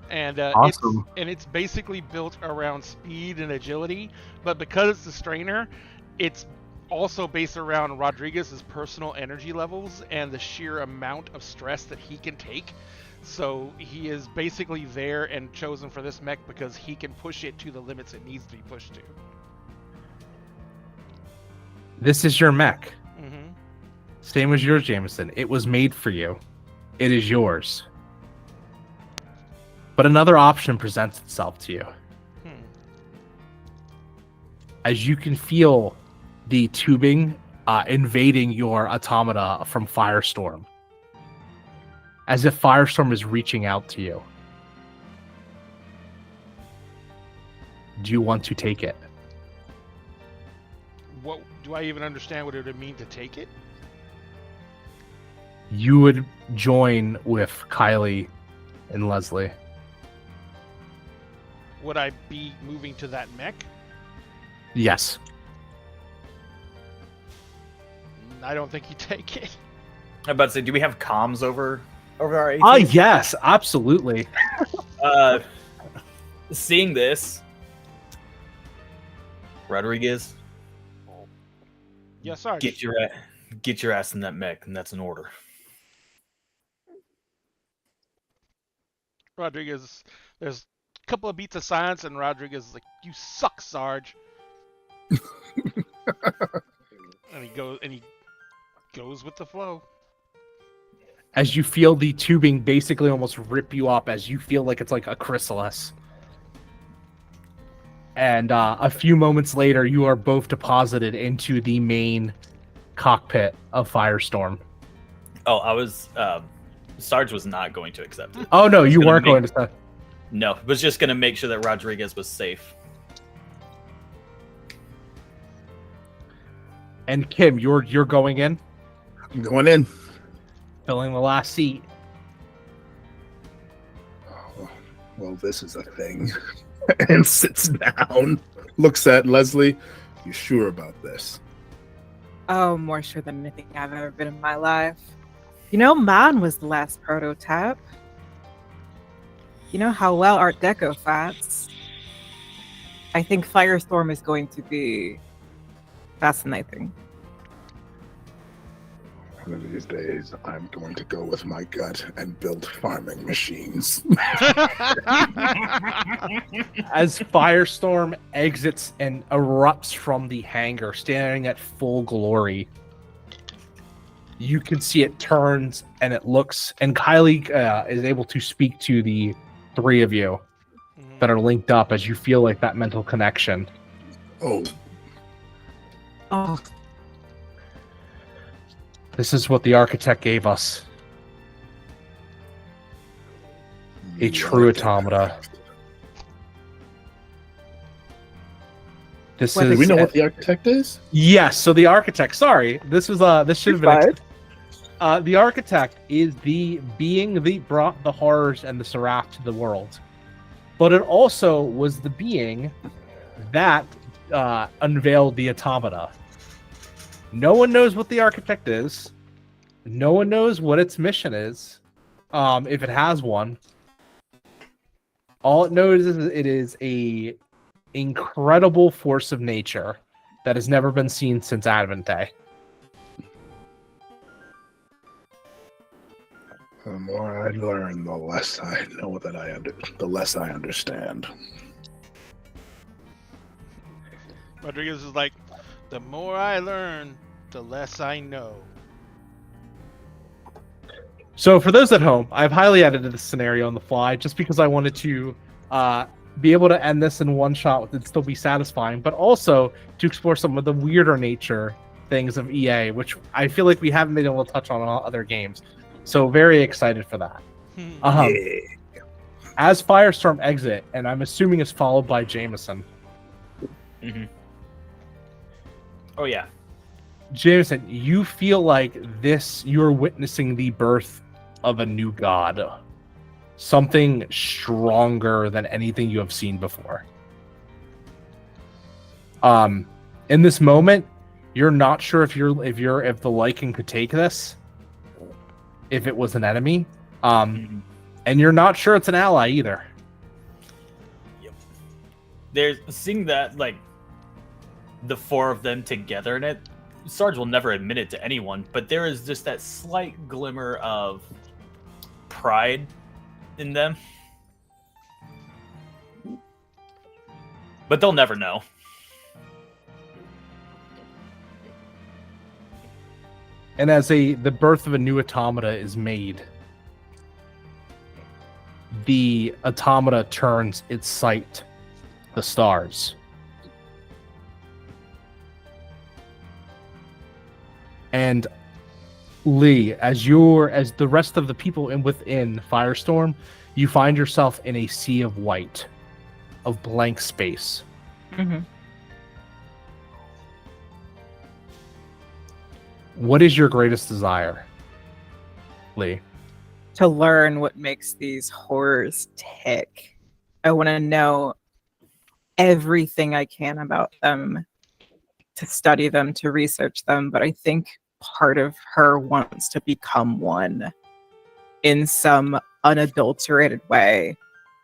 And awesome. It's basically built around speed and agility, but because it's the strainer, it's also based around Rodriguez's personal energy levels and the sheer amount of stress that he can take. So he is basically there and chosen for this mech because he can push it to the limits it needs to be pushed to. This is your mech. Mm-hmm. Same as yours, Jameson. It was made for you. It is yours. But another option presents itself to you. As you can feel the tubing invading your automata from Firestorm. As if Firestorm is reaching out to you. Do you want to take it? What do I even understand what it would mean to take it? You would join with Kylie and Leslie. Would I be moving to that mech? Yes. I don't think you take it. I'm about to say, do we have comms over our AT? Yes, absolutely. Seeing this, Rodriguez, Yes, Sarge. get your ass in that mech, and that's an order. Rodriguez, there's a couple of beats of silence, and Rodriguez is like, "You suck, Sarge." and he goes with the flow. As you feel the tubing basically almost rip you up, as you feel like it's like a chrysalis. And a few moments later, you are both deposited into the main cockpit of Firestorm. Oh, I was... Sarge was not going to accept it. Oh, no, you weren't going to accept it. No, was just going to make sure that Rodriguez was safe. And Kim, you're going in? I'm going in. Filling the last seat. Oh, well, this is a thing. And sits down, looks at Leslie. You sure about this? Oh, more sure than anything I've ever been in my life. You know, mine was the last prototype. You know how well Art Deco fights. I think Firestorm is going to be fascinating. One of these days, I'm going to go with my gut and build farming machines. As Firestorm exits and erupts from the hangar, standing at full glory, you can see it turns and it looks, and Kylie is able to speak to the three of you that are linked up as you feel like that mental connection. Oh. This is what the architect gave us. A true automata. This Do we know what the architect is? Yes. So the architect. Sorry, this should have been. The architect is the being that brought the horrors and the Seraph to the world, but it also was the being that unveiled the automata. No one knows what the architect is. No one knows what its mission is, if it has one. All it knows is it is a incredible force of nature that has never been seen since Advent Day. The more I learn, the less I know the less I understand. Rodriguez is like, the more I learn, the less I know. So for those at home, I've highly edited this scenario on the fly just because I wanted to be able to end this in one shot with it still be satisfying, but also to explore some of the weirder nature things of EA, which I feel like we haven't been able to touch on other games. So very excited for that. As Firestorm exit, and I'm assuming it's followed by Jameson. Mm-hmm. Oh yeah. Jameson, you feel like you're witnessing the birth of a new god. Something stronger than anything you have seen before. In this moment, you're not sure if the Lycan could take this, if it was an enemy, and you're not sure it's an ally either. Yep. There's seeing that, like, the four of them together in it. Sarge will never admit it to anyone, but there is just that slight glimmer of pride in them. But they'll never know. And as the birth of a new automata is made, the automata turns its sight the stars. And Lee, as the rest of the people within Firestorm, you find yourself in a sea of white, of blank space. Mm-hmm. What is your greatest desire, Lee? To learn what makes these horrors tick. I want to know everything I can about them, to study them, to research them, but I think part of her wants to become one in some unadulterated way,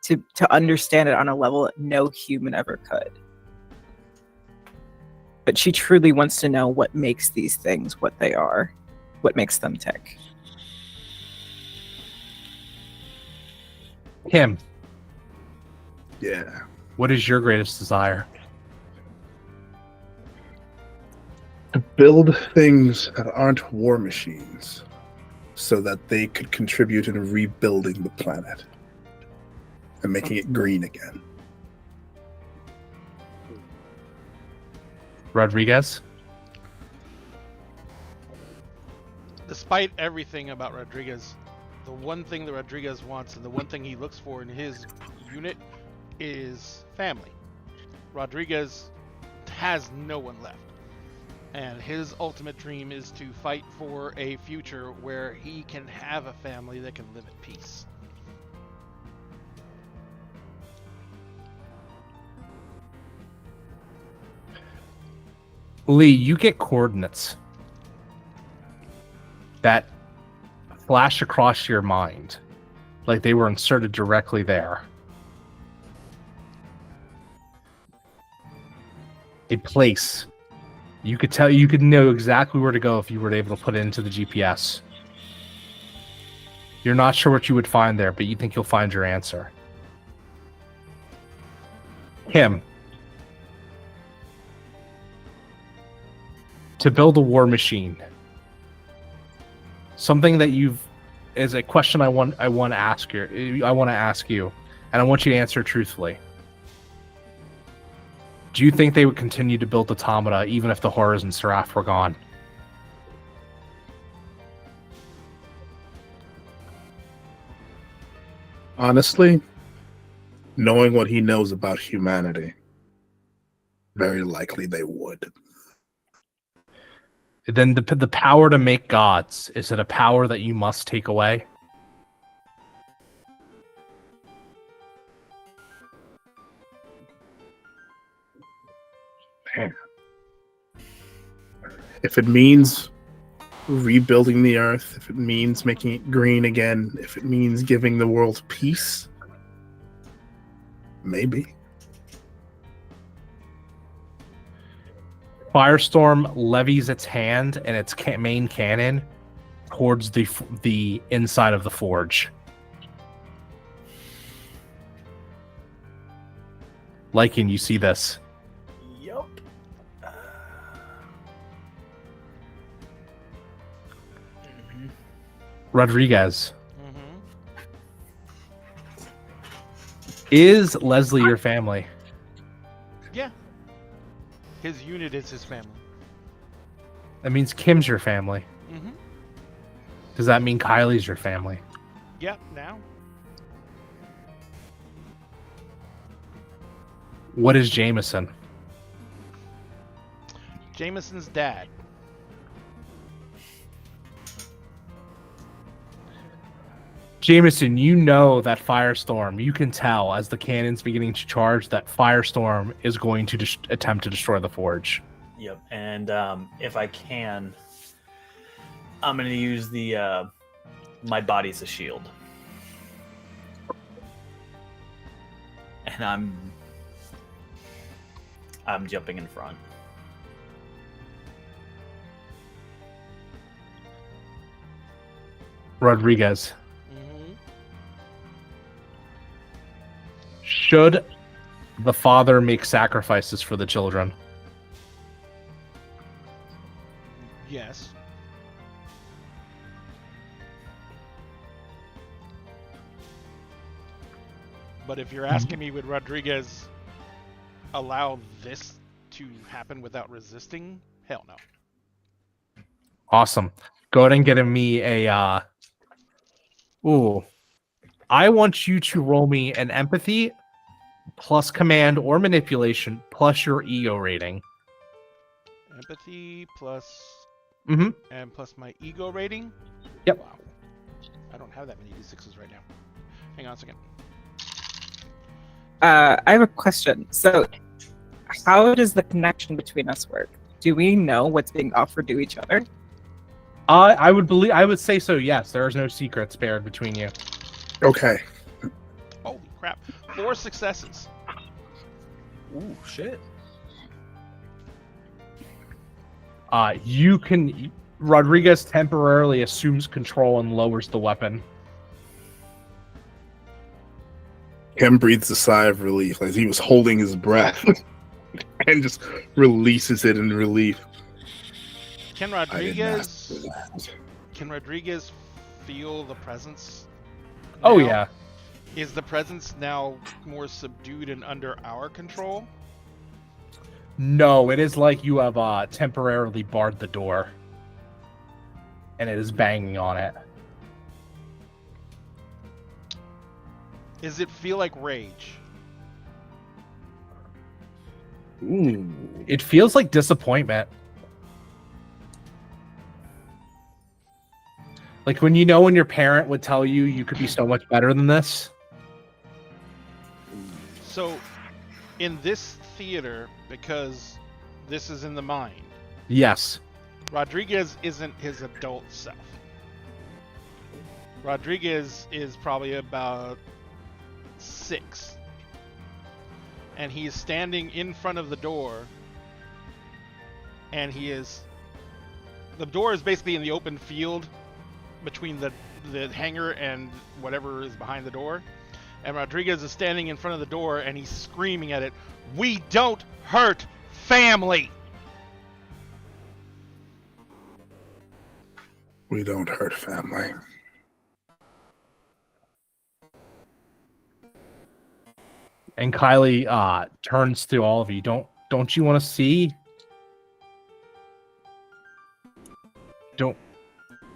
to understand it on a level that no human ever could. But she truly wants to know what makes these things what they are, what makes them tick. Kim. Yeah. What is your greatest desire? To build things that aren't war machines so that they could contribute in rebuilding the planet and making it green again. Rodriguez? Despite everything about Rodriguez, the one thing that Rodriguez wants and the one thing he looks for in his unit is family. Rodriguez has no one left. And his ultimate dream is to fight for a future where he can have a family that can live at peace. Lee, you get coordinates flash across your mind, like they were inserted directly there. A place. You could know exactly where to go if you were able to put it into the GPS. You're not sure what you would find there, but you think you'll find your answer. Kim. To build a war machine. Something that is a question I want to ask you, and I want you to answer truthfully. Do you think they would continue to build automata even if the horrors and Seraph were gone? Honestly, knowing what he knows about humanity, very likely they would. Then the power to make gods, is it a power that you must take away? Man. If it means rebuilding the earth, if it means making it green again, if it means giving the world peace, maybe. Firestorm levies its hand and its main cannon towards the inside of the forge. Lycan, you see this. Yup. Rodriguez. Is Leslie your family? Yeah. His unit is his family. That means Kim's your family. Mm-hmm. Does that mean Kylie's your family? Yeah, now. What is Jameson? Jameson's dad. Jameson, you know that Firestorm, you can tell as the cannon's beginning to charge that Firestorm is going to attempt to destroy the forge. Yep, and if I can, I'm going to use the my body as a shield. And I'm jumping in front. Rodriguez. Should the father make sacrifices for the children? Yes. But if you're asking me, would Rodriguez allow this to happen without resisting? Hell no. Awesome. Go ahead and get me a... Ooh. I want you to roll me an empathy plus command or manipulation plus your ego rating. Empathy plus... Mm-hmm. And plus my ego rating? Yep. Wow. I don't have that many D6s right now. Hang on a second. I have a question. So, how does the connection between us work? Do we know what's being offered to each other? I would say so, yes. There is no secret spared between you. Okay. Holy crap. 4 successes. Ooh, shit. Rodriguez temporarily assumes control and lowers the weapon. Kim breathes a sigh of relief, like he was holding his breath, and just releases it in relief. Can Rodriguez feel the presence? Oh, now? yeah. Is the presence now more subdued and under our control? No, it is like you have temporarily barred the door. And it is banging on it. Does it feel like rage? Ooh. It feels like disappointment. Like when your parent would tell you you could be so much better than this. So, in this theater, because this is in the mind, Yes. Rodriguez isn't his adult self. Rodriguez is probably about 6. And he is standing in front of the door. And the door is basically in the open field between the hangar and whatever is behind the door. And Rodriguez is standing in front of the door and he's screaming at it, "We don't hurt family!" We don't hurt family. And Kylie turns to all of you. Don't you want to see?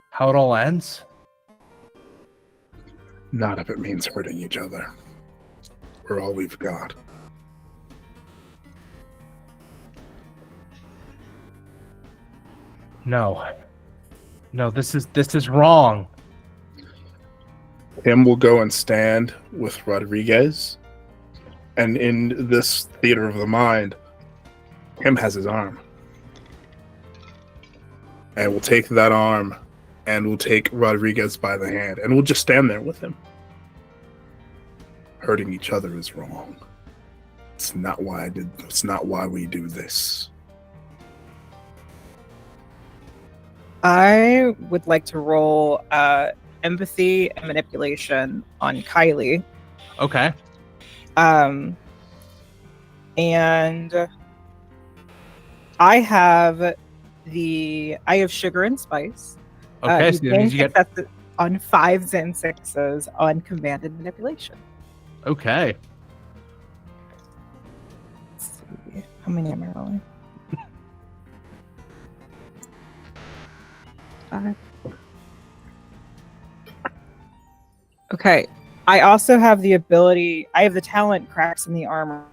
How it all ends? Not if it means hurting each other. We're all we've got. No, this is wrong. Tim will go and stand with Rodriguez. And in this theater of the mind, Tim has his arm. And we'll take that arm and we'll take Rodriguez by the hand and we'll just stand there with him. Hurting each other is wrong. It's not why we do this. I would like to roll empathy and manipulation on Kylie. Okay. And I have sugar and spice. Okay, so you you get successes on 5s and 6s on command and manipulation. okay. Let's see. How many am I rolling? 5. Okay. I also have the ability. I have the talent cracks in the armor.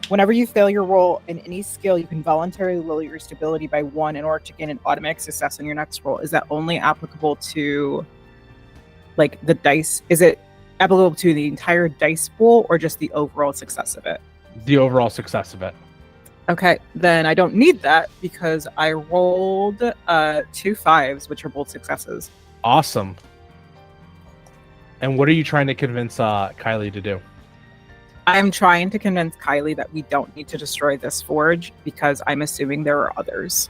Whenever you fail your roll in any skill, you can voluntarily lower your stability by 1 in order to gain an automatic success on your next roll. Is that only applicable to, like, the dice? Is it applicable to the entire dice pool or just the overall success of it? The overall success of it. Okay, then I don't need that because I rolled 2 5s, which are both successes. Awesome. And what are you trying to convince Kylie to do? I'm trying to convince Kylie that we don't need to destroy this forge because I'm assuming there are others.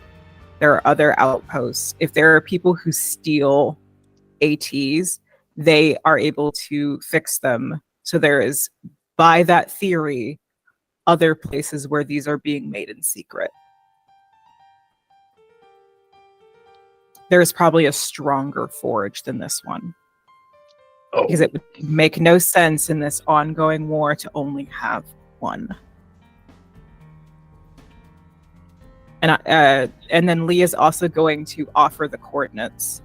There are other outposts. If there are people who steal ATs, they are able to fix them. So there is, by that theory, other places where these are being made in secret. There is probably a stronger forge than this one. Because it would make no sense in this ongoing war to only have one. And then Lee is also going to offer the coordinates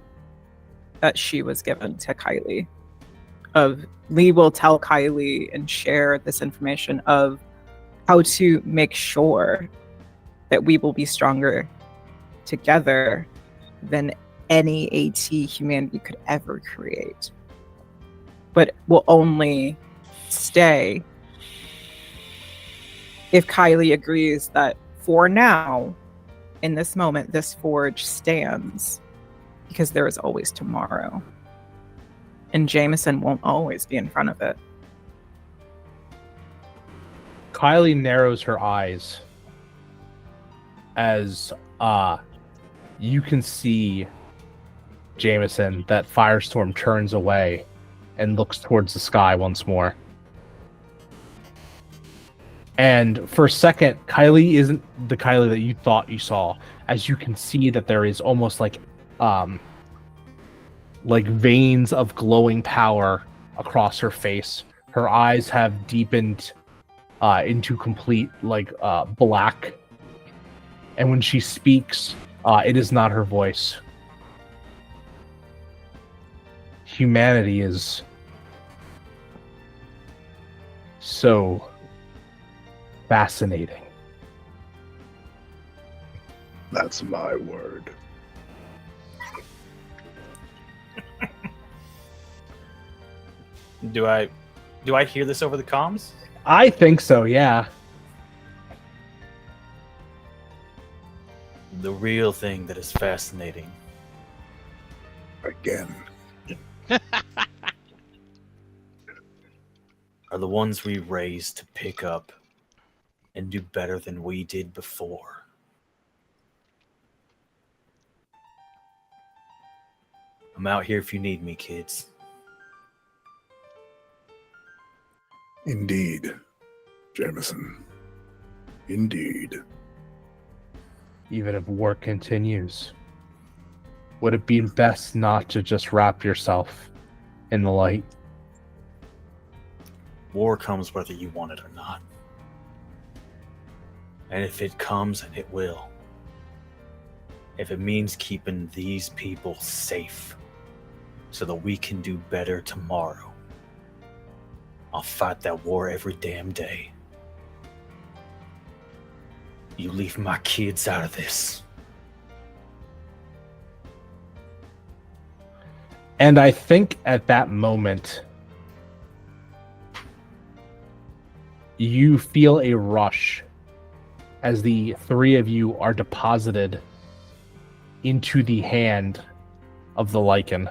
that she was given to Kylie. Lee will tell Kylie and share this information of how to make sure that we will be stronger together than any AT humanity could ever create. But will only stay if Kylie agrees that for now, in this moment, this forge stands because there is always tomorrow. And Jameson won't always be in front of it. Kylie narrows her eyes as you can see Jameson, that Firestorm turns away and looks towards the sky once more. And for a second, Kylie isn't the Kylie that you thought you saw, as you can see that there is almost like veins of glowing power across her face. Her eyes have deepened into complete black. And when she speaks, it is not her voice. Humanity is so fascinating. That's my word. Do I hear this over the comms? I think so, yeah. The real thing that is fascinating Again. Are the ones we raised to pick up and do better than we did before. I'm out here if you need me, kids. Indeed, Jameson. Indeed. Even if war continues, would it be best not to just wrap yourself in the light? War comes whether you want it or not. And if it comes, and it will, if it means keeping these people safe so that we can do better tomorrow, I'll fight that war every damn day. You leave my kids out of this. And I think at that moment, you feel a rush as the three of you are deposited into the hand of the Lycan.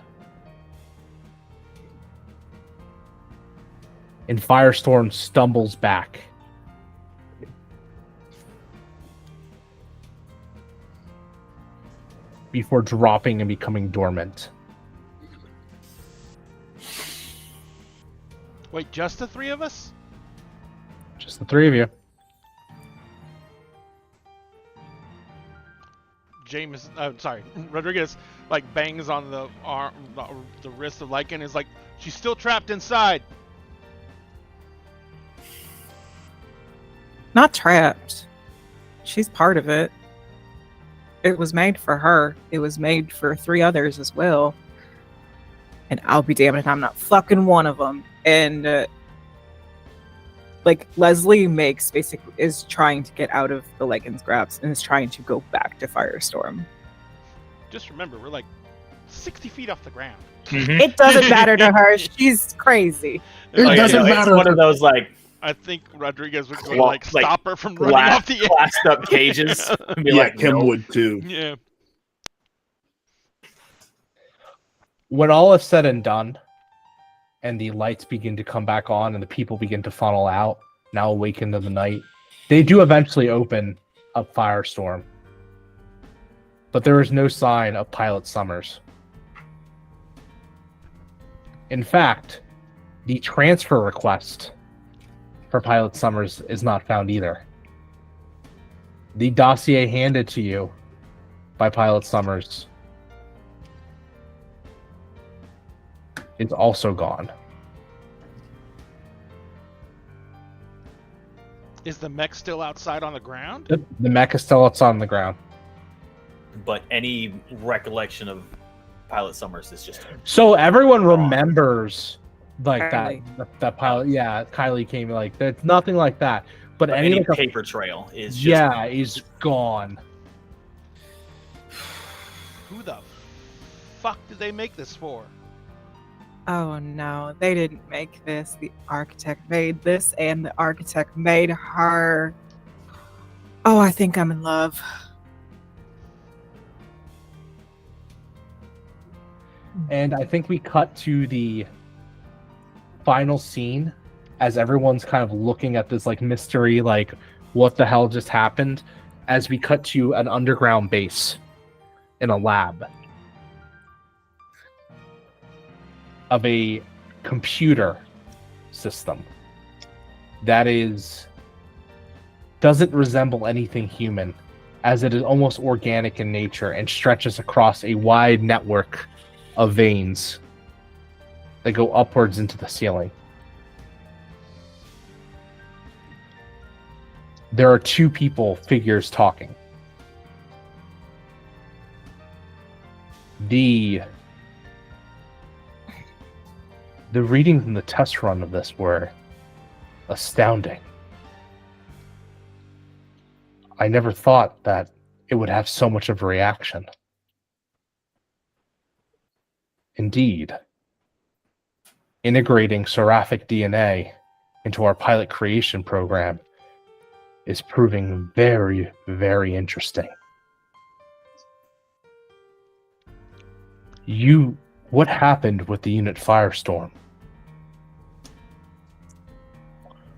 And Firestorm stumbles back. Before dropping and becoming dormant. Wait, just the three of us? Just the three of you. James, sorry, Rodriguez, like bangs on the arm, the wrist of Lycan. Is like, she's still trapped inside. Not trapped. She's part of it. It was made for her. It was made for 3 others as well. And I'll be damned if I'm not fucking one of them. And like Leslie is trying to get out of the Lycan's grasp and is trying to go back to Firestorm. Just remember, we're like 60 feet off the ground. It doesn't matter to her. She's crazy. It doesn't matter. It's one of those like I think Rodriguez would go to, like stop her from running off the edge. glassed up cages. And be like, Kim "No." would too. Yeah. When all is said and done, and the lights begin to come back on and the people begin to funnel out, now awakened in the night, they do eventually open up Firestorm. But there is no sign of Pilot Summers. In fact, the transfer request for Pilot Summers is not found either. The dossier handed to you by Pilot Summers is also gone. Is the mech still outside on the ground? The mech is still outside on the ground. But any recollection of Pilot Summers is just So everyone remembers like Kylie. that pilot. Yeah, Kylie came like there's nothing like that. But any like, paper trail is just is gone. Who the fuck did they make this for? Oh no, they didn't make this. The architect made this, and the architect made her. Oh, I think I'm in love. And I think we cut to the final scene as everyone's kind of looking at this like mystery, like what the hell just happened, as we cut to an underground base in a lab of a computer system that doesn't resemble anything human, as it is almost organic in nature and stretches across a wide network of veins that go upwards into the ceiling. There are 2 figures talking. The readings in the test run of this were astounding. I never thought that it would have so much of a reaction. Indeed, integrating seraphic DNA into our pilot creation program is proving very, very interesting. What happened with the unit Firestorm?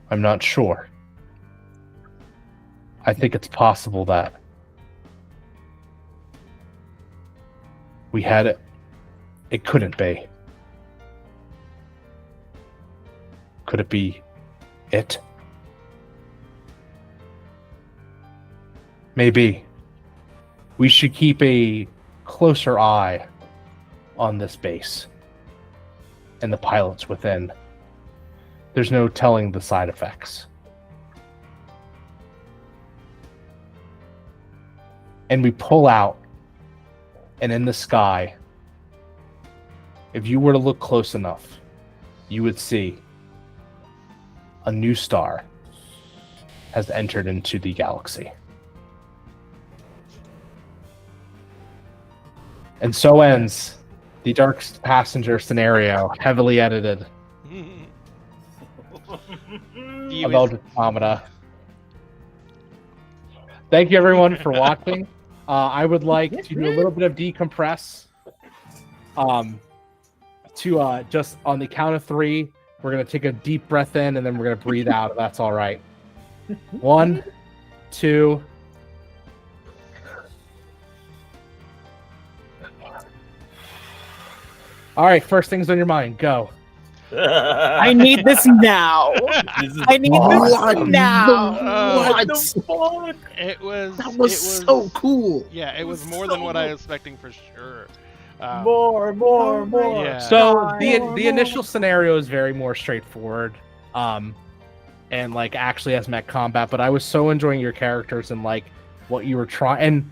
I'm not sure. I think it's possible that we had it. It couldn't be. Could it be it? Maybe. We should keep a closer eye on this base and the pilots within. There's no telling the side effects. And we pull out, and in the sky, if you were to look close enough, you would see a new star has entered into the galaxy. And so ends the Dark Passenger scenario, heavily edited, of Eldritch Automata. Thank you, everyone, for watching. I would like to do a little bit of decompress. Just on the count of 3, we're going to take a deep breath in, and then we're going to breathe out, if that's all right. 1, 2. All right, first things on your mind, go. I need this now. I need this now. It was so cool. Yeah, it was more than what I was expecting for sure. More. Yeah. So the initial scenario is very more straightforward, and like actually has mech combat. But I was so enjoying your characters and like what you were trying, and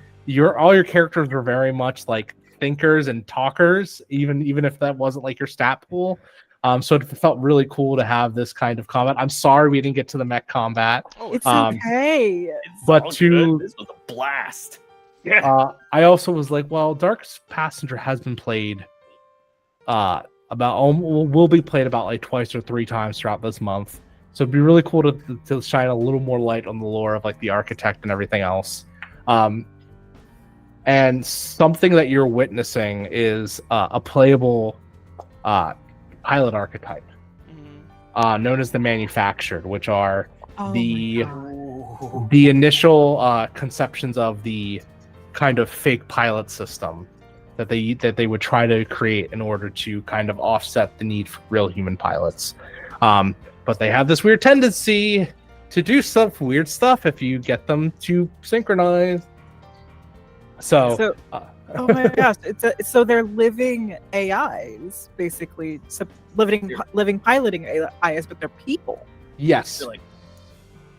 all your characters were very much like thinkers and talkers, even if that wasn't like your stat pool. So it felt really cool to have this kind of combat. I'm sorry we didn't get to the mech combat. Oh, It's okay. But this was a blast. I also was like, well, Dark Passenger has been played will be played about like twice or 3 times throughout this month. So it'd be really cool to shine a little more light on the lore of like the architect and everything else. And something that you're witnessing is a playable pilot archetype known as the Manufactured, which are the initial conceptions of the kind of fake pilot system that they would try to create in order to kind of offset the need for real human pilots. But they have this weird tendency to do some weird stuff if you get them to synchronize. So oh my gosh! So they're living AIs, basically. So living piloting AIs, but they're people. Yes.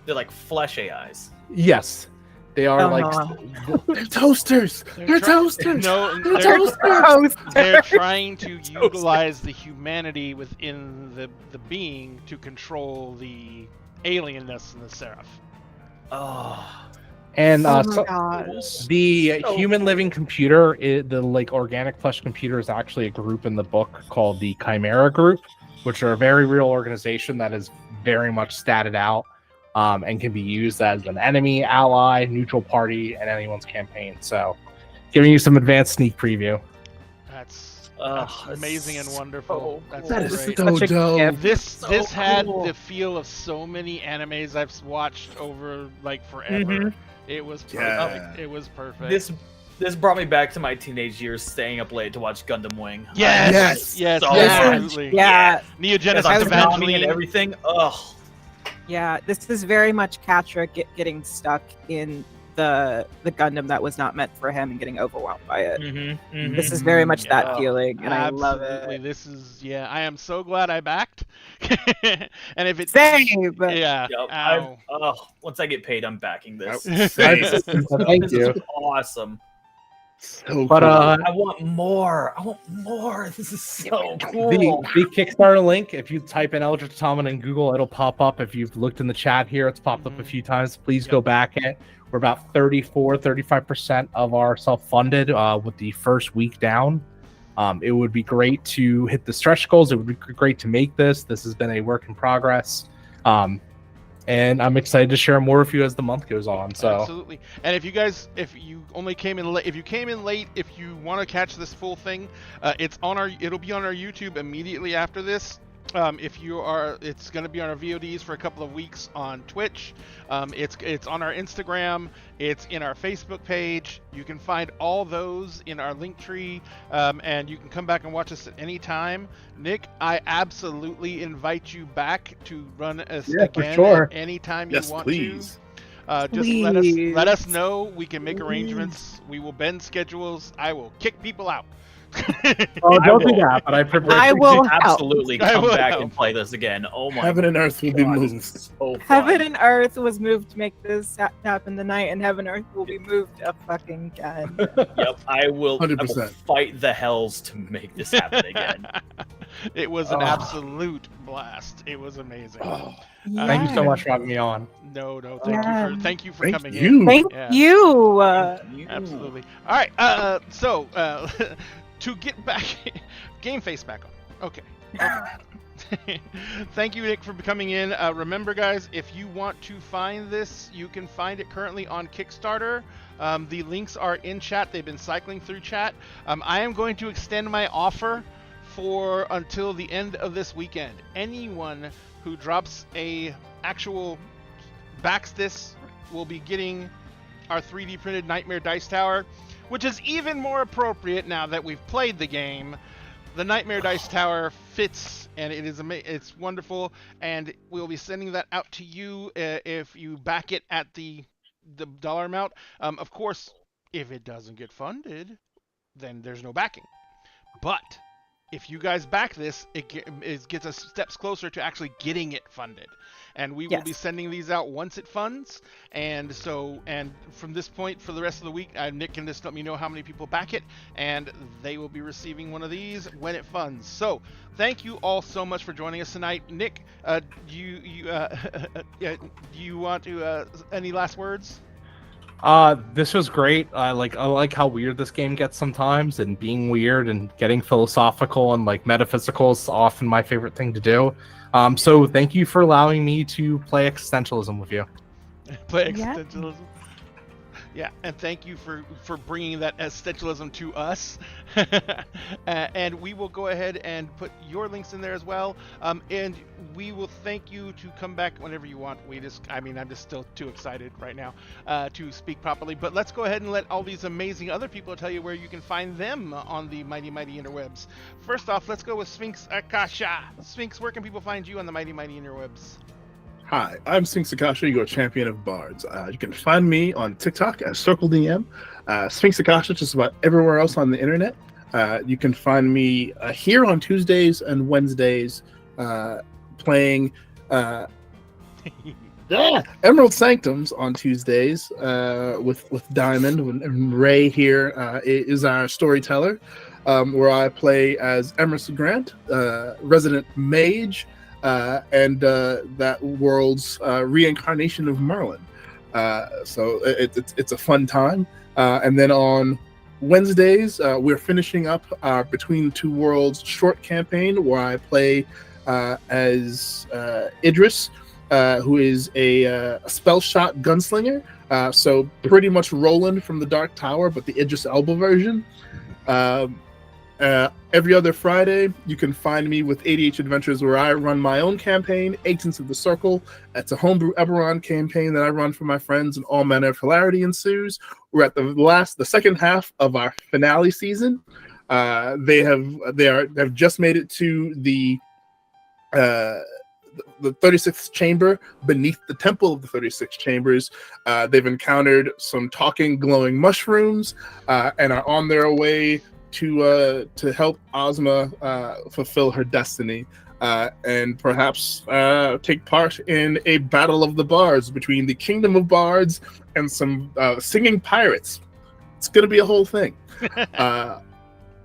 They're like flesh AIs. Yes. They are They're toasters. They're toasters. No, They're toasters. they're trying to utilize the humanity within the being to control the alienness in the Seraph. Oh. And gosh. the human living computer, the like organic flesh computer, is actually a group in the book called the Chimera Group, which are a very real organization that is very much statted out and can be used as an enemy, ally, neutral party, and anyone's campaign. So, giving you some advanced sneak preview. That's amazing and wonderful. So That's That is great. so dope. This had cool. the feel of so many animes I've watched over like forever. It was perfect. Yeah. It was perfect. This brought me back to my teenage years, staying up late to watch Gundam Wing. yes, Yes. So absolutely. Yeah, Neo Genesis As I was bombing Evangeline and everything. Ugh. yeah. This is very much Catra getting stuck in the Gundam that was not meant for him and getting overwhelmed by it. This is very much that feeling, and I love it. This is I am so glad I backed. And if it's Same, but Once I get paid, I'm backing this. Same. Thank This you. is awesome. So But cool. I want more. This is so cool. The Kickstarter link, if you type in Eldritch Automata in Google, it'll pop up. If you've looked in the chat here, it's popped up a few times. Please go back it. We're about 35% of our self-funded with the first week down. It would be great to hit the stretch goals. It would be great to make this. This has been a work in progress. And and I'm excited to share more with you as the month goes on. So absolutely. And if you only came in late, if you want to catch this full thing, it'll be on our YouTube immediately after this. It's going to be on our VODs for a couple of weeks on Twitch. It's on our Instagram. It's in our Facebook page. You can find all those in our link tree, and you can come back and watch us at any time. Nick, I absolutely invite you back to run us again for sure. at any time Yes, you want please. to. Just Please. let us know. We can make arrangements. We will bend schedules. I will kick people out. don't do that. But I will help. absolutely come back help. and play this again. Oh my Heaven and earth will be God, moved. this is so fun. Heaven and earth was moved to make this happen tonight, and heaven and earth will be moved up fucking again. Yep, I will 100%. fight the hells to make this happen again. It was an absolute blast. It was amazing. Oh, Thank you so much for having me on. No, Yeah. Thank you for thank coming you. in. Thank Yeah. you. Absolutely. All right. So to get back, game face back on. Okay. Thank you, Nick, for coming in. Remember, guys, if you want to find this, you can find it currently on Kickstarter. The links are in chat. They've been cycling through chat. I am going to extend my offer until the end of this weekend. Anyone who drops backs this will be getting our 3D printed Nightmare Dice Tower, which is even more appropriate now that we've played the game. The Nightmare Dice Tower fits, and it's wonderful, and we'll be sending that out to you if you back it at the dollar amount. Of course, if it doesn't get funded, then there's no backing. But if you guys back this, it gets us steps closer to actually getting it funded. And we will be sending these out once it funds. And from this point, for the rest of the week, Nick can just let me know how many people back it, and they will be receiving one of these when it funds. So thank you all so much for joining us tonight. Nick, do you want to any last words? This was great. I like how weird this game gets sometimes, and being weird and getting philosophical and like metaphysical is often my favorite thing to do. So thank you for allowing me to play existentialism with you. Play existentialism. Yeah, and thank you for bringing that existentialism to us. And we will go ahead and put your links in there as well. And we will thank you to come back whenever you want. I'm just still too excited right now to speak properly. But let's go ahead and let all these amazing other people tell you where you can find them on the mighty interwebs. First off, let's go with Sphinx Akasha. Sphinx, where can people find you on the mighty interwebs? Hi, I'm Sphinx Akasha, your champion of bards. You can find me on TikTok as CircleDM. Sphinx Akasha just about everywhere else on the internet. You can find me here on Tuesdays and Wednesdays playing Emerald Sanctums on Tuesdays with Diamond. And Ray here is our storyteller, where I play as Emerson Grant, resident mage, and that world's reincarnation of Merlin. So it's a fun time. And then on Wednesdays, we're finishing up our Between Two Worlds short campaign, where I play as Idris, who is a spell shot gunslinger. So pretty much Roland from the Dark Tower, but the Idris Elba version. Every other Friday, you can find me with ADH Adventures, where I run my own campaign, Agents of the Circle. It's a homebrew Eberron campaign that I run for my friends, and all manner of hilarity ensues. We're at the second half of our finale season. They have just made it to the 36th chamber beneath the Temple of the 36 Chambers. They've encountered some talking, glowing mushrooms, and are on their way to help Ozma fulfill her destiny, and perhaps take part in a battle of the bards between the Kingdom of Bards and some singing pirates. It's going to be a whole thing.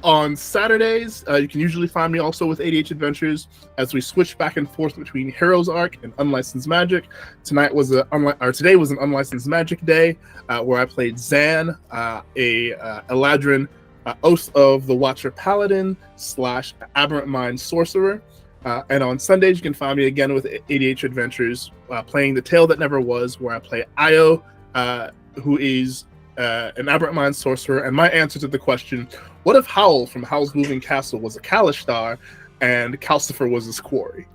On Saturdays, you can usually find me also with ADH Adventures as we switch back and forth between Heroes Arc and Unlicensed Magic. Today was an Unlicensed Magic day, where I played Zan, a Eladrin, Oath of the Watcher Paladin / Aberrant Mind Sorcerer. And on Sundays, you can find me again with ADH Adventures, playing The Tale That Never Was, where I play Io, who is an Aberrant Mind sorcerer. And my answer to the question, what if Howl from Howl's Moving Castle was a Kalishtar and Calcifer was his quarry?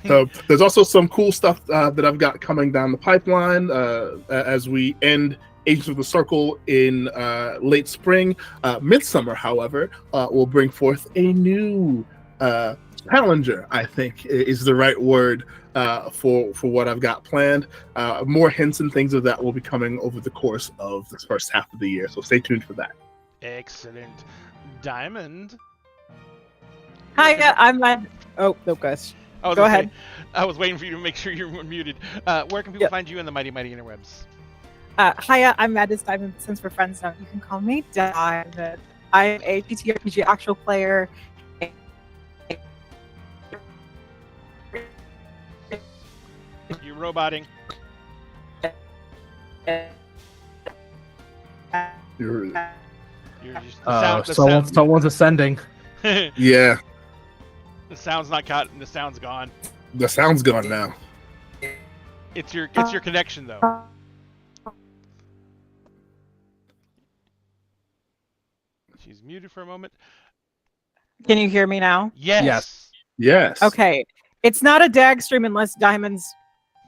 So there's also some cool stuff that I've got coming down the pipeline as we end Agents of the Circle in late spring. Midsummer, however, will bring forth a new challenger, I think is the right word for what I've got planned. More hints and things of that will be coming over the course of this first half of the year, so stay tuned for that. Excellent. Diamond. Hi, I'm Matt. Oh, no, gosh. Go ahead. I was waiting for you to make sure you were muted. Where can people find you in the mighty interwebs? Hiya, I'm Madness Diamond. Since we're friends now, you can call me Diamond. I'm a TTRPG actual player. You're roboting. You're just Someone's ascending. Yeah. The sound's not cut. The sound's gone. The sound's gone now. It's your connection though. She's muted for a moment. Can you hear me now? Yes. Yes. Okay. It's not a DAG stream unless Diamond's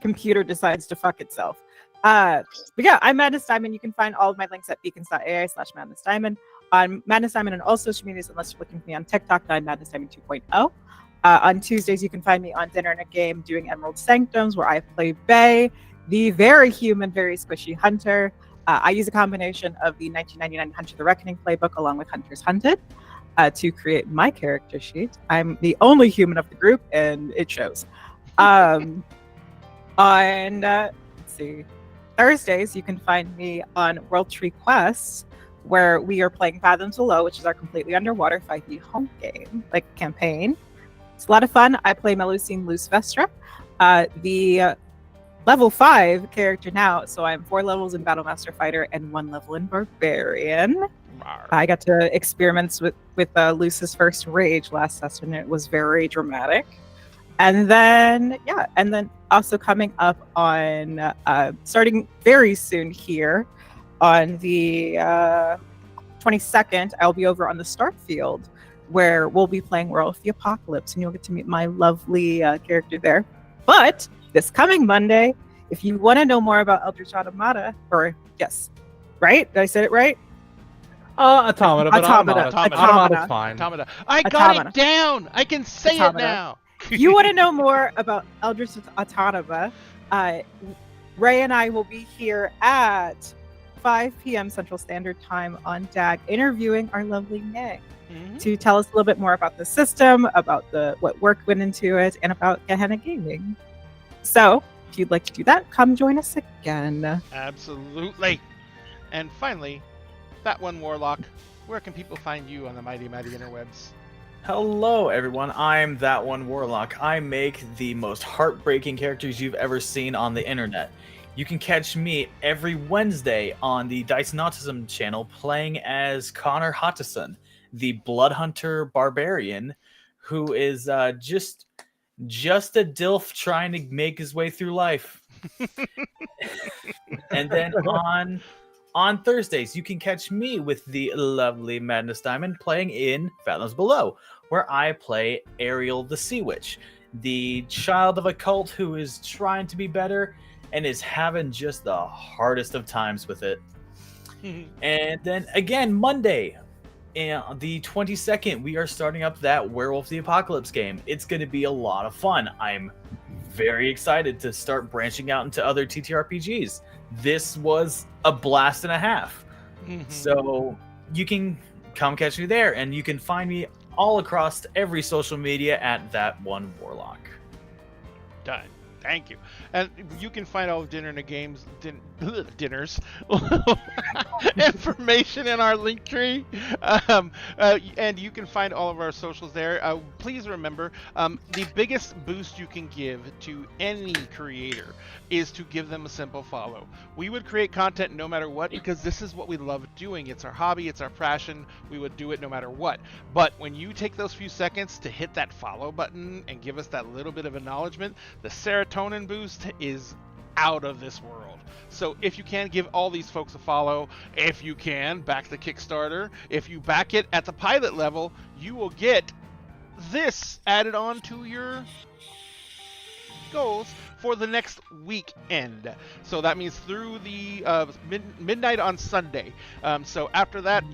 computer decides to fuck itself. But yeah, I'm Madness Diamond. You can find all of my links at beacons.ai/Madness Diamond. On Madness Diamond on all social medias, unless you're looking for me on TikTok, I'm Madness Diamond 2.0. On Tuesdays, you can find me on Dinner in a Game doing Emerald Sanctums, where I play Bay, the very human, very squishy hunter. I use a combination of the 1999 Hunter the Reckoning playbook along with Hunters Hunted to create my character sheet. I'm the only human of the group, and it shows. On let's see, Thursdays, you can find me on World Tree Quests, where we are playing Fathoms Below, which is our completely underwater 5e home game, like campaign. It's a lot of fun. I play Melusine Luce Vestra, the level 5 character now, so I'm 4 levels in Battlemaster Fighter and 1 level in Barbarian. I got to experiment with Luce's first rage last session. It was very dramatic. And then also coming up on starting very soon here on the 22nd, I'll be over on the Starfield, where we'll be playing World of the Apocalypse, and you'll get to meet my lovely character there. But this coming Monday, if you want to know more about Eldritch Automata, right? Did I say it right? Automata. Automata's fine. Automata. I got it down. I can say it now. You want to know more about Eldritch Automata? Ray and I will be here at 5 p.m. Central Standard Time on DAG, interviewing our lovely Nick to tell us a little bit more about the system, about what work went into it, and about Gehenna Gaming. So, if you'd like to do that, come join us again. Absolutely. And finally, That One Warlock, where can people find you on the mighty interwebs? Hello, everyone. I'm That One Warlock. I make the most heartbreaking characters you've ever seen on the internet. You can catch me every Wednesday on the Dice and Autism channel playing as Connor Hottison, the Blood Hunter Barbarian, who is just a DILF trying to make his way through life. And then on Thursdays, you can catch me with the lovely Madness Diamond playing in Fathoms Below, where I play Ariel the Sea Witch, the child of a cult who is trying to be better and is having just the hardest of times with it. And then again, Monday, the 22nd, we are starting up that Werewolf the Apocalypse game. It's going to be a lot of fun. I'm very excited to start branching out into other TTRPGs. This was a blast and a half. So you can come catch me there, and you can find me all across every social media at That One Warlock. Done. Thank you. And you can find all of Dinner in a Game's dinners information in our link tree. And you can find all of our socials there. Please remember, the biggest boost you can give to any creator is to give them a simple follow. We would create content no matter what because this is what we love doing. It's our hobby, it's our passion. We would do it no matter what. But when you take those few seconds to hit that follow button and give us that little bit of acknowledgement, the serotonin boost is out of this world. So if you can, give all these folks a follow. If you can, back the Kickstarter. If you back it at the pilot level, you will get this added on to your goals for the next weekend. So that means through the midnight on Sunday. So after that,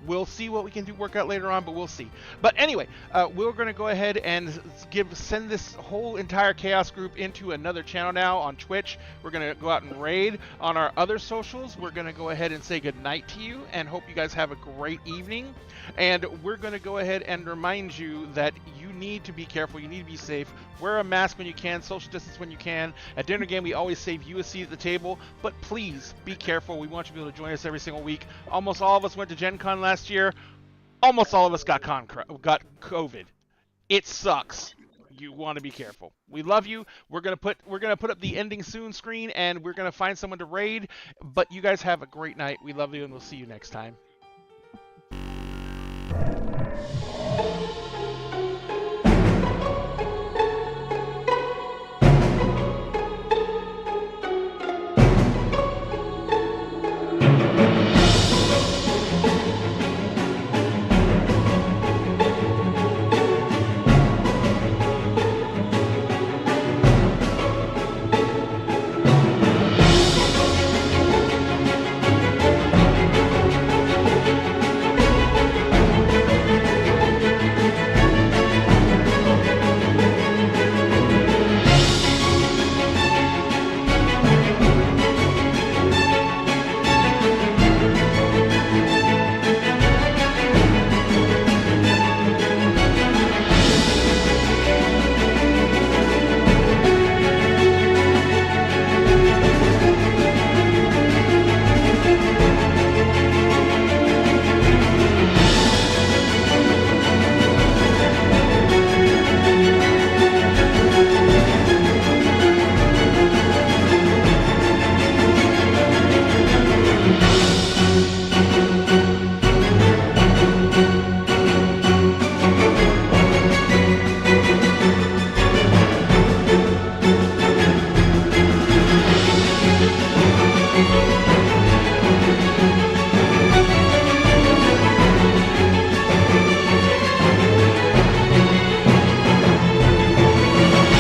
we'll see what we can do work out later on, but we'll see. But anyway, we're going to go ahead and send this whole entire Chaos group into another channel now on Twitch. We're going to go out and raid on our other socials. We're going to go ahead and say goodnight to you and hope you guys have a great evening. And we're going to go ahead and remind you that you need to be careful. You need to be safe. Wear a mask when you can. Social distance when you can. At Dinner Game, we always save you a seat at the table. But please be careful. We want you to be able to join us every single week. Almost all of us went to Gen Con last year. Almost all of us got COVID. It sucks. You want to be careful. We love you. We're gonna put up the ending soon screen, and we're gonna find someone to raid. But you guys have a great night. We love you, and we'll see you next time.